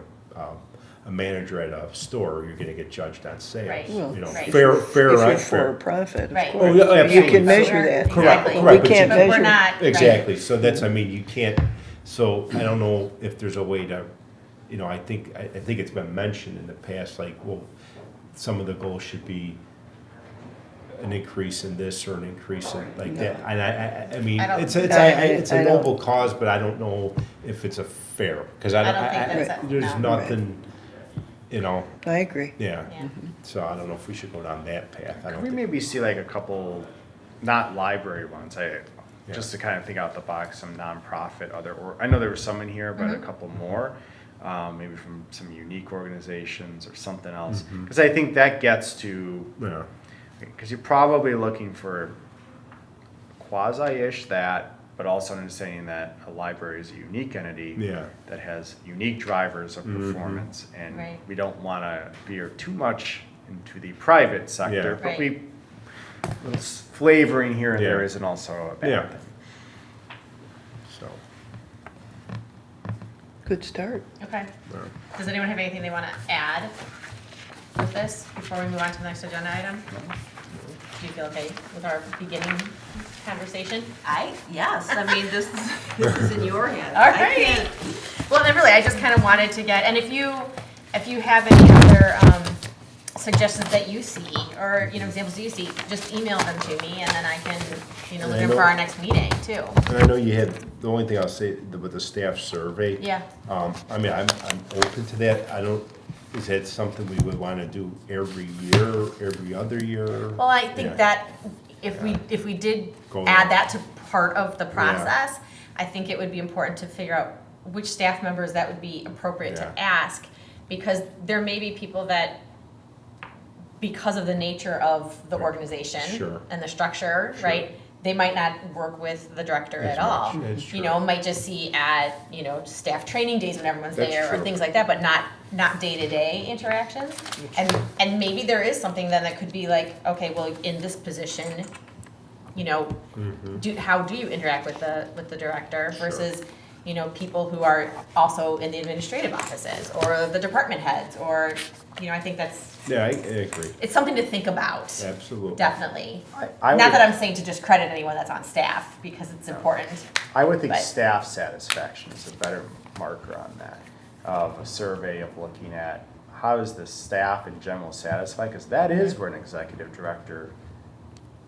[SPEAKER 6] a manager at a store, you're gonna get judged on sales.
[SPEAKER 1] Right.
[SPEAKER 6] You know,
[SPEAKER 1] Right.
[SPEAKER 6] fair
[SPEAKER 3] If
[SPEAKER 6] or
[SPEAKER 3] you're
[SPEAKER 6] unfair.
[SPEAKER 3] for profit, of
[SPEAKER 1] Right.
[SPEAKER 3] course.
[SPEAKER 6] Oh, yeah,
[SPEAKER 3] You
[SPEAKER 6] absolutely.
[SPEAKER 3] can measure that.
[SPEAKER 6] Correct,
[SPEAKER 1] Exactly.
[SPEAKER 6] correct,
[SPEAKER 3] We
[SPEAKER 6] but
[SPEAKER 3] can't
[SPEAKER 1] But we're
[SPEAKER 3] measure.
[SPEAKER 1] not, right.
[SPEAKER 6] Exactly, so that's, I mean, you can't, so I don't know if there's a way to, you know, I think it's been mentioned in the past, like, well, some of the goals should be an increase in this or an increase in like that, and I mean,
[SPEAKER 1] I don't-
[SPEAKER 6] it's
[SPEAKER 3] I
[SPEAKER 6] a
[SPEAKER 3] don't-
[SPEAKER 6] noble cause, but I don't know if it's a fair, because
[SPEAKER 1] I don't think that's
[SPEAKER 6] there's
[SPEAKER 1] no.
[SPEAKER 6] nothing, you know,
[SPEAKER 3] I agree.
[SPEAKER 6] yeah,
[SPEAKER 1] Yeah.
[SPEAKER 6] so I don't know if we should go down that path, I
[SPEAKER 7] Could
[SPEAKER 6] don't
[SPEAKER 7] we
[SPEAKER 6] think.
[SPEAKER 7] maybe see like a couple, not library ones, just to kind of think out the box, some nonprofit, or I know there were some in here, but a couple more, maybe from some unique organizations or something else. Because I think that gets to,
[SPEAKER 6] Yeah.
[SPEAKER 7] because you're probably looking for quasi-ish that, but also understanding that a library is a unique entity
[SPEAKER 6] Yeah.
[SPEAKER 7] that has unique drivers of performance, and
[SPEAKER 1] Right.
[SPEAKER 7] we don't want to veer too much into the private sector,
[SPEAKER 6] Yeah.
[SPEAKER 7] but
[SPEAKER 1] Right.
[SPEAKER 7] we little flavoring here and there
[SPEAKER 6] Yeah.
[SPEAKER 7] isn't also a bad
[SPEAKER 6] Yeah.
[SPEAKER 7] thing.
[SPEAKER 6] So,
[SPEAKER 3] Good start.
[SPEAKER 1] Okay.
[SPEAKER 6] yeah.
[SPEAKER 1] Does anyone have anything they want to add with this before we move on to the next agenda item? Do you feel okay with our beginning conversation?
[SPEAKER 5] Yes, I mean, this is in your hands.
[SPEAKER 1] All
[SPEAKER 5] I
[SPEAKER 1] right.
[SPEAKER 5] can't-
[SPEAKER 1] Well, then really, I just kind of wanted to get, and if you have any other suggestions that you see, or, you know, examples that you see, just email them to me, and then I can, you know, look
[SPEAKER 6] And I
[SPEAKER 1] at them for
[SPEAKER 6] know-
[SPEAKER 1] our next meeting, too.
[SPEAKER 6] And I know you had, the only thing I'll say, with the staff survey.
[SPEAKER 1] Yeah.
[SPEAKER 6] I mean, I'm open to that. I don't, is that something we would want to do every year, every other year?
[SPEAKER 1] Well, I think
[SPEAKER 6] Yeah.
[SPEAKER 1] that if we did
[SPEAKER 6] Go
[SPEAKER 1] add
[SPEAKER 6] on.
[SPEAKER 1] that to part of the process, I think it would be important to figure out which staff members that would be appropriate to
[SPEAKER 6] Yeah.
[SPEAKER 1] ask, because there may be people that, because of the nature of the organization
[SPEAKER 6] Sure.
[SPEAKER 1] and the structure,
[SPEAKER 6] Sure.
[SPEAKER 1] right? They might not work with the director
[SPEAKER 6] As
[SPEAKER 1] at all.
[SPEAKER 6] much, that's
[SPEAKER 1] You
[SPEAKER 6] true.
[SPEAKER 1] know, might just see at, you know, staff training days when everyone's
[SPEAKER 6] That's
[SPEAKER 1] there, or
[SPEAKER 6] true.
[SPEAKER 1] things like that, but not day-to-day interactions. And maybe there is something then that could be like, okay, well, in this position, you know, how do you interact with the director versus, you know, people who are also in the administrative offices or the department heads, or, you know, I think that's,
[SPEAKER 6] Yeah, I agree.
[SPEAKER 1] it's something to think about,
[SPEAKER 6] Absolutely.
[SPEAKER 1] definitely.
[SPEAKER 7] I
[SPEAKER 1] Not
[SPEAKER 7] would-
[SPEAKER 1] that I'm saying to discredit anyone that's on staff, because it's important.
[SPEAKER 7] I would think
[SPEAKER 1] But-
[SPEAKER 7] staff satisfaction is a better marker on that, of a survey of looking at how is the staff in general satisfied, because that is where an executive director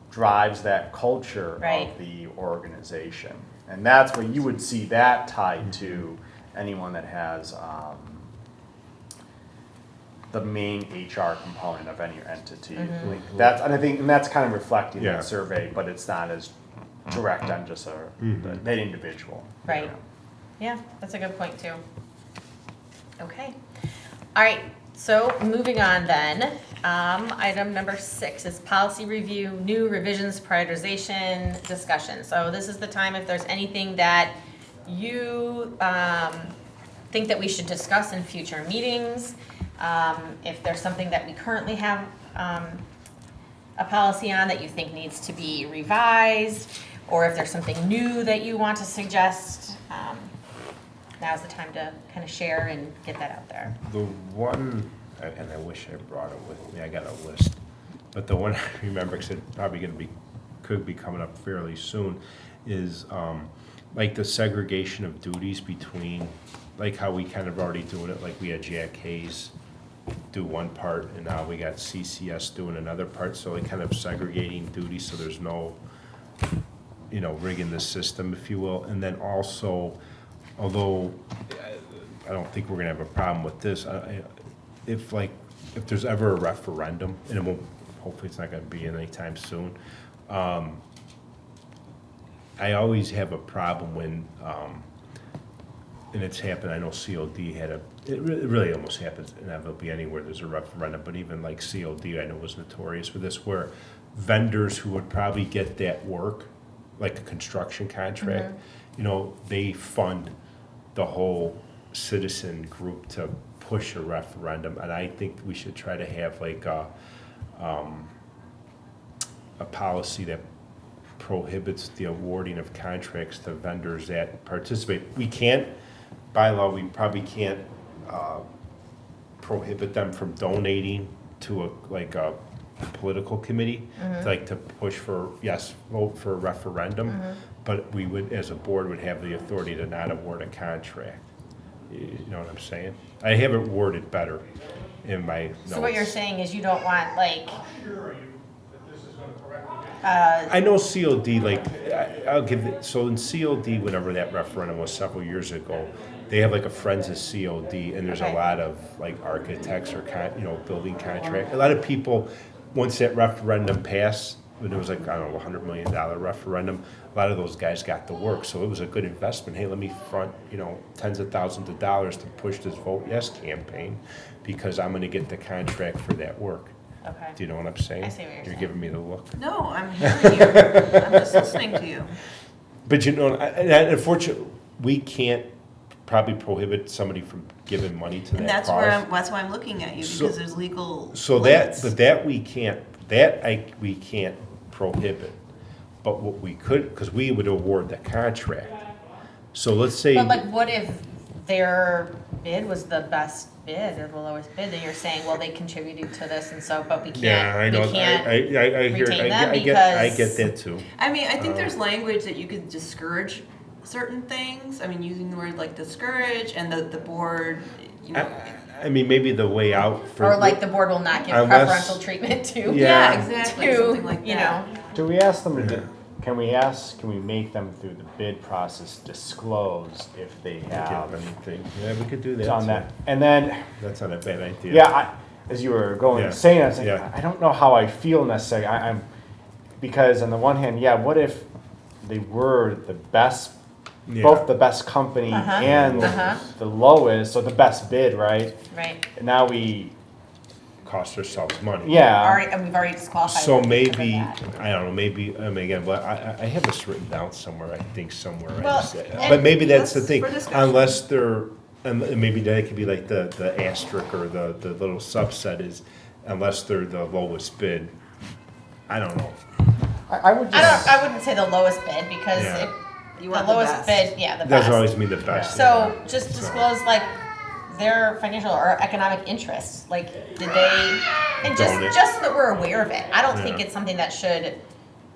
[SPEAKER 7] drives that culture
[SPEAKER 1] Right.
[SPEAKER 7] of the organization. And that's where you would see that tied to anyone that has the main HR component of any entity. Like that's, and I think, and that's kind of reflecting
[SPEAKER 6] Yeah.
[SPEAKER 7] that survey, but it's not as direct on just that individual. you
[SPEAKER 1] Right.
[SPEAKER 7] know.
[SPEAKER 1] Yeah, that's a good point too. Okay. All right, so moving on then, item number 6 is policy review, new revisions, prioritization, discussion. So this is the time if there's anything that you think that we should discuss in future meetings. If there's something that we currently have a policy on that you think needs to be revised, or if there's something new that you want to suggest, now's the time to kind of share and get that out there.
[SPEAKER 6] The one, and I wish I brought it with me, I got a list, but the one I remember, because it's probably gonna be, could be coming up fairly soon, is like the segregation of duties between, like how we kind of already doing it, like we had Jack Hayes do one part, and now we got CCS doing another part, so like kind of segregating duties, so there's no, you know, rigging the system, if you will, and then also, although I don't think we're gonna have a problem with this, if there's ever a referendum, and it won't, hopefully it's not gonna be anytime soon, I always have a problem when and it's happened, I know COD had it really almost happens inevitably anywhere there's a referendum, but even like COD, I know was notorious for this, where vendors who would probably get that work, like a construction contract, you know, they fund the whole citizen group to push a referendum, and I think we should try to have like a policy that prohibits the awarding of contracts to vendors that participate. We can't, by law, we probably can't prohibit them from donating to a political committee, like to push for, yes, vote for a referendum, but we would, as a board, would have the authority to not award a contract. You know what I'm saying? I have it worded better in my notes.
[SPEAKER 1] So what you're saying is you don't want like,
[SPEAKER 6] I know COD, like, I'll give it, so in COD, whenever that referendum was several years ago, they have like a Friends of COD, and there's a
[SPEAKER 1] Okay.
[SPEAKER 6] lot of like architects or building contract. A lot of people, once that referendum passed, when it was like, I don't know, $100 million referendum, a lot of those guys got to work, so it was a good investment. Hey, let me front, tens of thousands of dollars to push this Vote Yes campaign, because I'm gonna get the contract for that work.
[SPEAKER 1] okay.
[SPEAKER 6] Do you know what I'm saying?
[SPEAKER 1] I see what you're saying.
[SPEAKER 6] giving me the look.
[SPEAKER 9] No, I'm hearing you. I'm just listening to you.
[SPEAKER 6] But and unfortunately, we can't probably prohibit somebody from giving money to
[SPEAKER 9] And
[SPEAKER 6] that
[SPEAKER 9] that's
[SPEAKER 6] cause.
[SPEAKER 9] that's why I'm looking at you,
[SPEAKER 6] So-
[SPEAKER 9] because there's legal
[SPEAKER 6] So
[SPEAKER 9] limits.
[SPEAKER 6] we can't, we can't prohibit. But what we could, because we would award the contract. So let's say.
[SPEAKER 1] But like, what if their bid was the best bid or the lowest bid, that you're saying, well, they contributed to this and so, but we can't,
[SPEAKER 6] Yeah, I know,
[SPEAKER 1] we can't
[SPEAKER 6] I hear,
[SPEAKER 1] retain them
[SPEAKER 6] I
[SPEAKER 1] because.
[SPEAKER 6] get that too.
[SPEAKER 9] I mean, I think there's language that you could discourage certain things. I mean, using the word like discourage, and the board,
[SPEAKER 6] I mean, maybe the way out for.
[SPEAKER 1] Or like the board will not give
[SPEAKER 6] Unless-
[SPEAKER 1] preferential treatment to.
[SPEAKER 6] Yeah.
[SPEAKER 9] Yeah, exactly,
[SPEAKER 1] To,
[SPEAKER 9] something like
[SPEAKER 1] you
[SPEAKER 9] that.
[SPEAKER 1] know,
[SPEAKER 7] Do we ask them, can we make them through the bid process disclose if they
[SPEAKER 6] Give
[SPEAKER 7] have
[SPEAKER 6] anything. Yeah, we could do that.
[SPEAKER 7] done
[SPEAKER 6] too.
[SPEAKER 7] that? And then,
[SPEAKER 6] That's not a bad idea.
[SPEAKER 7] yeah, as you were going,
[SPEAKER 6] Yeah.
[SPEAKER 7] saying, I was like,
[SPEAKER 6] Yeah.
[SPEAKER 7] I don't know how I feel necessarily. Because on the one hand, yeah, what if they were the best,
[SPEAKER 6] Yeah.
[SPEAKER 7] both the best company
[SPEAKER 1] Uh-huh.
[SPEAKER 7] and
[SPEAKER 1] Uh-huh.
[SPEAKER 7] the lowest, so the best bid, right?
[SPEAKER 1] right,
[SPEAKER 7] And now we,
[SPEAKER 6] Cost ourselves money.
[SPEAKER 7] yeah.
[SPEAKER 1] already, and we've already disqualified.
[SPEAKER 6] So
[SPEAKER 1] them because of
[SPEAKER 6] maybe,
[SPEAKER 1] that.
[SPEAKER 6] I don't know, maybe, I mean, again, but I have this written down somewhere, I think somewhere.
[SPEAKER 1] Well,
[SPEAKER 6] But maybe that's the
[SPEAKER 9] that's
[SPEAKER 6] thing,
[SPEAKER 9] for discussion.
[SPEAKER 6] unless they're, and maybe that could be like the asterisk or the little subset is, unless they're the lowest bid. I don't know.
[SPEAKER 7] I would just.
[SPEAKER 1] I wouldn't say the lowest bid, because
[SPEAKER 6] Yeah.
[SPEAKER 1] if,
[SPEAKER 9] You
[SPEAKER 1] the
[SPEAKER 9] want the
[SPEAKER 1] lowest
[SPEAKER 9] best.
[SPEAKER 1] bid, yeah, the
[SPEAKER 6] It
[SPEAKER 1] best.
[SPEAKER 6] doesn't always mean the best.
[SPEAKER 1] So just disclose like their financial or economic interests, like did they, and
[SPEAKER 6] Donate.
[SPEAKER 1] just so that we're aware of it. I don't think
[SPEAKER 6] Yeah.
[SPEAKER 1] it's something that should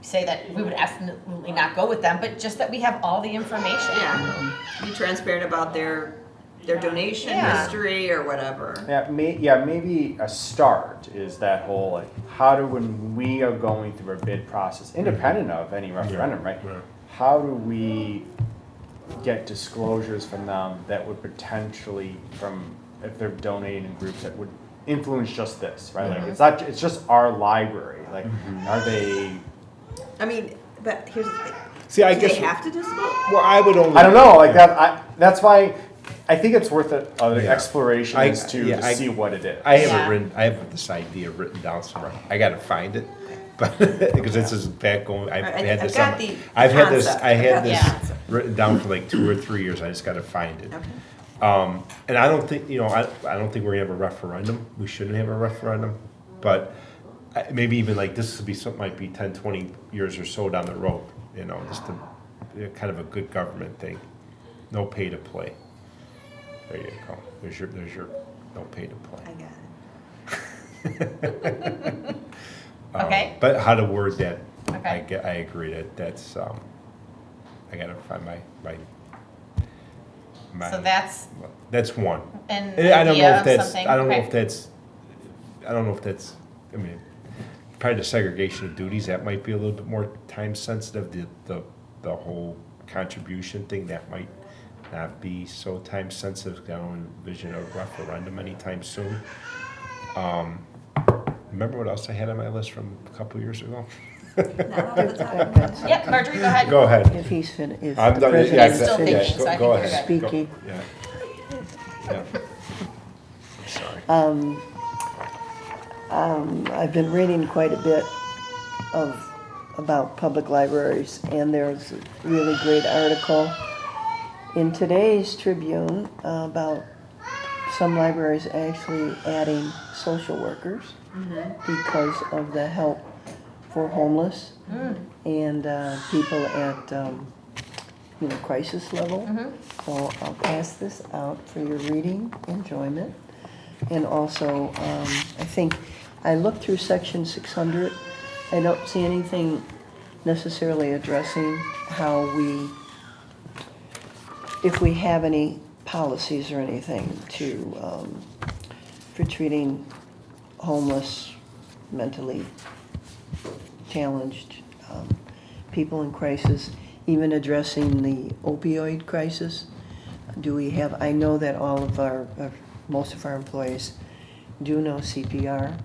[SPEAKER 1] say that we would absolutely not go with them, but just that we have all the information.
[SPEAKER 9] Yeah, be transparent about their donation
[SPEAKER 1] Yeah.
[SPEAKER 9] history or whatever.
[SPEAKER 7] Yeah, maybe a start is that whole, like, how do, when we are going through a bid process, independent of any referendum, right?
[SPEAKER 6] Yeah.
[SPEAKER 7] How do we get disclosures from them that would potentially, if they're donating in groups, that would influence just this, right? Like, it's just our library, like, are they,
[SPEAKER 9] I mean, but here's the thing.
[SPEAKER 6] See, I
[SPEAKER 9] Do
[SPEAKER 6] guess,
[SPEAKER 9] they have to disclose?
[SPEAKER 6] well, I would only.
[SPEAKER 7] I don't know, like that's why, I think it's worth an
[SPEAKER 6] Yeah.
[SPEAKER 7] exploration
[SPEAKER 6] I-
[SPEAKER 7] as to
[SPEAKER 6] yeah, I-
[SPEAKER 7] see what it is.
[SPEAKER 6] I have
[SPEAKER 1] Yeah.
[SPEAKER 6] it written, I have this idea written down somewhere. I gotta find it, but, because this is back going, I've
[SPEAKER 9] Right,
[SPEAKER 6] had
[SPEAKER 9] I've
[SPEAKER 6] this,
[SPEAKER 9] got the
[SPEAKER 6] I've had this,
[SPEAKER 9] concept.
[SPEAKER 6] I
[SPEAKER 9] I've
[SPEAKER 6] had
[SPEAKER 9] got the
[SPEAKER 6] this
[SPEAKER 1] concept.
[SPEAKER 6] written down for like 2 or 3 years. I just gotta find it.
[SPEAKER 9] Okay.
[SPEAKER 6] And I don't think, I don't think we're gonna have a referendum. We shouldn't have a referendum. But maybe even like this would be something, might be 10, 20 years or so down the road, just kind of a good government thing. No pay to play. There you go. There's your no pay to play.
[SPEAKER 9] I got it.
[SPEAKER 1] Okay.
[SPEAKER 6] But how to word that,
[SPEAKER 1] Okay.
[SPEAKER 6] I agree that's, I gotta find my.
[SPEAKER 1] So that's
[SPEAKER 6] That's one.
[SPEAKER 1] an
[SPEAKER 6] I don't know
[SPEAKER 1] idea
[SPEAKER 6] if
[SPEAKER 1] of
[SPEAKER 6] that's,
[SPEAKER 1] something.
[SPEAKER 6] I don't know
[SPEAKER 1] Okay.
[SPEAKER 6] if that's, I mean, probably the segregation of duties, that might be a little bit more time sensitive, the whole contribution thing, that might not be so time sensitive, I don't envision a referendum anytime soon. Remember what else I had on my list from a couple years ago?
[SPEAKER 5] Not off the top of my head.
[SPEAKER 1] Yep, Marjorie, go ahead.
[SPEAKER 6] Go ahead.
[SPEAKER 3] If he's if
[SPEAKER 6] I'm
[SPEAKER 3] the
[SPEAKER 6] done.
[SPEAKER 3] president
[SPEAKER 6] Yeah,
[SPEAKER 3] is
[SPEAKER 1] still
[SPEAKER 6] exactly.
[SPEAKER 3] finished
[SPEAKER 1] thinking, so I
[SPEAKER 6] Go
[SPEAKER 1] think
[SPEAKER 6] ahead.
[SPEAKER 1] you're
[SPEAKER 6] Go-
[SPEAKER 3] speaking.
[SPEAKER 6] Yeah. Yeah. Sorry.
[SPEAKER 3] I've been reading quite a bit about public libraries, and there's a really great article in today's Tribune about some libraries actually adding social workers because of the help for homeless and people at crisis level. So I'll pass this out for your reading enjoyment. And also, I think, I looked through section 600. I don't see anything necessarily addressing how if we have any policies or anything for treating homeless, mentally challenged people in crisis, even addressing the opioid crisis. Do we have, I know that most of our employees do know CPR,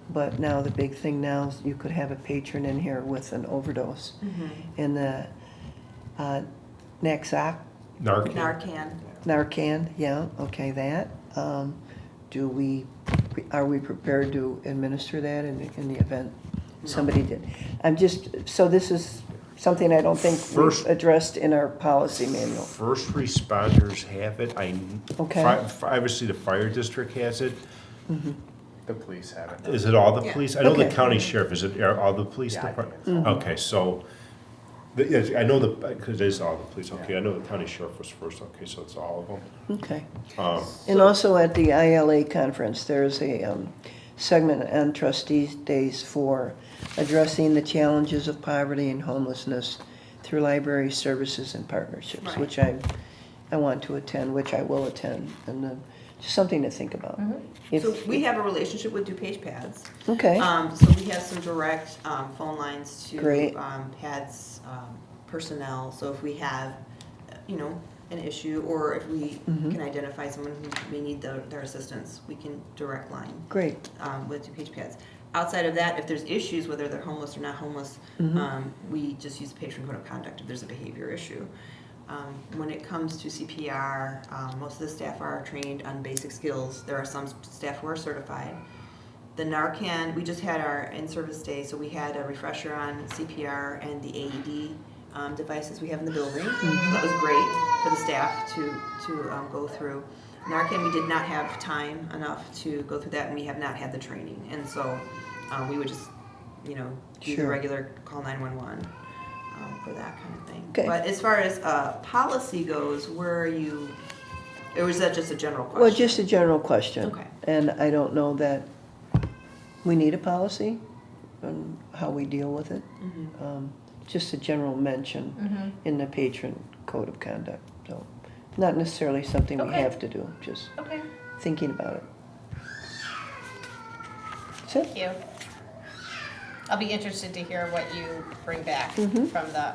[SPEAKER 3] but now the big thing now is you could have a patron in here with an overdose. And the Narcan, yeah, okay, that. Are we prepared to administer that in the event somebody did? So this is something I don't think we've addressed in our policy manual.
[SPEAKER 6] First responders have it.
[SPEAKER 3] Okay.
[SPEAKER 6] Obviously, the fire district has it.
[SPEAKER 7] The police have it.
[SPEAKER 6] Is it all the
[SPEAKER 5] Yeah.
[SPEAKER 6] police? I know the
[SPEAKER 3] Okay.
[SPEAKER 6] county sheriff, is it all the police
[SPEAKER 7] Yeah, I
[SPEAKER 6] department?
[SPEAKER 7] think it's all.
[SPEAKER 6] Okay, so, yes, I know because it's all the police, okay, I know the county sheriff was first, okay, so it's all of them.
[SPEAKER 3] Okay.
[SPEAKER 6] Um,
[SPEAKER 3] And also at the ILA conference, there's a segment on Trustees Days for addressing the challenges of poverty and homelessness through library services and partnerships,
[SPEAKER 5] Right.
[SPEAKER 3] which I want to attend, which I will attend, and just something to think about.
[SPEAKER 5] So we have a relationship with DuPage Pads.
[SPEAKER 3] Okay,
[SPEAKER 5] So we have some direct phone lines to
[SPEAKER 3] Great.
[SPEAKER 5] Pads personnel. So if we have, an issue, or if we can identify someone who may need their assistance, we can direct line
[SPEAKER 3] great,
[SPEAKER 5] with DuPage Pads. Outside of that, if there's issues, whether they're homeless or not homeless, we just use the patron code of conduct if there's a behavior issue. When it comes to CPR, most of the staff are trained on basic skills. There are some staff who are certified. The Narcan, we just had our in-service day, so we had a refresher on CPR and the AED devices we have in the building. So that was great for the staff to go through. Narcan, we did not have time enough to go through that, and we have not had the training. And so we would just, do the
[SPEAKER 3] Sure.
[SPEAKER 5] regular call 911 for that kind of thing.
[SPEAKER 3] Okay.
[SPEAKER 5] But as far as policy goes, where are you, or was that just a general question?
[SPEAKER 3] well, just a general question.
[SPEAKER 5] Okay.
[SPEAKER 3] And I don't know that we need a policy on how we deal with it. Just a general mention in the patron code of conduct. So not necessarily something we
[SPEAKER 1] Okay.
[SPEAKER 3] have to do, just
[SPEAKER 1] Okay,
[SPEAKER 3] thinking about it. That's it.
[SPEAKER 1] thank you. I'll be interested to hear what you bring back from the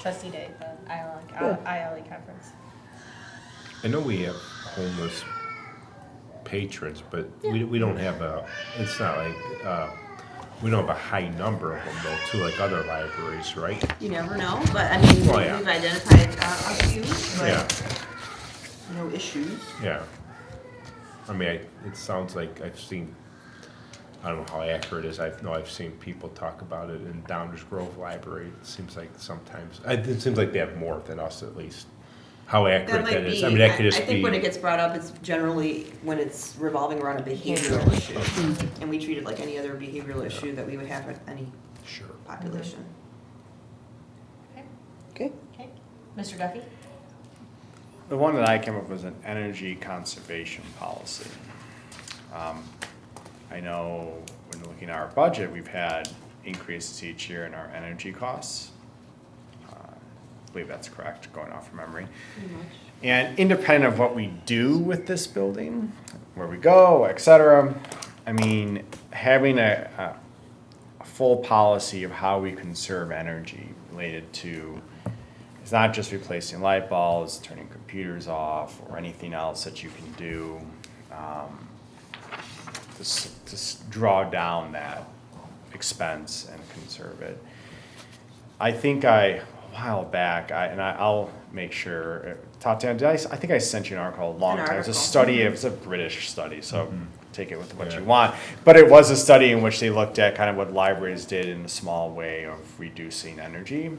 [SPEAKER 1] trustee day, the ILA conference.
[SPEAKER 6] I know we have homeless patrons, but we don't have it's not like, we don't have a high number of them though, too, like other libraries, right?
[SPEAKER 5] You never know, but I mean,
[SPEAKER 6] Well, yeah.
[SPEAKER 5] we've identified a few,
[SPEAKER 6] Yeah,
[SPEAKER 5] but no issues.
[SPEAKER 6] yeah. I mean, it sounds like I've seen, I don't know how accurate it is, I've seen people talk about it in Downers Grove Library. It seems like sometimes, it seems like they have more than us at least. How accurate that is, I mean, that could just
[SPEAKER 5] I think when it
[SPEAKER 6] be,
[SPEAKER 5] gets brought up, it's generally when it's revolving around a behavioral issue. And we treat it like any other behavioral issue that we would have with any
[SPEAKER 6] sure.
[SPEAKER 5] population.
[SPEAKER 3] Okay.
[SPEAKER 1] Okay, Mr. Duffy?
[SPEAKER 7] The one that I came up with was an energy conservation policy. I know when looking at our budget, we've had increases each year in our energy costs. I believe that's correct, going off from memory. And independent of what we do with this building, where we go, et cetera, I mean, having a full policy of how we conserve energy related to, it's not just replacing light bulbs, turning computers off, or anything else that you can do to draw down that expense and conserve it. I think a while back, I'll make sure, Tatiana, I think I sent you an article a long time. It's a
[SPEAKER 5] article.
[SPEAKER 7] study, it was a British study, so take it with what
[SPEAKER 4] Yeah.
[SPEAKER 7] you want. But it was a study in which they looked at kind of what libraries did in a small way of reducing energy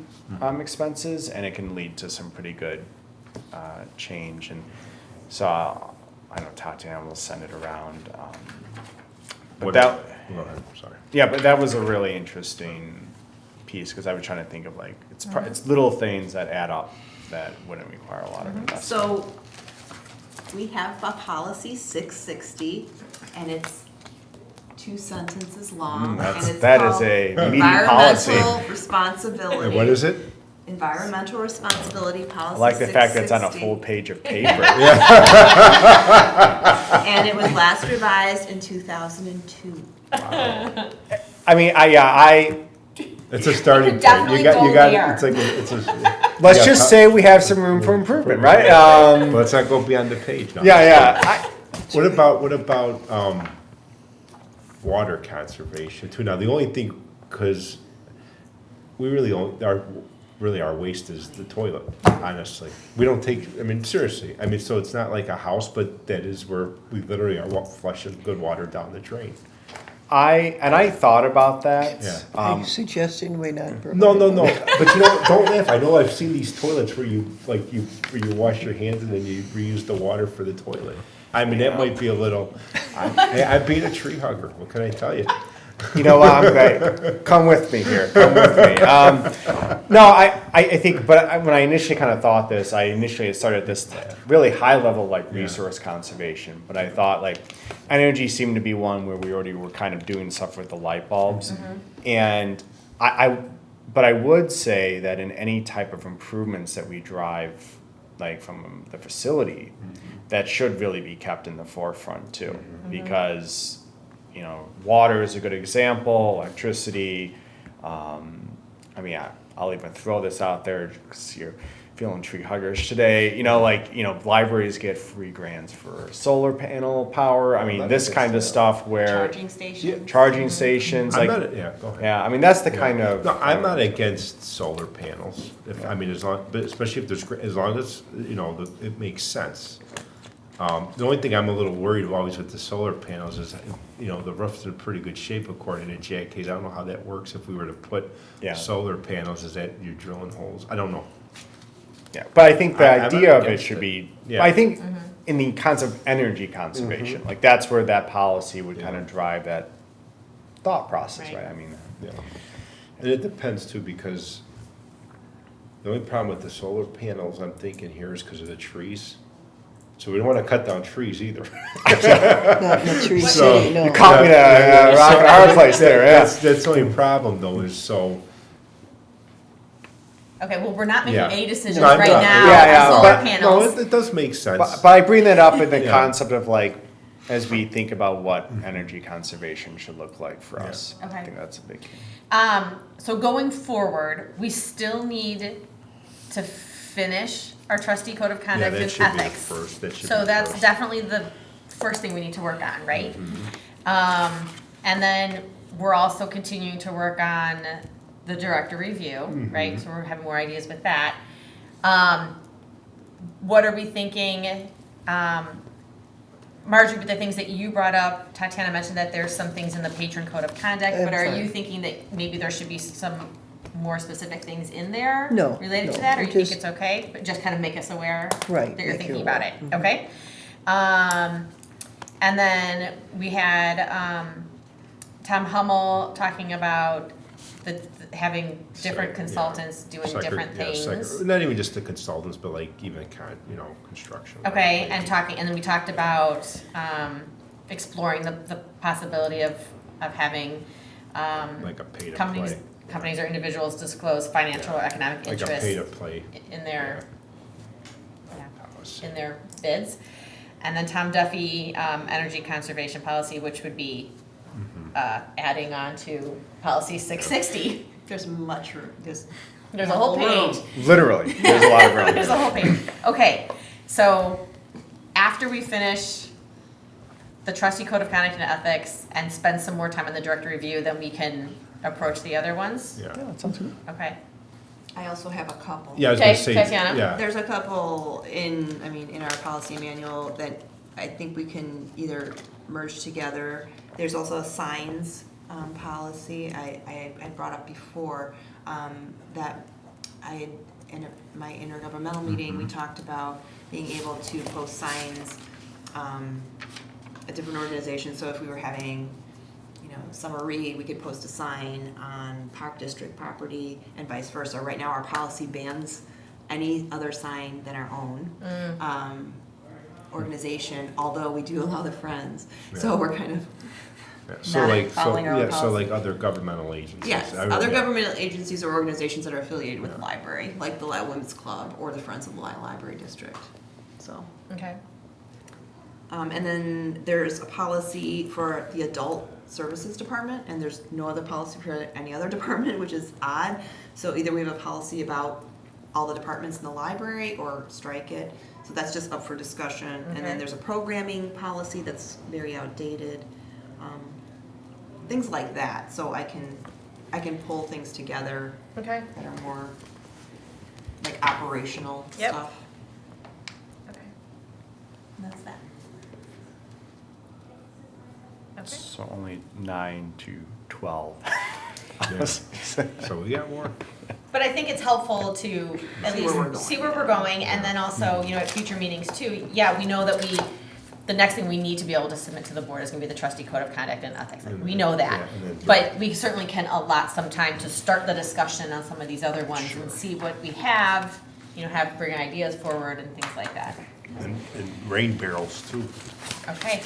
[SPEAKER 7] expenses, and it can lead to some pretty good change. And so I know Tatiana will send it around. But
[SPEAKER 4] What-
[SPEAKER 7] that,
[SPEAKER 4] Go ahead, sorry.
[SPEAKER 7] yeah, but that was a really interesting piece, because I was trying to think of like, it's little things that add up that wouldn't require a lot of investment.
[SPEAKER 5] So we have a policy 660, and it's 2 sentences long, and it's
[SPEAKER 7] that is
[SPEAKER 5] called
[SPEAKER 7] a meaty policy.
[SPEAKER 5] Environmental Responsibility.
[SPEAKER 4] And what is it?
[SPEAKER 5] Environmental Responsibility Policy
[SPEAKER 7] I like the fact that it's on a
[SPEAKER 5] 660.
[SPEAKER 7] full page of paper.
[SPEAKER 5] And it was last revised in 2002.
[SPEAKER 7] I mean,
[SPEAKER 4] It's a starting point.
[SPEAKER 1] definitely
[SPEAKER 4] You got,
[SPEAKER 1] go there.
[SPEAKER 4] it's like, it's a.
[SPEAKER 7] let's
[SPEAKER 4] Yeah,
[SPEAKER 7] just say we have some room for improvement, right?
[SPEAKER 4] Let's not go beyond the page. No.
[SPEAKER 7] Yeah.
[SPEAKER 4] What about water conservation too? Now, the only thing, because we really our waste is the toilet, honestly. We don't take, I mean, seriously. I mean, so it's not like a house, but that is where we literally are flushing good water down the drain.
[SPEAKER 7] I thought about that.
[SPEAKER 4] Yeah.
[SPEAKER 3] Are you suggesting we not?
[SPEAKER 4] No. But you know, don't laugh. I know I've seen these toilets where you wash your hands and then you reuse the water for the toilet. I mean, that might be a little, I've been a tree hugger. What can I tell you?
[SPEAKER 7] You know what, I'm great. Come with me here, come with me. No, I think, but when I initially kind of thought this, I initially started this really high level like resource conservation, but I thought like energy seemed to be one where we already were kind of doing stuff with the light bulbs. And but I would say that in any type of improvements that we drive, like from the facility, that should really be kept in the forefront too, because you know, water is a good example, electricity. I mean, I'll even throw this out there because you're feeling tree huggers today. You know, like, you know, libraries get free grants for solar panel power. I mean, this kind of stuff where
[SPEAKER 5] Charging station.
[SPEAKER 7] charging stations,
[SPEAKER 4] I'm
[SPEAKER 7] like,
[SPEAKER 4] not, yeah, go ahead.
[SPEAKER 7] yeah, I mean, that's the kind of.
[SPEAKER 4] No, I'm not against solar panels. I mean, but especially if there's, as long as, you know, it makes sense. The only thing I'm a little worried always with the solar panels is, you know, the roof's in pretty good shape according to Jack Hayes. I don't know how that works if we were to put solar panels. Is that you're drilling holes? I don't know.
[SPEAKER 7] Yeah, but I think the
[SPEAKER 4] I'm not
[SPEAKER 7] idea of it
[SPEAKER 4] against
[SPEAKER 7] should
[SPEAKER 4] it.
[SPEAKER 7] be,
[SPEAKER 4] Yeah.
[SPEAKER 7] I think in the concept of energy conservation, like that's where that policy would kind of drive that thought process,
[SPEAKER 1] Right.
[SPEAKER 7] right? I mean,
[SPEAKER 4] Yeah. And it depends too, because the only problem with the solar panels I'm thinking here is because of the trees. So we don't want to cut down trees either.
[SPEAKER 3] Not in the tree
[SPEAKER 4] So-
[SPEAKER 3] city, no.
[SPEAKER 7] you caught me at a rock and a hard place there, yeah.
[SPEAKER 4] That's the only problem though, is so.
[SPEAKER 1] Okay, well, we're not making
[SPEAKER 4] Yeah.
[SPEAKER 1] any decisions
[SPEAKER 4] No, I'm
[SPEAKER 1] right
[SPEAKER 4] not.
[SPEAKER 1] now
[SPEAKER 7] Yeah,
[SPEAKER 1] on solar
[SPEAKER 7] but-
[SPEAKER 4] No,
[SPEAKER 1] panels.
[SPEAKER 4] it does make sense.
[SPEAKER 7] But I bring that up in the
[SPEAKER 4] Yeah.
[SPEAKER 7] concept of like, as we think about what energy conservation should look like for us. I
[SPEAKER 1] Okay.
[SPEAKER 7] think that's a big key.
[SPEAKER 1] So going forward, we still need to finish our trustee code of conduct
[SPEAKER 4] that
[SPEAKER 1] and
[SPEAKER 4] should be the
[SPEAKER 1] ethics.
[SPEAKER 4] first- that should
[SPEAKER 1] So
[SPEAKER 4] be
[SPEAKER 1] that's
[SPEAKER 4] first.
[SPEAKER 1] definitely the first thing we need to work on, right?
[SPEAKER 4] Mm-hmm.
[SPEAKER 1] And then we're also continuing to work on the director review,
[SPEAKER 4] Mm-hmm.
[SPEAKER 1] right? So we're having more ideas with that. What are we thinking? Marjorie, with the things that you brought up, Tatiana mentioned that there's some things in the patron code of conduct, but are you
[SPEAKER 3] Fine.
[SPEAKER 1] thinking that maybe there should be some more specific things in there?
[SPEAKER 3] No,
[SPEAKER 1] Related to
[SPEAKER 3] no,
[SPEAKER 1] that, or
[SPEAKER 3] we
[SPEAKER 1] you think
[SPEAKER 3] just-
[SPEAKER 1] it's okay, but just kind of make us aware?
[SPEAKER 3] Right,
[SPEAKER 1] That you're
[SPEAKER 3] make you
[SPEAKER 1] thinking about
[SPEAKER 3] aware.
[SPEAKER 1] it, okay? And then we had, Tom Hummel talking about having different consultants doing different things.
[SPEAKER 4] Not even just the consultants, but like even construction.
[SPEAKER 1] Okay,
[SPEAKER 4] Like,
[SPEAKER 1] and then we talked about exploring the possibility of having
[SPEAKER 4] Like a pay to
[SPEAKER 1] companies
[SPEAKER 4] play.
[SPEAKER 1] or individuals disclose financial or economic
[SPEAKER 4] Like a pay to
[SPEAKER 1] interests
[SPEAKER 4] play.
[SPEAKER 1] in their
[SPEAKER 4] policy.
[SPEAKER 1] in their bids. And then Tom Duffy, energy conservation policy, which would be adding on to policy 660.
[SPEAKER 5] There's much room, there's
[SPEAKER 1] There's a whole page.
[SPEAKER 7] Literally, there's a lot of ground
[SPEAKER 1] There's a
[SPEAKER 7] there.
[SPEAKER 1] whole page. Okay, so after we finish the trustee code of conduct and ethics and spend some more time on the director review, then we can approach the other ones?
[SPEAKER 4] Yeah.
[SPEAKER 7] Yeah, that sounds good.
[SPEAKER 1] Okay.
[SPEAKER 5] I also have a couple.
[SPEAKER 4] Yeah, I was gonna
[SPEAKER 1] Okay,
[SPEAKER 4] say,
[SPEAKER 1] Tatiana?
[SPEAKER 4] yeah.
[SPEAKER 5] There's a couple in our policy manual that I think we can either merge together. There's also a signs, policy I brought up before, that in my intergovernmental meeting, we talked about being able to post signs, at different organizations. So if we were having, Summer Read, we could post a sign on Park District property and vice versa. Right now, our policy bans any other sign than our own organization, although we do allow the Friends. So we're kind of,
[SPEAKER 4] Yeah, So
[SPEAKER 5] not
[SPEAKER 4] like,
[SPEAKER 5] following our own
[SPEAKER 4] so
[SPEAKER 5] policy.
[SPEAKER 4] like other governmental agencies.
[SPEAKER 5] yes,
[SPEAKER 4] I-
[SPEAKER 5] other
[SPEAKER 4] yeah.
[SPEAKER 5] governmental agencies or organizations that are affiliated with the library, like the Lisle Women's Club or the Friends of the Lisle Library District. So,
[SPEAKER 1] Okay.
[SPEAKER 5] and then there's a policy for the adult services department, and there's no other policy for any other department, which is odd. So either we have a policy about all the departments in the library or strike it. So that's just up for discussion. And
[SPEAKER 1] Okay.
[SPEAKER 5] then there's a programming policy that's very outdated. Things like that. So I can pull things together
[SPEAKER 1] Okay.
[SPEAKER 5] that are more like operational
[SPEAKER 1] Yep.
[SPEAKER 5] stuff.
[SPEAKER 1] Okay.
[SPEAKER 5] And that's that.
[SPEAKER 1] Okay.
[SPEAKER 7] So only 9 to 12.
[SPEAKER 4] Yeah. So we got more.
[SPEAKER 1] But I think it's helpful to at
[SPEAKER 5] See where we're
[SPEAKER 1] least
[SPEAKER 5] going.
[SPEAKER 1] see where we're going, and then also, at future meetings too, yeah, we know that the next thing we need to be able to submit to the board is gonna be the trustee code of conduct and ethics, like, we know that.
[SPEAKER 4] Yeah, and then-
[SPEAKER 1] But we certainly can allot some time to start the discussion on some of these other ones and see what we have, bring ideas forward and things like that.
[SPEAKER 4] And rain barrels too.
[SPEAKER 1] Okay.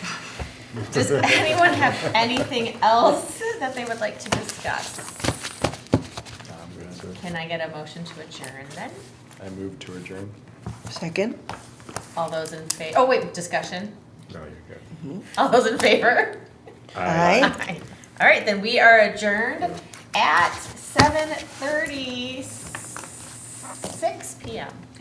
[SPEAKER 1] Does anyone have anything else that they would like to discuss? Can I get a motion to adjourn then?
[SPEAKER 7] I move to adjourn.
[SPEAKER 3] Second?
[SPEAKER 1] All those in favor, oh wait, discussion.
[SPEAKER 4] No, you're good.
[SPEAKER 1] All those in favor?
[SPEAKER 3] Aye.
[SPEAKER 1] Aye. All right, then we are adjourned at 7:36 PM.